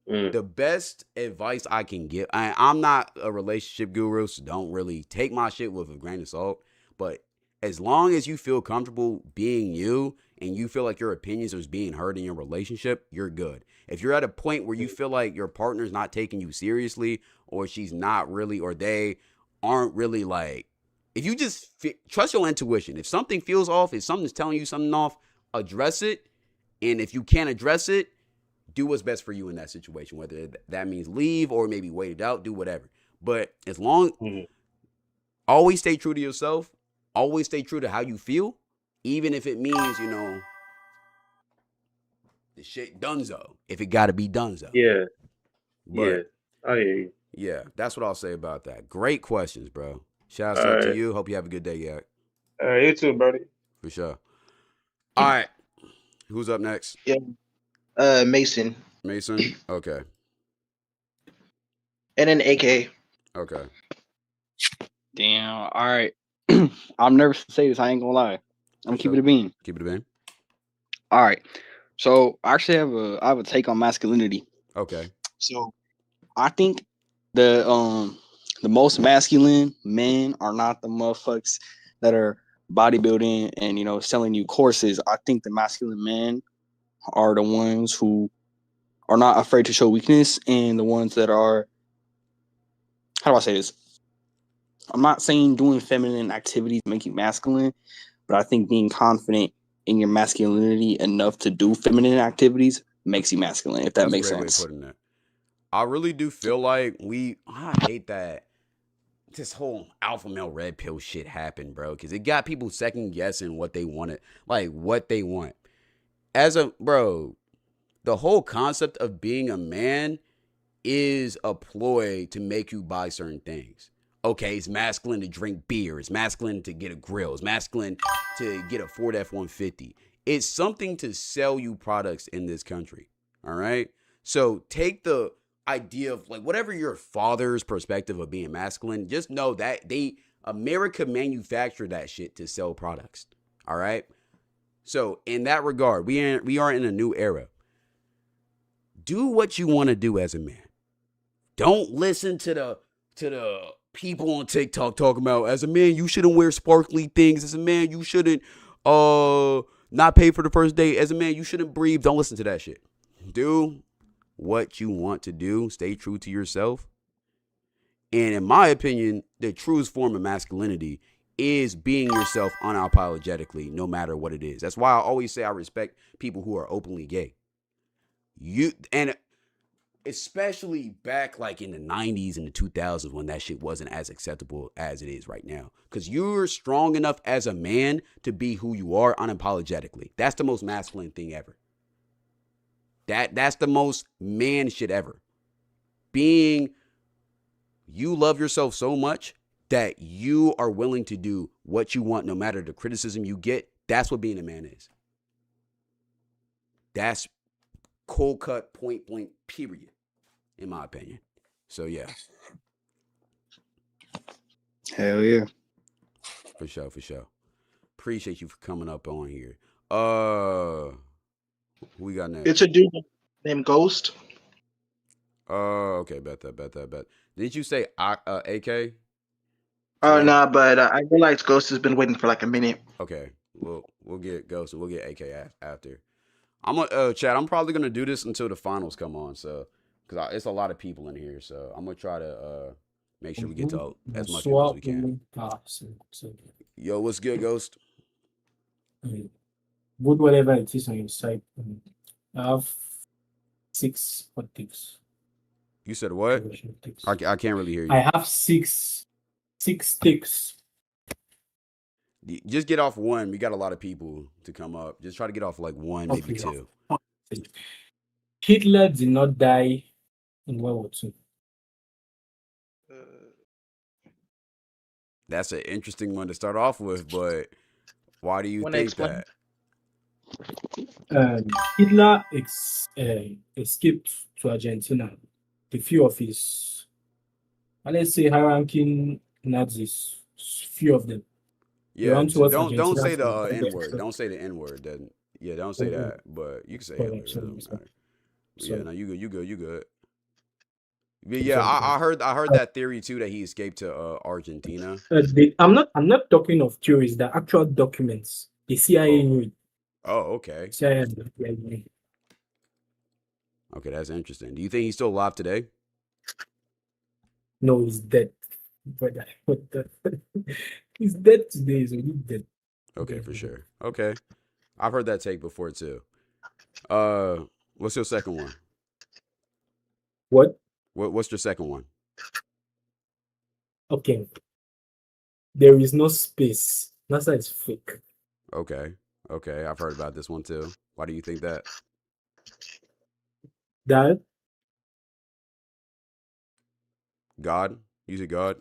The best advice I can give, I'm not a relationship guru, so don't really take my shit with a grain of salt. But as long as you feel comfortable being you and you feel like your opinions are being heard in your relationship, you're good. If you're at a point where you feel like your partner's not taking you seriously, or she's not really, or they aren't really like, if you just trust your intuition. If something feels off, if something's telling you something off, address it. And if you can't address it, do what's best for you in that situation. Whether that means leave or maybe wait it out, do whatever. But as long, always stay true to yourself. Always stay true to how you feel. Even if it means, the shit donezo. If it got to be donezo. Yeah. But, I hear you. Yeah, that's what I'll say about that. Great questions, bro. Shout out to you. Hope you have a good day, Yak. You too, buddy. For sure. All right. Who's up next? Yeah. Mason. Mason? Okay. And then AK. Okay. Damn. All right. I'm nervous to say this. I ain't gonna lie. I'm keeping it a bean. Keep it a bean. All right. So I actually have a take on masculinity. Okay. So I think the most masculine men are not the motherfuckers that are bodybuilding and selling you courses. I think the masculine men are the ones who are not afraid to show weakness, and the ones that are, how do I say this? I'm not saying doing feminine activities make you masculine, but I think being confident in your masculinity enough to do feminine activities makes you masculine, if that makes sense. Way of putting it. I really do feel like I hate that this whole alpha male red pill shit happened, bro, because it got people second guessing what they wanted, like what they want. The whole concept of being a man is a ploy to make you buy certain things. okay, it's masculine to drink beer. It's masculine to get a grill. It's masculine to get a Ford F-150. It's something to sell you products in this country. All right. So take the idea of like whatever your father's perspective of being masculine, just know that America manufactured that shit to sell products. All right. So in that regard, we are in a new era. Do what you want to do as a man. Don't listen to the people on TikTok talking about as a man you shouldn't wear sparkly things. As a man you shouldn't not pay for the first date. As a man you shouldn't breathe. Don't listen to that shit. Do what you want to do. Stay true to yourself. And in my opinion, the truest form of masculinity is being yourself unapologetically, no matter what it is. That's why I always say I respect people who are openly gay. And especially back like in the 90s and the 2000s when that shit wasn't as acceptable as it is right now. Because you're strong enough as a man to be who you are unapologetically. That's the most masculine thing ever. That's the most man shit ever. Being, you love yourself so much that you are willing to do what you want no matter the criticism you get. That's what being a man is. That's cold cut, point blank, period, in my opinion. So yeah. Hell yeah. For sure. Appreciate you for coming up on here. Who we got next? It's a dude named Ghost. Okay, bet. Didn't you say AK? Nah, but I realized Ghost has been waiting for like a minute. Okay, we'll get Ghost and we'll get AK after. I'm gonna Chad. I'm probably gonna do this until the finals come on, so because it's a lot of people in here, so I'm gonna try to make sure we get to as much people as we can. Yo, what's good, Ghost? Good, whatever it is on your side. I have 6 hot takes. You said what? I can't really hear you. I have six takes. Just get off one. We got a lot of people to come up. Just try to get off like one, maybe two. Hitler did not die in World War II. That's an interesting one to start off with, but why do you think that? Hitler escaped to Argentina. A few of his, let's say, high-ranking Nazis, few of them. Yeah, don't say the N-word. Don't say the N-word. Then yeah, don't say that. But you can say Hitler. Yeah, no, you good. Yeah, I heard that theory too that he escaped to Argentina. I'm not talking of theories. The actual documents. The CIA knew it. Oh, okay. CIA. Okay, that's interesting. Do you think he's still alive today? No, he's dead. He's dead today. He's already dead. Okay, for sure. Okay, I've heard that take before too. What's your second one? What? What's your second one? Okay. There is no space. NASA is fake. Okay, I've heard about this one too. Why do you think that? That God? You say God?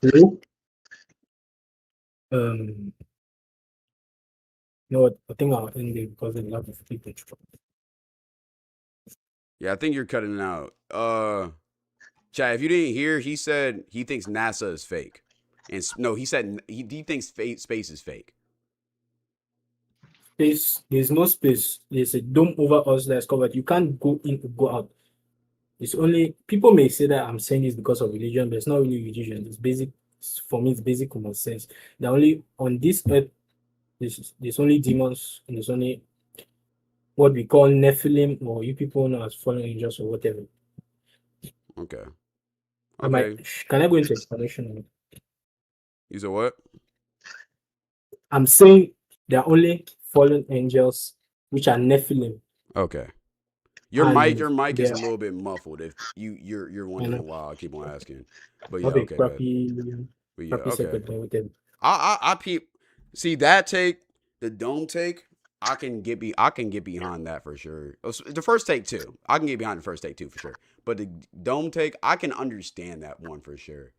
No, I think I'll end it because there's a lot of people. Yeah, I think you're cutting it out. Chad, if you didn't hear, he said he thinks NASA is fake. And no, he said he thinks space is fake. Space, there's no space. There's a dome over us that's covered. You can't go in or go out. It's only, people may say that I'm saying this because of religion, but it's not really religion. It's basic, for me, it's basic common sense. That only on this earth, there's only demons, and there's only what we call Nephilim, or you people know as fallen angels or whatever. Okay. Can I go into explanation? You said what? I'm saying there are only fallen angels, which are Nephilim. Okay. Your mic is a little bit muffled. If you're wondering why I keep on asking, but yeah, okay. But yeah, okay. I peep. See that take, the dome take. I can get behind that for sure. The first take too. I can get behind the first take too for sure. But the dome take, I can understand that one for sure.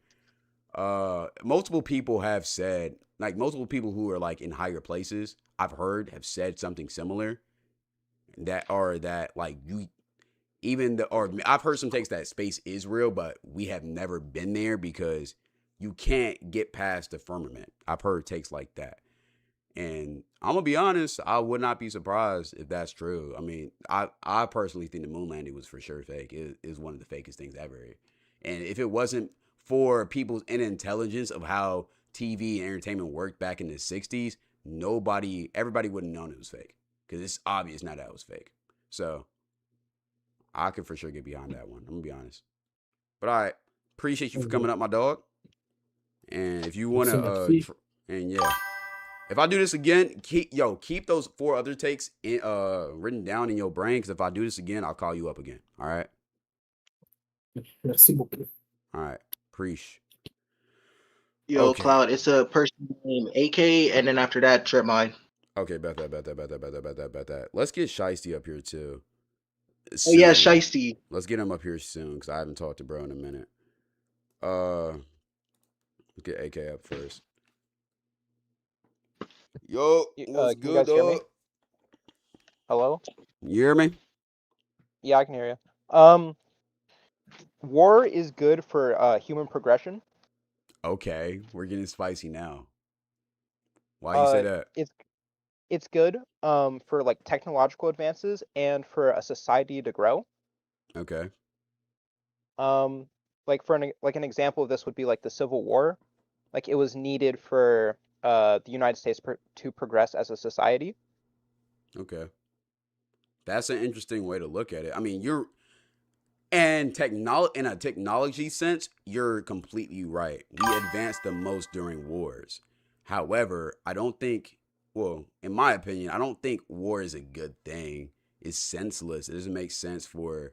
multiple people have said, like multiple people who are like in higher places, I've heard have said something similar. That like you even the or I've heard some takes that space is real, but we have never been there because you can't get past the firmament. I've heard takes like that. And I'm gonna be honest, I would not be surprised if that's true. I mean, I personally think the moon landing was for sure fake. It is one of the fakest things ever. And if it wasn't for people's intelligence of how TV and entertainment worked back in the 60s, everybody wouldn't have known it was fake. Because it's obvious now that it was fake. So I could for sure get behind that one. I'm gonna be honest. But all right, appreciate you for coming up, my dog. And if you wanna and yeah. If I do this again, keep those 4 other takes written down in your brain. Because if I do this again, I'll call you up again. All right. Merci beaucoup. All right. Preach. Yo, Cloud, it's a person named AK, and then after that, Trip Mine. Okay, bet that. Let's get Shiesty up here too. Oh yeah, Shiesty. Let's get him up here soon because I haven't talked to bro in a minute. Let's get AK up first. Yo, what's good, dog? Hello? You hear me? Yeah, I can hear you. War is good for human progression. Okay, we're getting spicy now. Why you say that? It's good for like technological advances and for a society to grow. Okay. Like for an example of this would be like the Civil War. Like it was needed for the United States to progress as a society. Okay. That's an interesting way to look at it. I mean, in a technology sense, you're completely right. We advanced the most during wars. However, in my opinion, I don't think war is a good thing. It's senseless. It doesn't make sense for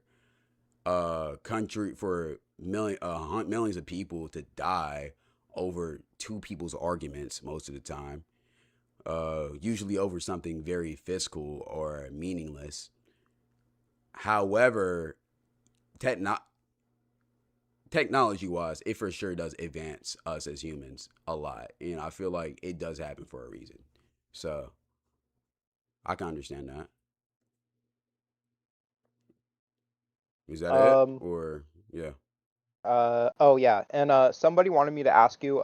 a country, for millions of people to die over 2 people's arguments most of the time. Usually over something very fiscal or meaningless. However, technology-wise, it for sure does advance us as humans a lot. And I feel like it does happen for a reason. So, I can understand that. Is that it? Or, yeah. Oh yeah, and somebody wanted me to ask you,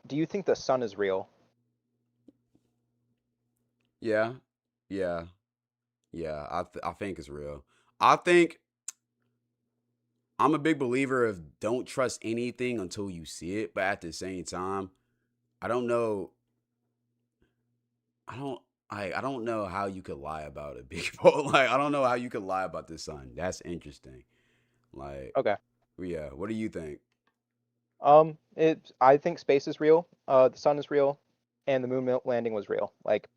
do you think the sun is real? Yeah. I think it's real. I think I'm a big believer of don't trust anything until you see it, but at the same time, I don't know how you could lie about it, big bro. Like I don't know how you could lie about the sun. That's interesting. Like Okay. Yeah, what do you think? I think space is real, the sun is real, and the moon landing was real. Like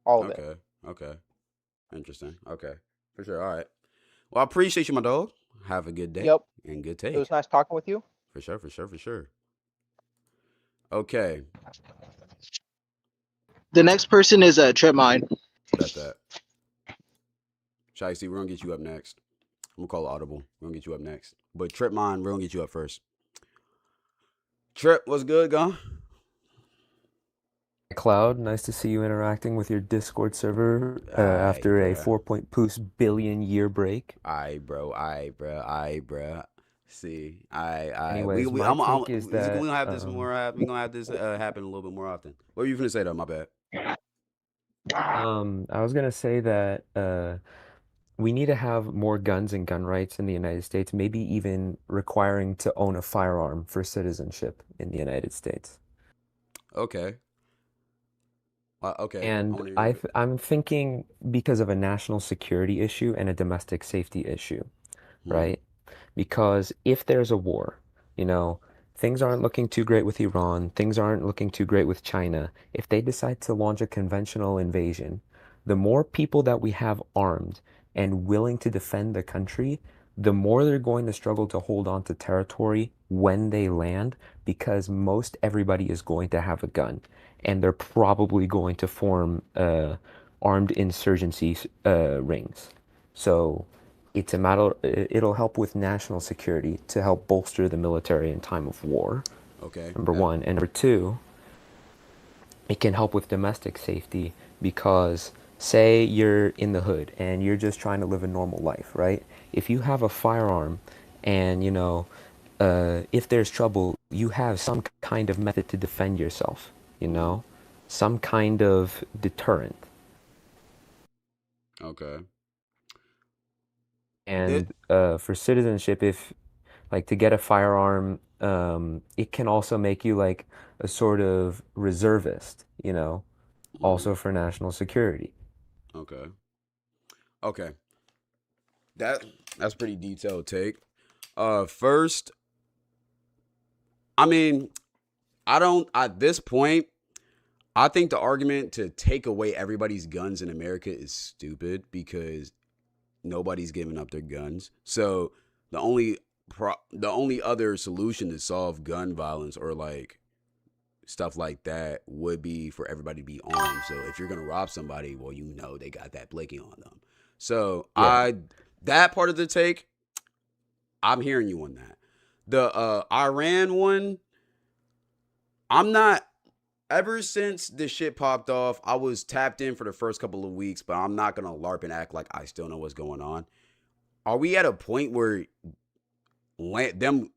all of it. Okay. Interesting. Okay. For sure. All right. Well, I appreciate you, my dog. Have a good day. Yep. And good take. It was nice talking with you. For sure. Okay. The next person is Trip Mine. Bet that. Shiesty, we're gonna get you up next. I'm gonna call it audible. We're gonna get you up next. But Trip Mine, we're gonna get you up first. Trip, what's good, gone? Cloud, nice to see you interacting with your Discord server after a 4.2 billion year break. Aye, bro. See, Anyways, we my gonna take is that have this more. We gonna have this happen a little bit more often. What were you gonna say though? My bad. I was gonna say that we need to have more guns and gun rights in the United States, maybe even requiring to own a firearm for citizenship in the United States. Okay. Okay. And I'm thinking because of a national security issue and a domestic safety issue, right? Because if there's a war, things aren't looking too great with Iran, things aren't looking too great with China. If they decide to launch a conventional invasion, the more people that we have armed and willing to defend the country, the more they're going to struggle to hold on to territory when they land, because most everybody is going to have a gun, and they're probably going to form armed insurgency rings. So it's a matter. It'll help with national security to help bolster the military in time of war. Okay. Number one. And number two, it can help with domestic safety because say you're in the hood and you're just trying to live a normal life, right? If you have a firearm and, you know, if there's trouble, you have some kind of method to defend yourself, you know? Some kind of deterrent. Okay. And for citizenship, if like to get a firearm, it can also make you like a sort of reservist, you know, also for national security. Okay. Okay. That's pretty detailed take. First, I mean, at this point, I think the argument to take away everybody's guns in America is stupid because nobody's giving up their guns. So the only other solution to solve gun violence or like stuff like that would be for everybody to be armed. So if you're gonna rob somebody, well, you know they got that blinking on them. So Yeah. that part of the take, I'm hearing you on that. The Iran one, I'm not. Ever since this shit popped off, I was tapped in for the first couple of weeks, but I'm not gonna LARP and act like I still know what's going on. Are we at a point where them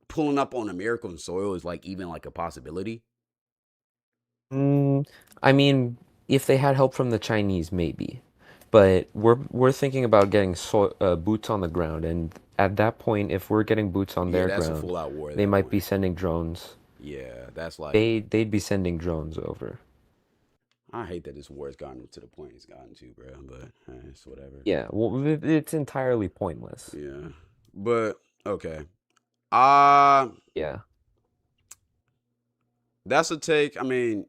pulling up on American soil is like even like a possibility? I mean, if they had help from the Chinese, maybe. But we're thinking about getting boots on the ground, and at that point, if we're getting boots on their that's a ground, full-out war at they that might be sending drones. Yeah, that's like They'd be sending drones over. I hate that this war has gotten to the point it's gotten to, bro. But it's whatever. Yeah, well, it's entirely pointless. Yeah, but okay. Yeah. That's a take. I mean,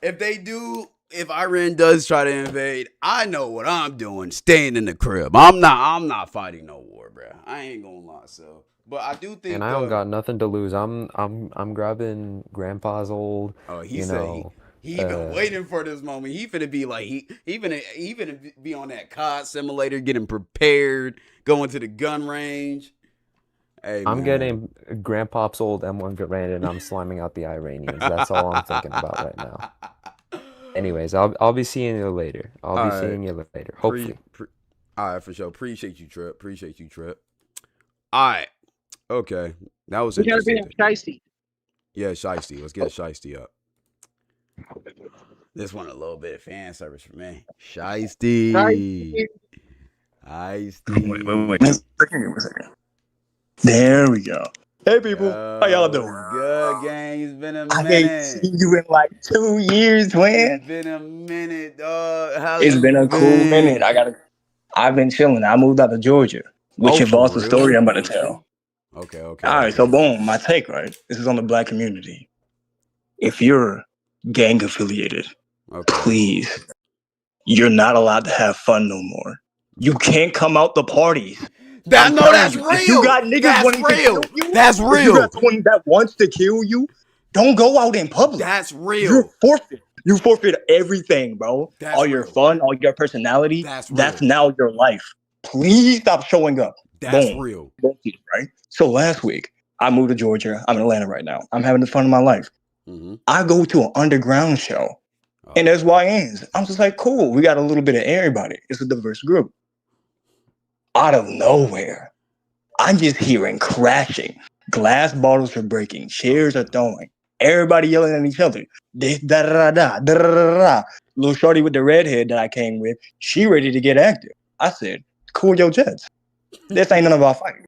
if Iran does try to invade, I know what I'm doing. Staying in the crib. I'm not fighting no war, bro. I ain't gonna lie. So, but I do think. And I don't got nothing to lose. I'm grabbing Grandpa's old. Oh, he you said know, he been waiting for this moment. He finna be like he finna be on that COD simulator, getting prepared, going to the gun range. Hey, I'm man. getting Grandpa's old M1 Garand and I'm slamming out the Iranians. That's all I'm thinking about right now. Anyways, I'll be seeing you later. I'll be seeing you later. Hopefully. All right, for sure. Appreciate you, Trip. All right. Okay. That was We gotta interesting. be Shiesty. Yeah, Shiesty. Let's get Shiesty up. This one a little bit of fan service for me. Shiesty. Wait. One second. There we go. Hey people, how y'all doing? Good, gang. It's been a minute. I ain't seen you in like 2 years, man. It's been a minute, dog. It's been a cool minute. I've been chilling. I moved out to Georgia, which involves the story I'm about to tell. Okay. All right, so boom, my take, right? This is on the black community. If you're gang affiliated, please, you're not allowed to have fun no more. You can't come out the parties. That's real. If you got niggas That's wanting real. to kill you, That's if real. you got someone that wants to kill you, don't go out in public. That's real. You're forfeit. You forfeit everything, bro. That's all your fun, all your personality. That's now your life. Please stop showing up. That's Boom. real. Right? So last week, I moved to Georgia. I'm in Atlanta right now. I'm having the fun of my life. Mm-hmm. I go to an underground show, and there's YNs. I'm just like, cool. We got a little bit of everybody. It's a diverse group. Out of nowhere, I'm just hearing crashing. Glass bottles are breaking. Chairs are throwing. Everybody yelling at each other. Little shorty with the red head that I came with, she ready to get active. I said, cool your jets. This ain't none of our fight.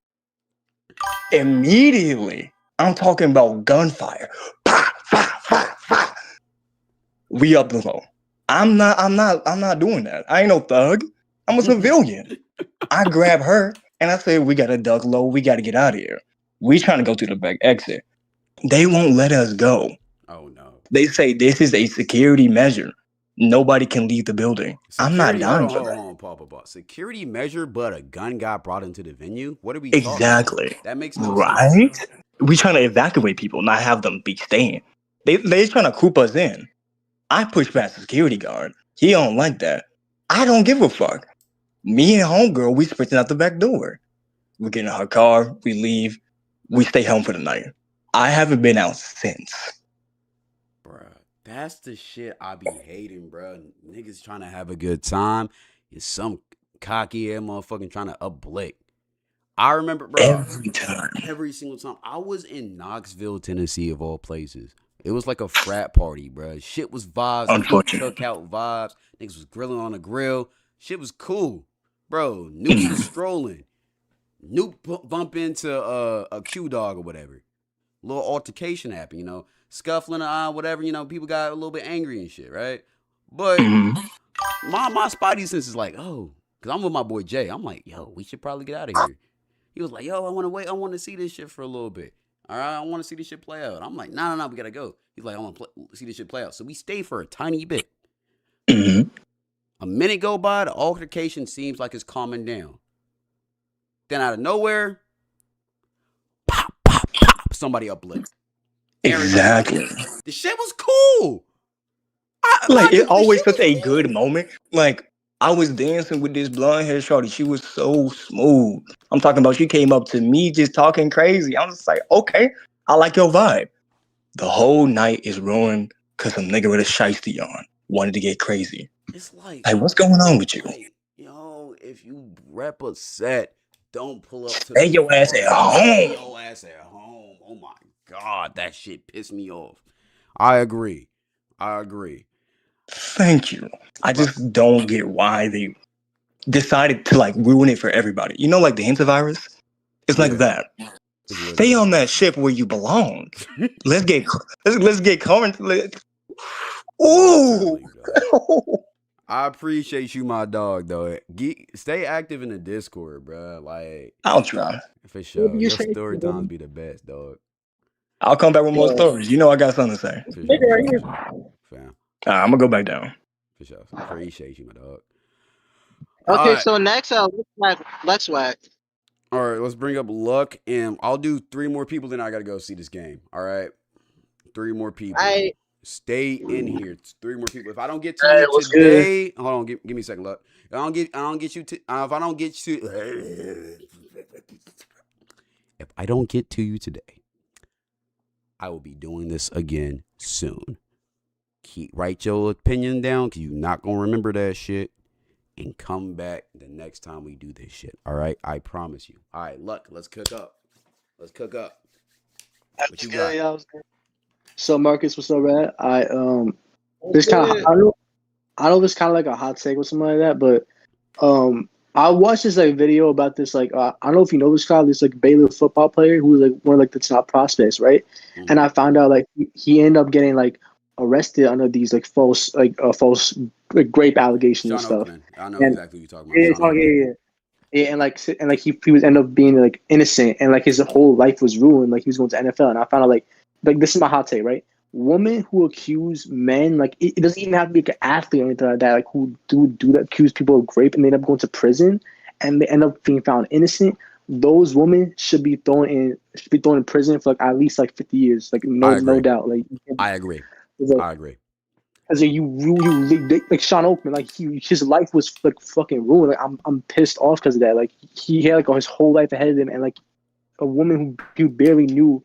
Immediately, I'm talking about gunfire. We up the low. I'm not doing that. I ain't no thug. I'm a civilian. I grab her and I say, we gotta duck low. We gotta get out of here. We trying to go to the back exit. They won't let us go. Oh no. They say this is a security measure. Nobody can leave the building. I'm not down for that. Hold on. Security measure, but a gun got brought into the venue? What are we Exactly. talking about? That makes no right? sense. We trying to evacuate people, not have them be staying. They trying to coop us in. I push past the security guard. He don't like that. I don't give a fuck. Me and homegirl, we sprinting out the back door. We get in her car, we leave, we stay home for the night. I haven't been out since. Bruh, that's the shit I be hating, bruh. Niggas trying to have a good time. And some cocky ass motherfucking trying to upblick. I remember, bro, every single time. I was in Knoxville, Tennessee, of all places. It was like a frat party, bro. Shit was vibes. Unfortunate. Cookout vibes. Niggas was grilling on the grill. Shit was cool. Bro, Nuke was strolling. Nuke bump into a Q dog or whatever. Little altercation happened, you know. Scuffling, whatever, you know. People got a little bit angry and shit, right? But my spidey sense is like, oh, because I'm with my boy Jay. I'm like, yo, we should probably get out of here. He was like, yo, I want to wait. I want to see this shit for a little bit. All right, I want to see this shit play out. I'm like, no, we got to go. He's like, I want to see this shit play out. So we stay for a tiny bit. A minute go by, the altercation seems like it's calming down. Then out of nowhere, pop, somebody uplit. Exactly. The shit was cool. Like, it's always such a good moment. Like, I was dancing with this blonde hair shorty. She was so smooth. I'm talking about she came up to me just talking crazy. I was just like, okay, I like your vibe. The whole night is ruined because some nigga with a shiesty on wanted to get crazy. It's like, what's going on with you? Like, yo, if you rep a set, don't pull up to Stay your ass at home. Stay your ass at home. Oh my God, that shit pissed me off. I agree. Thank you. I just don't get why they decided to like ruin it for everybody. You know, like the Hinta virus? It's like that. Stay on that ship where you belong. Let's get current. Ooh. I appreciate you, my dog, though. Stay active in the Discord, bro. Like, I'll try. For sure. Your story times be the best, dog. I'll come back with more stories. You know I got something to say. For sure. Fam. I'm gonna go back down. For sure. Appreciate you, my dog. Okay, so next let's whack. All right, let's bring up Luck, and I'll do 3 more people, then I gotta go see this game. All right, 3 more people. Stay in here. 3 more people. If I don't get to you today, hold on, give me a second, Luck. If I don't get you to, if I don't get to you today, I will be doing this again soon. Write your opinion down, because you're not gonna remember that shit. And come back the next time we do this shit. All right, I promise you. All right, Luck, let's cook up. What you got? So Marcus, what's up, man? This kind of I know this kind of like a hot take or something like that, but I watched this like video about this like I don't know if you know this guy, this like Baylor football player who was like one of like the top prospects, right? And I found out like he ended up getting like arrested under these like false grape allegations and stuff. Oakman. I know exactly what you're talking about. Yeah, and like he was end up being like innocent, and like his whole life was ruined. Like he was going to NFL, and I found out like this is my hot take, right? Women who accuse men, like it doesn't even have to be like an athlete or anything like that, like who do that, accuse people of rape and they end up going to prison and they end up being found innocent. Those women should be thrown in prison for like at least like 50 years, like no doubt. Like I agree. Because you like Sean Oakman, like his life was like fucking ruined. Like I'm pissed off because of that. Like he had like his whole life ahead of him, and like a woman who barely knew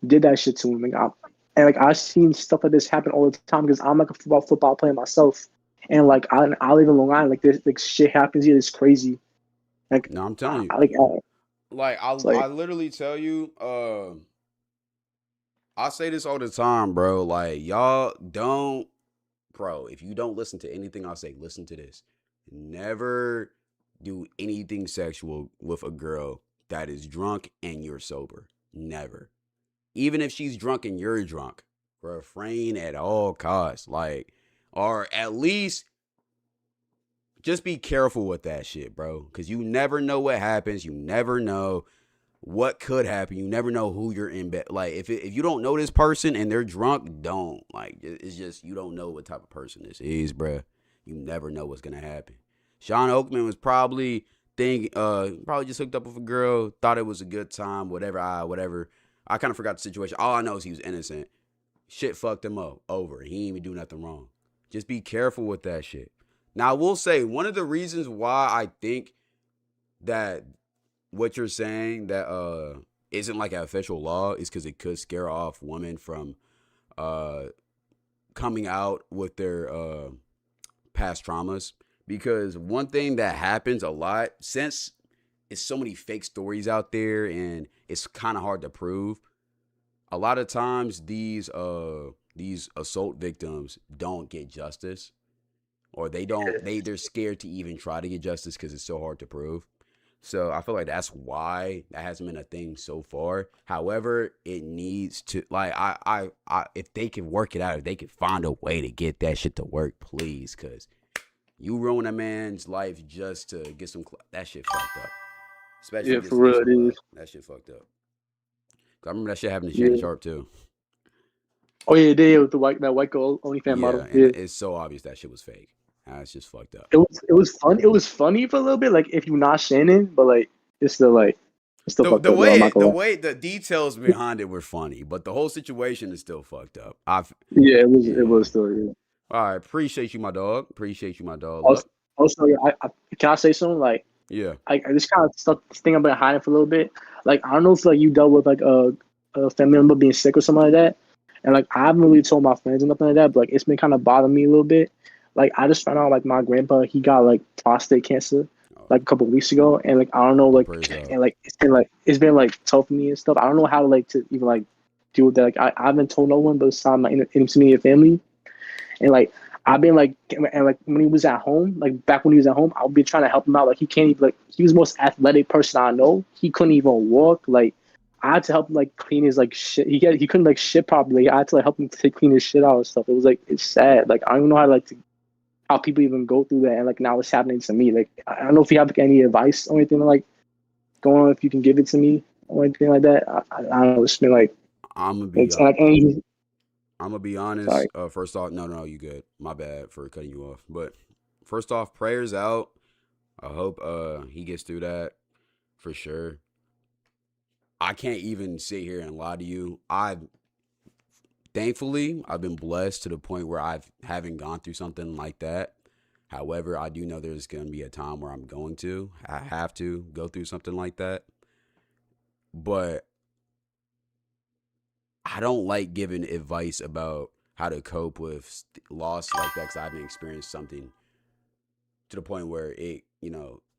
did that shit to him. Like I've seen stuff like this happen all the time because I'm like a football player myself, and like I live in Long Island. Like this like shit happens here. It's crazy. Like no, I'm telling you. I literally tell you. I say this all the time, bro. Like y'all don't. Bro, if you don't listen to anything I say, listen to this. Never do anything sexual with a girl that is drunk and you're sober. Never. Even if she's drunk and you're drunk. Refrain at all costs. Like, or at least just be careful with that shit, bro. Because you never know what happens. You never know what could happen. You never know who you're in bed. Like, if you don't know this person and they're drunk, don't. Like, it's just, you don't know what type of person this is, bruh. You never know what's going to happen. Sean Oakman was probably just hooked up with a girl, thought it was a good time, whatever. I kind of forgot the situation. All I know is he was innocent. Shit fucked him up. Over. He didn't even do nothing wrong. Just be careful with that shit. Now, I will say, one of the reasons why I think that what you're saying, that isn't like an official law is because it could scare off women from coming out with their past traumas. Because one thing that happens a lot, since it's so many fake stories out there and it's kind of hard to prove, a lot of times these assault victims don't get justice, or they're scared to even try to get justice because it's so hard to prove. So I feel like that's why that hasn't been a thing so far. However, it needs to, like, I if they can work it out, if they can find a way to get that shit to work, please, because you ruin a man's life just to get some that shit fucked up. Especially Yeah, for real, it is. That shit fucked up. I remember that shit happened to Shannon Sharp too. Oh yeah, they did with that white girl OnlyFans model. And Yeah, it's so obvious that shit was fake. It's just fucked up. it was fun. It was funny for a little bit, like if you're not Shannon, but like it's still fucked up. The though, way the details behind it were funny, but the whole situation is still fucked up. Yeah, it was still. Yeah. All right, appreciate you, my dog. Also, can I say something? Like, yeah, I this kind of stuff thing I've been hiding for a little bit. Like, I don't know if like you dealt with like a family member being sick or something like that, and like I haven't really told my friends and nothing like that, but like it's been kind of bothering me a little bit. Like I just found out like my grandpa, he got like prostate cancer like a couple of weeks ago, and like I don't know, like, and like it's been like tough for me and stuff. I don't know how to even like deal with that. Like I haven't told no one but besides my intermediate family, and like I've been like, and like when he was at home, like back when he was at home, I've been trying to help him out. Like he can't even, like, he was the most athletic person I know. He couldn't even walk. Like I had to help him like clean his like shit. He couldn't like shit properly. I had to like help him clean his shit out and stuff. It was like, it's sad. Like I don't know how people even go through that, and like now it's happening to me. Like I don't know if you have like, any advice or anything like going on, if you can give it to me or anything like that. I don't know. It's been like I'm gonna be honest. First off, no, you good. My bad for cutting you off. But first off, prayers out. I hope he gets through that for sure. I can't even sit here and lie to you. Thankfully, I've been blessed to the point where I haven't gone through something like that. However, I do know there's going to be a time where I have to go through something like that. But I don't like giving advice about how to cope with loss like that, because I haven't experienced something to the point where it,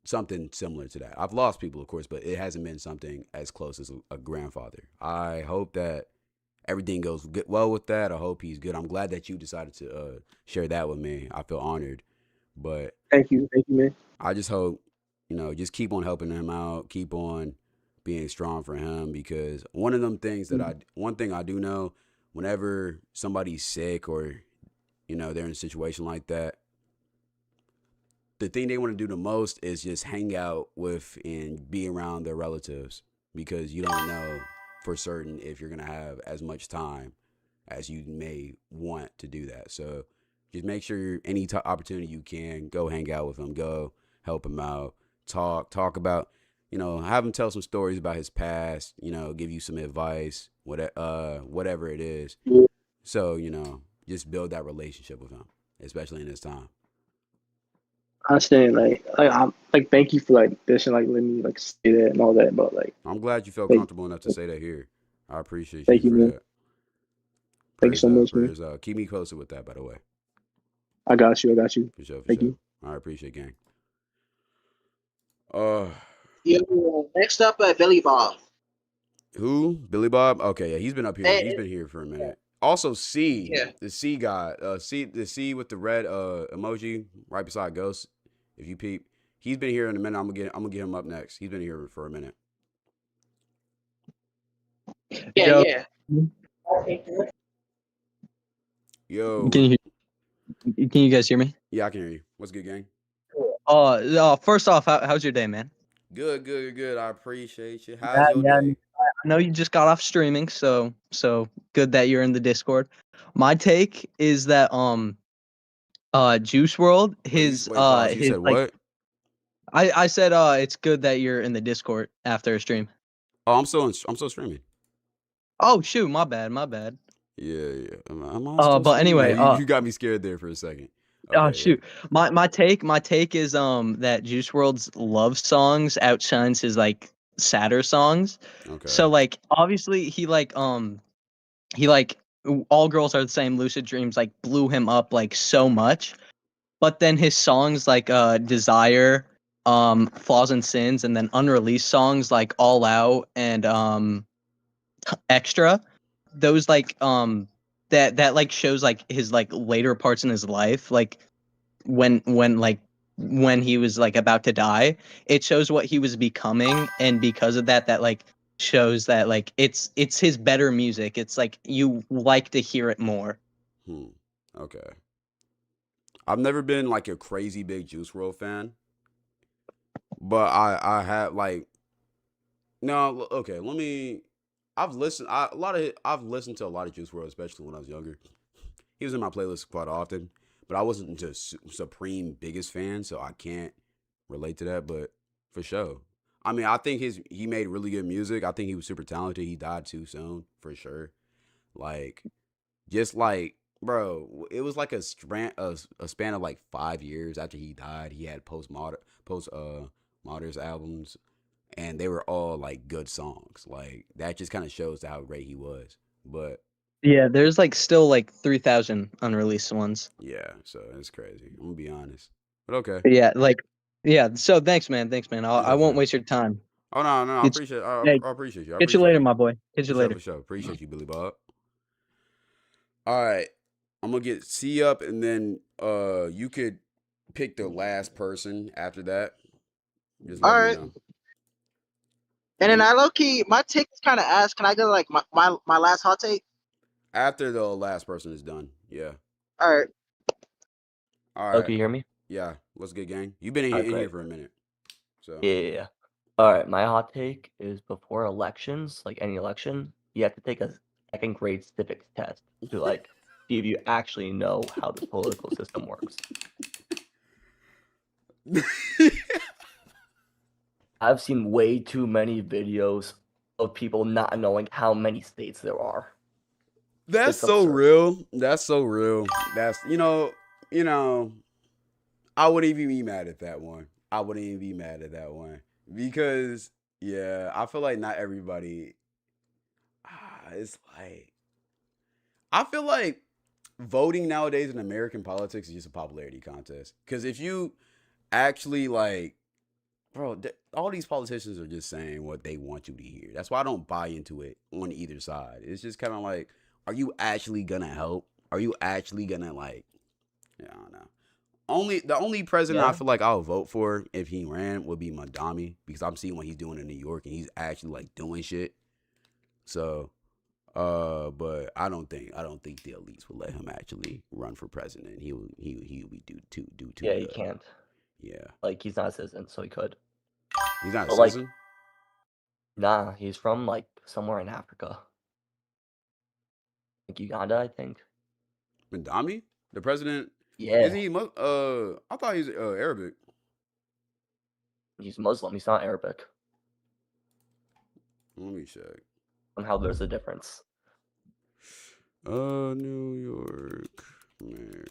something similar to that. I've lost people, of course, but it hasn't been something as close as a grandfather. I hope that everything goes well with that. I hope he's good. I'm glad that you decided to share that with me. I feel honored. But thank you, man. I just hope, just keep on helping him out. Keep on being strong for him, because one thing I do know, whenever somebody's sick or, they're in a situation like that, the thing they want to do the most is just hang out with and be around their relatives, because you don't know for certain if you're going to have as much time as you may want to do that. So just make sure any opportunity you can, go hang out with him, go help him out, talk about, have him tell some stories about his past, give you some advice, whatever it is. So, just build that relationship with him, especially in this time. I understand, I'm like, thank you for like this and like letting me like say that and all that, but like I'm glad you felt comfortable enough to say that here. I appreciate you. Thank you, for man. that. Thank you so much, man. Keep me posted with that, by the way. I got you. For sure. Thank you. I appreciate it, gang. Next up, Billy Bob. Who? Billy Bob? Okay, yeah, he's been up here. He's been here for a minute. Also, the C guy, the C with the red emoji right beside Ghost. If you peep, he's been here in a minute. I'm gonna get him up next. He's been here for a minute. Yeah. Yo. Can you guys hear me? Yeah, I can hear you. What's good, gang? First off, how's your day, man? Good. I appreciate you. How's your day? I know you just got off streaming, so good that you're in the Discord. My take is that Juice WRLD, his Wait, you his said like what? I said it's good that you're in the Discord after a stream. Oh, I'm still streaming. Oh shoot, my bad. Yeah. But anyway, you got me scared there for a second. Oh shoot, my take is that Juice WRLD's love songs outshines his like sadder songs. Okay. So like obviously he like All Girls Are the Same, Lucid Dreams like blew him up like so much. But then his songs like Desire, Flaws and Sins, and then unreleased songs like All Out and Extra, those like that like shows like his like later parts in his life, like when he was like about to die. It shows what he was becoming, and because of that like shows that like it's his better music. It's like you like to hear it more. Okay. I've never been like a crazy big Juice WRLD fan, but I have like no. Okay, let me. I've listened to a lot of Juice WRLD, especially when I was younger. He was in my playlist quite often, but I wasn't just supreme biggest fan, so I can't relate to that. But for sure, I mean, I think he made really good music. I think he was super talented. He died too soon, for sure. Like, just like, bro, it was like a span of like 5 years after he died. He had post Martyrs albums, and they were all like good songs. Like that just kind of shows how great he was. But Yeah, there's like still like 3,000 unreleased ones. yeah, so it's crazy. I'm gonna be honest. But okay. Yeah, like yeah. So thanks, man. I won't waste your time. Oh no, I It's- appreciate hey, I appreciate you. I Catch you appreciate later, you. my boy. Catch you For sure, later. for sure. Appreciate you, Billy Bob. All right. I'm gonna get C up, and then you could pick the last person after that. Just let All me right. know. And then I low key, my take is kind of ass. Can I go like my last hot take? After the last person is done. Yeah. All right. All Oh, right. can you hear me? Yeah. What's good, gang? You've been in Alright, here great. for a minute. So Yeah. All right, my hot take is before elections, like any election, you have to take a second grade civics test to like see if you actually know how the political system works. I've seen way too many videos of people not knowing how many states there are. That's It's so absurd. real. That's so real. That's I wouldn't even be mad at that one. I wouldn't even be mad at that one. Because yeah, I feel like not everybody it's like I feel like voting nowadays in American politics is just a popularity contest. Because if you actually like, bro, all these politicians are just saying what they want you to hear. That's why I don't buy into it on either side. It's just kind of like, are you actually gonna help? Are you actually gonna like? Yeah, I don't know. The only president I Yeah. feel like I'll vote for if he ran would be Mandami, because I'm seeing what he's doing in New York and he's actually like doing shit. So, but I don't think the elites would let him actually run for president. He would be do too Yeah, he good. can't. Yeah, Like he's not a citizen, so he could. he's not a But like, citizen. nah, he's from like somewhere in Africa, like Uganda, I think. Mandami, the president. Yeah, Isn't he? I thought he's Arabic. he's Muslim. He's not Arabic. Let me check. Somehow there's a difference. New York man.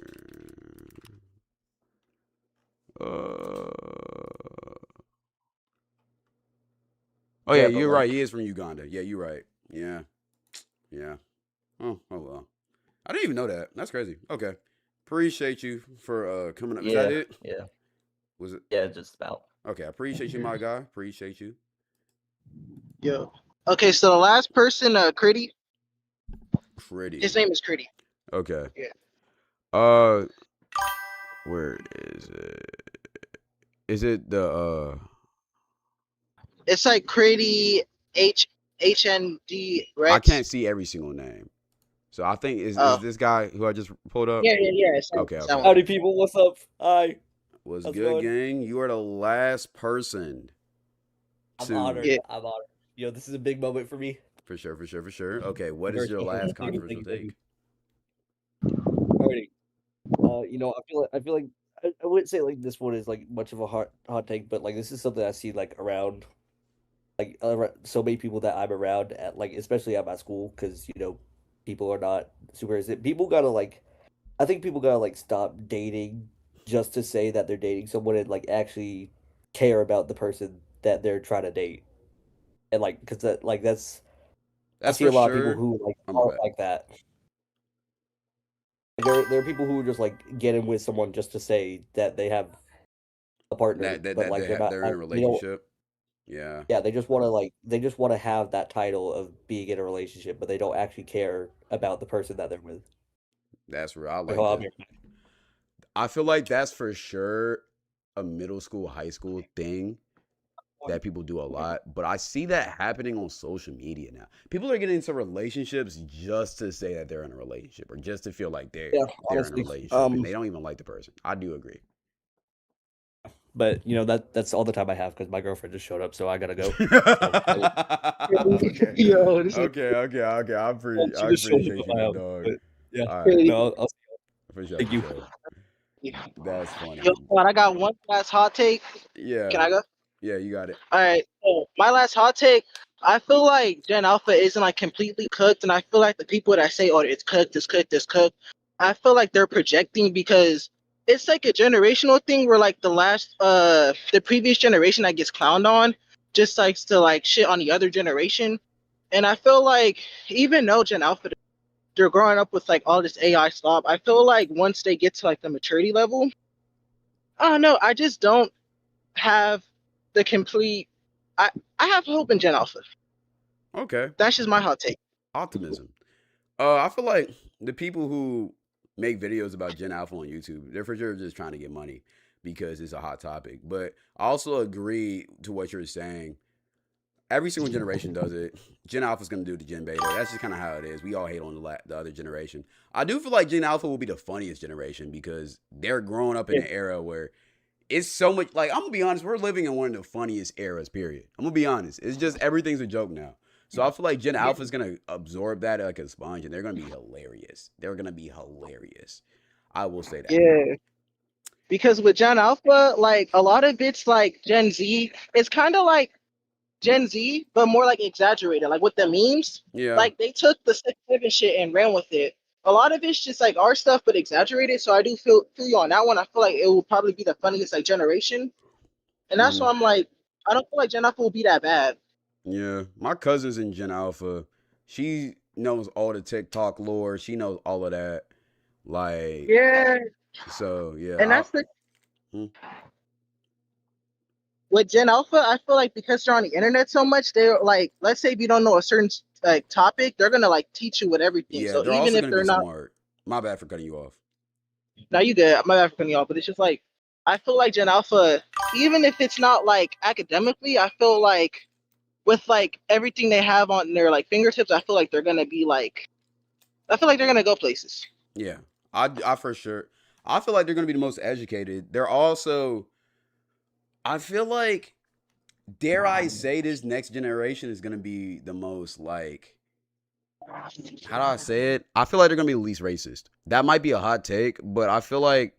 Oh yeah, Yeah, but you're right. like, He is from Uganda. Yeah, you're right. Yeah, yeah. Oh well. I didn't even know that. That's crazy. Okay, appreciate you for coming up. Is that yeah, it? yeah, Was it? yeah, just about. Okay, I appreciate you, my guy. Appreciate you. Yo. Okay, so the last person, Critty. Pretty. His name is Critty. Okay. Yeah. Where is it? Is it the It's like Critty HND, right? I can't see every single name. So I think is this guy who I just pulled up? Yeah. It's that- Okay, it's okay. that one. Howdy, people. What's up? Hi. What's How's it good, going? gang? You are the last person I'm to honored. I'm honored. Yo, this is a big moment for me. For sure. Okay, what is your last controversial take? Alrighty. I feel like I wouldn't say like this one is like much of a hot take, but like this is something I see like around, like so many people that I'm around at, like especially at my school, because people are not super. People gotta like, I think people gotta like stop dating just to say that they're dating someone and like actually care about the person that they're trying to date. and like because that's I That's see a for lot of sure. people who like Oh, my aren't bad. like that. There are people who just like get in with someone just to say that they have a partner, but like they're not. They're in a They don't. relationship. Yeah. Yeah, they just want to have that title of being in a relationship, but they don't actually care about the person that they're with. That's where I Like, like oh, that. I feel like that's for sure a middle school, high school thing that people do a lot, but I see that happening on social media now. People are getting into relationships just to say that they're in a relationship or just to feel like they're yeah, in a honestly, relationship and they don't even like the person. I do agree. but that's all the time I have because my girlfriend just showed up, so I gotta go. Okay. Yo, this is Okay. I she just showed appreciate up you, at my my house, dog. but yeah, All right. no, I'll For sure. thank you. That's funny. Yo, I got one last hot take. Yeah. Can I go? Yeah, you got it. All right. So my last hot take. I feel like Gen Alpha isn't like completely cooked, and I feel like the people that say, "Oh, it's cooked, it's cooked, it's cooked," I feel like they're projecting because it's like a generational thing where like the previous generation that gets clowned on just likes to like shit on the other generation, and I feel like even though Gen Alpha they're growing up with like all this AI stuff, I feel like once they get to like the maturity level, I don't know. I just don't have the complete. I have hope in Gen Alpha. Okay. That's just my hot take. Optimism. I feel like the people who make videos about Gen Alpha on YouTube, they're for sure just trying to get money because it's a hot topic. But I also agree to what you're saying. Every single generation does it. Gen Alpha's gonna do the Gen Beta. That's just kind of how it is. We all hate on the other generation. I do feel like Gen Alpha will be the funniest generation because they're growing up in an era where it's so much. Like I'm gonna be honest, we're living in one of the funniest eras. Period. I'm gonna be honest. It's just everything's a joke now. So I feel like Gen Alpha is gonna absorb that like a sponge, and they're gonna be hilarious. They're gonna be hilarious. I will say that. Yeah. Because with Gen Alpha, like a lot of it's like Gen Z. It's kind of like Gen Z, but more like exaggerated. Like with the memes, Yeah. like they took the 6-7 shit and ran with it. A lot of it's just like our stuff, but exaggerated. So I do feel you on that one. I feel like it will probably be the funniest like generation, and that's why I'm like, I don't feel like Gen Alpha will be that bad. Yeah, my cousin's in Gen Alpha. She knows all the TikTok lore. She knows all of that. Like, Yeah, so yeah. and that's the with Gen Alpha. I feel like because they're on the internet so much, they're like, let's say if you don't know a certain like topic, they're gonna like teach you with everything. Yeah, So they're even also if gonna they're be not, smart. My bad for cutting you off. now you good. I'm not cutting you off, but it's just like I feel like Gen Alpha, even if it's not like academically, I feel like with like everything they have on their like fingertips, I feel like they're gonna be like, I feel like they're gonna go places. Yeah, I for sure. I feel like they're gonna be the most educated. They're also. I feel like, dare I say, this next generation is gonna be the most like. How do I say it? I feel like they're gonna be the least racist. That might be a hot take, but I feel like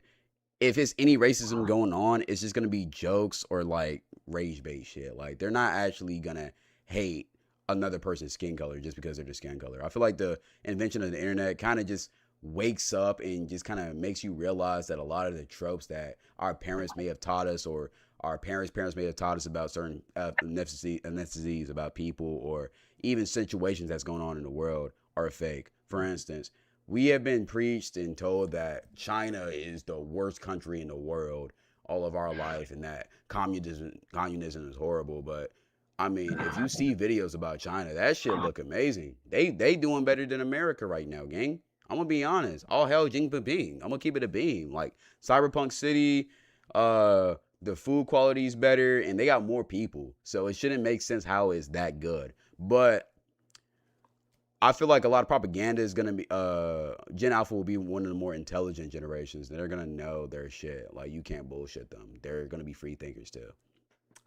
if it's any racism going on, it's just gonna be jokes or like rage-based shit. Like they're not actually gonna hate another person's skin color just because they're their skin color. I feel like the invention of the internet kind of just wakes up and just kind of makes you realize that a lot of the tropes that our parents may have taught us or our parents' may have taught us about certain ethnicities, about people, or even situations that's going on in the world are fake. For instance, we have been preached and told that China is the worst country in the world all of our life and that communism is horrible. But I mean, if you see videos about China, that shit look amazing. They doing better than America right now, gang. I'm gonna be honest. All hell Jinping. I'm gonna keep it a beam. Like Cyberpunk City, the food quality is better and they got more people. So it shouldn't make sense how it's that good. But I feel like a lot of propaganda is gonna be Gen Alpha will be one of the more intelligent generations. They're gonna know their shit. Like you can't bullshit them. They're gonna be free thinkers too.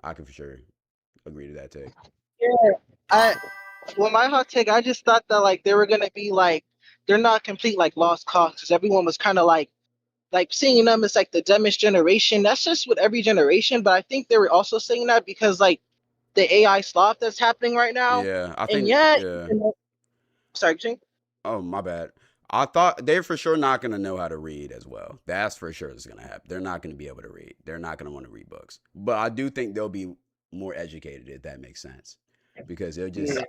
I can for sure agree to that take. Yeah, my hot take, I just thought that like they were gonna be like they're not complete like lost cause because everyone was kind of like seeing them as like the dumbest generation. That's just with every generation, but I think they were also saying that because like the AI sloth that's happening right now. Yeah, I and think. yet, Yeah. Sorry, Jing? Oh, my bad. I thought they're for sure not gonna know how to read as well. That's for sure is gonna happen. They're not gonna be able to read. They're not gonna want to read books. But I do think they'll be more educated if that makes sense. because they're just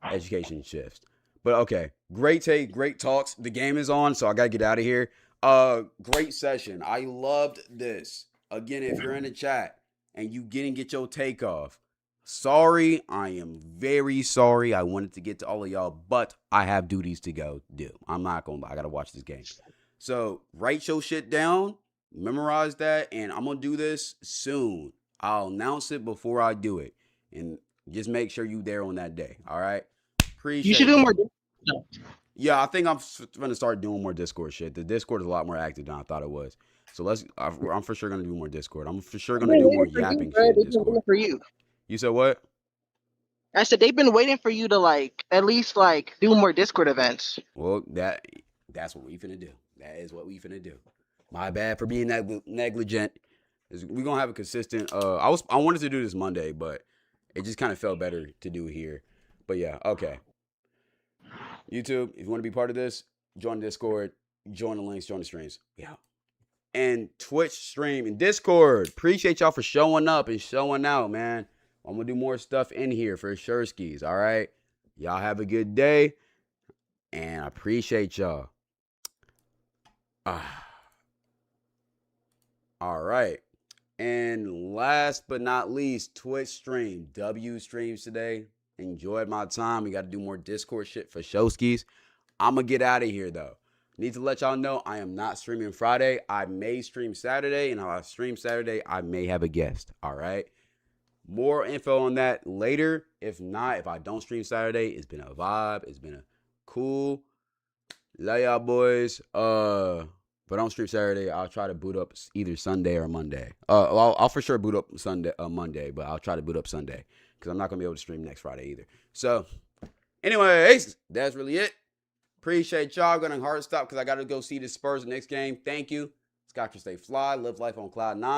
education shifts. But okay, great take, great talks. The game is on, so I gotta get out of here. Great session. I loved this. Again, if you're in the chat and you didn't get your take off, sorry. I am very sorry. I wanted to get to all of y'all, but I have duties to go do. I'm not gonna lie. I gotta watch this game. So write your shit down, memorize that, and I'm gonna do this soon. I'll announce it before I do it, and just make sure you there on that day. All right. Appreciate You should do it. more. Yeah, I think I'm gonna start doing more Discord shit. The Discord is a lot more active than I thought it was. So I'm for sure gonna do more Discord. I'm for sure gonna do more yapping shit in Discord. For you. You said what? I said they've been waiting for you to like at least like do more Discord events. Well, that's what we finna do. That is what we finna do. My bad for being negligent. We're gonna have a consistent. I wanted to do this Monday, but it just kind of felt better to do it here. But yeah, okay. YouTube, if you want to be part of this, join the Discord, join the links, join the streams. Yeah. And Twitch stream and Discord. Appreciate y'all for showing up and showing out, man. I'm gonna do more stuff in here for sure skis. All right. Y'all have a good day. And I appreciate y'all. All right. And last but not least, Twitch stream. W streams today. Enjoyed my time. We got to do more Discord shit for showskis. I'm going to get out of here, though. Need to let y'all know I am not streaming Friday. I may stream Saturday, and if I stream Saturday, I may have a guest. All right? More info on that later. If not, if I don't stream Saturday, it's been a vibe. It's been a cool. Love y'all, boys. If I don't stream Saturday, I'll try to boot up either Sunday or Monday. I'll for sure boot up Monday, but I'll try to boot up Sunday because I'm not going to be able to stream next Friday either. So, anyways, that's really it. Appreciate y'all. Going to hard stop because I got to go see the Spurs next game. Thank you. Scott, stay fly. Live life on Cloud 9.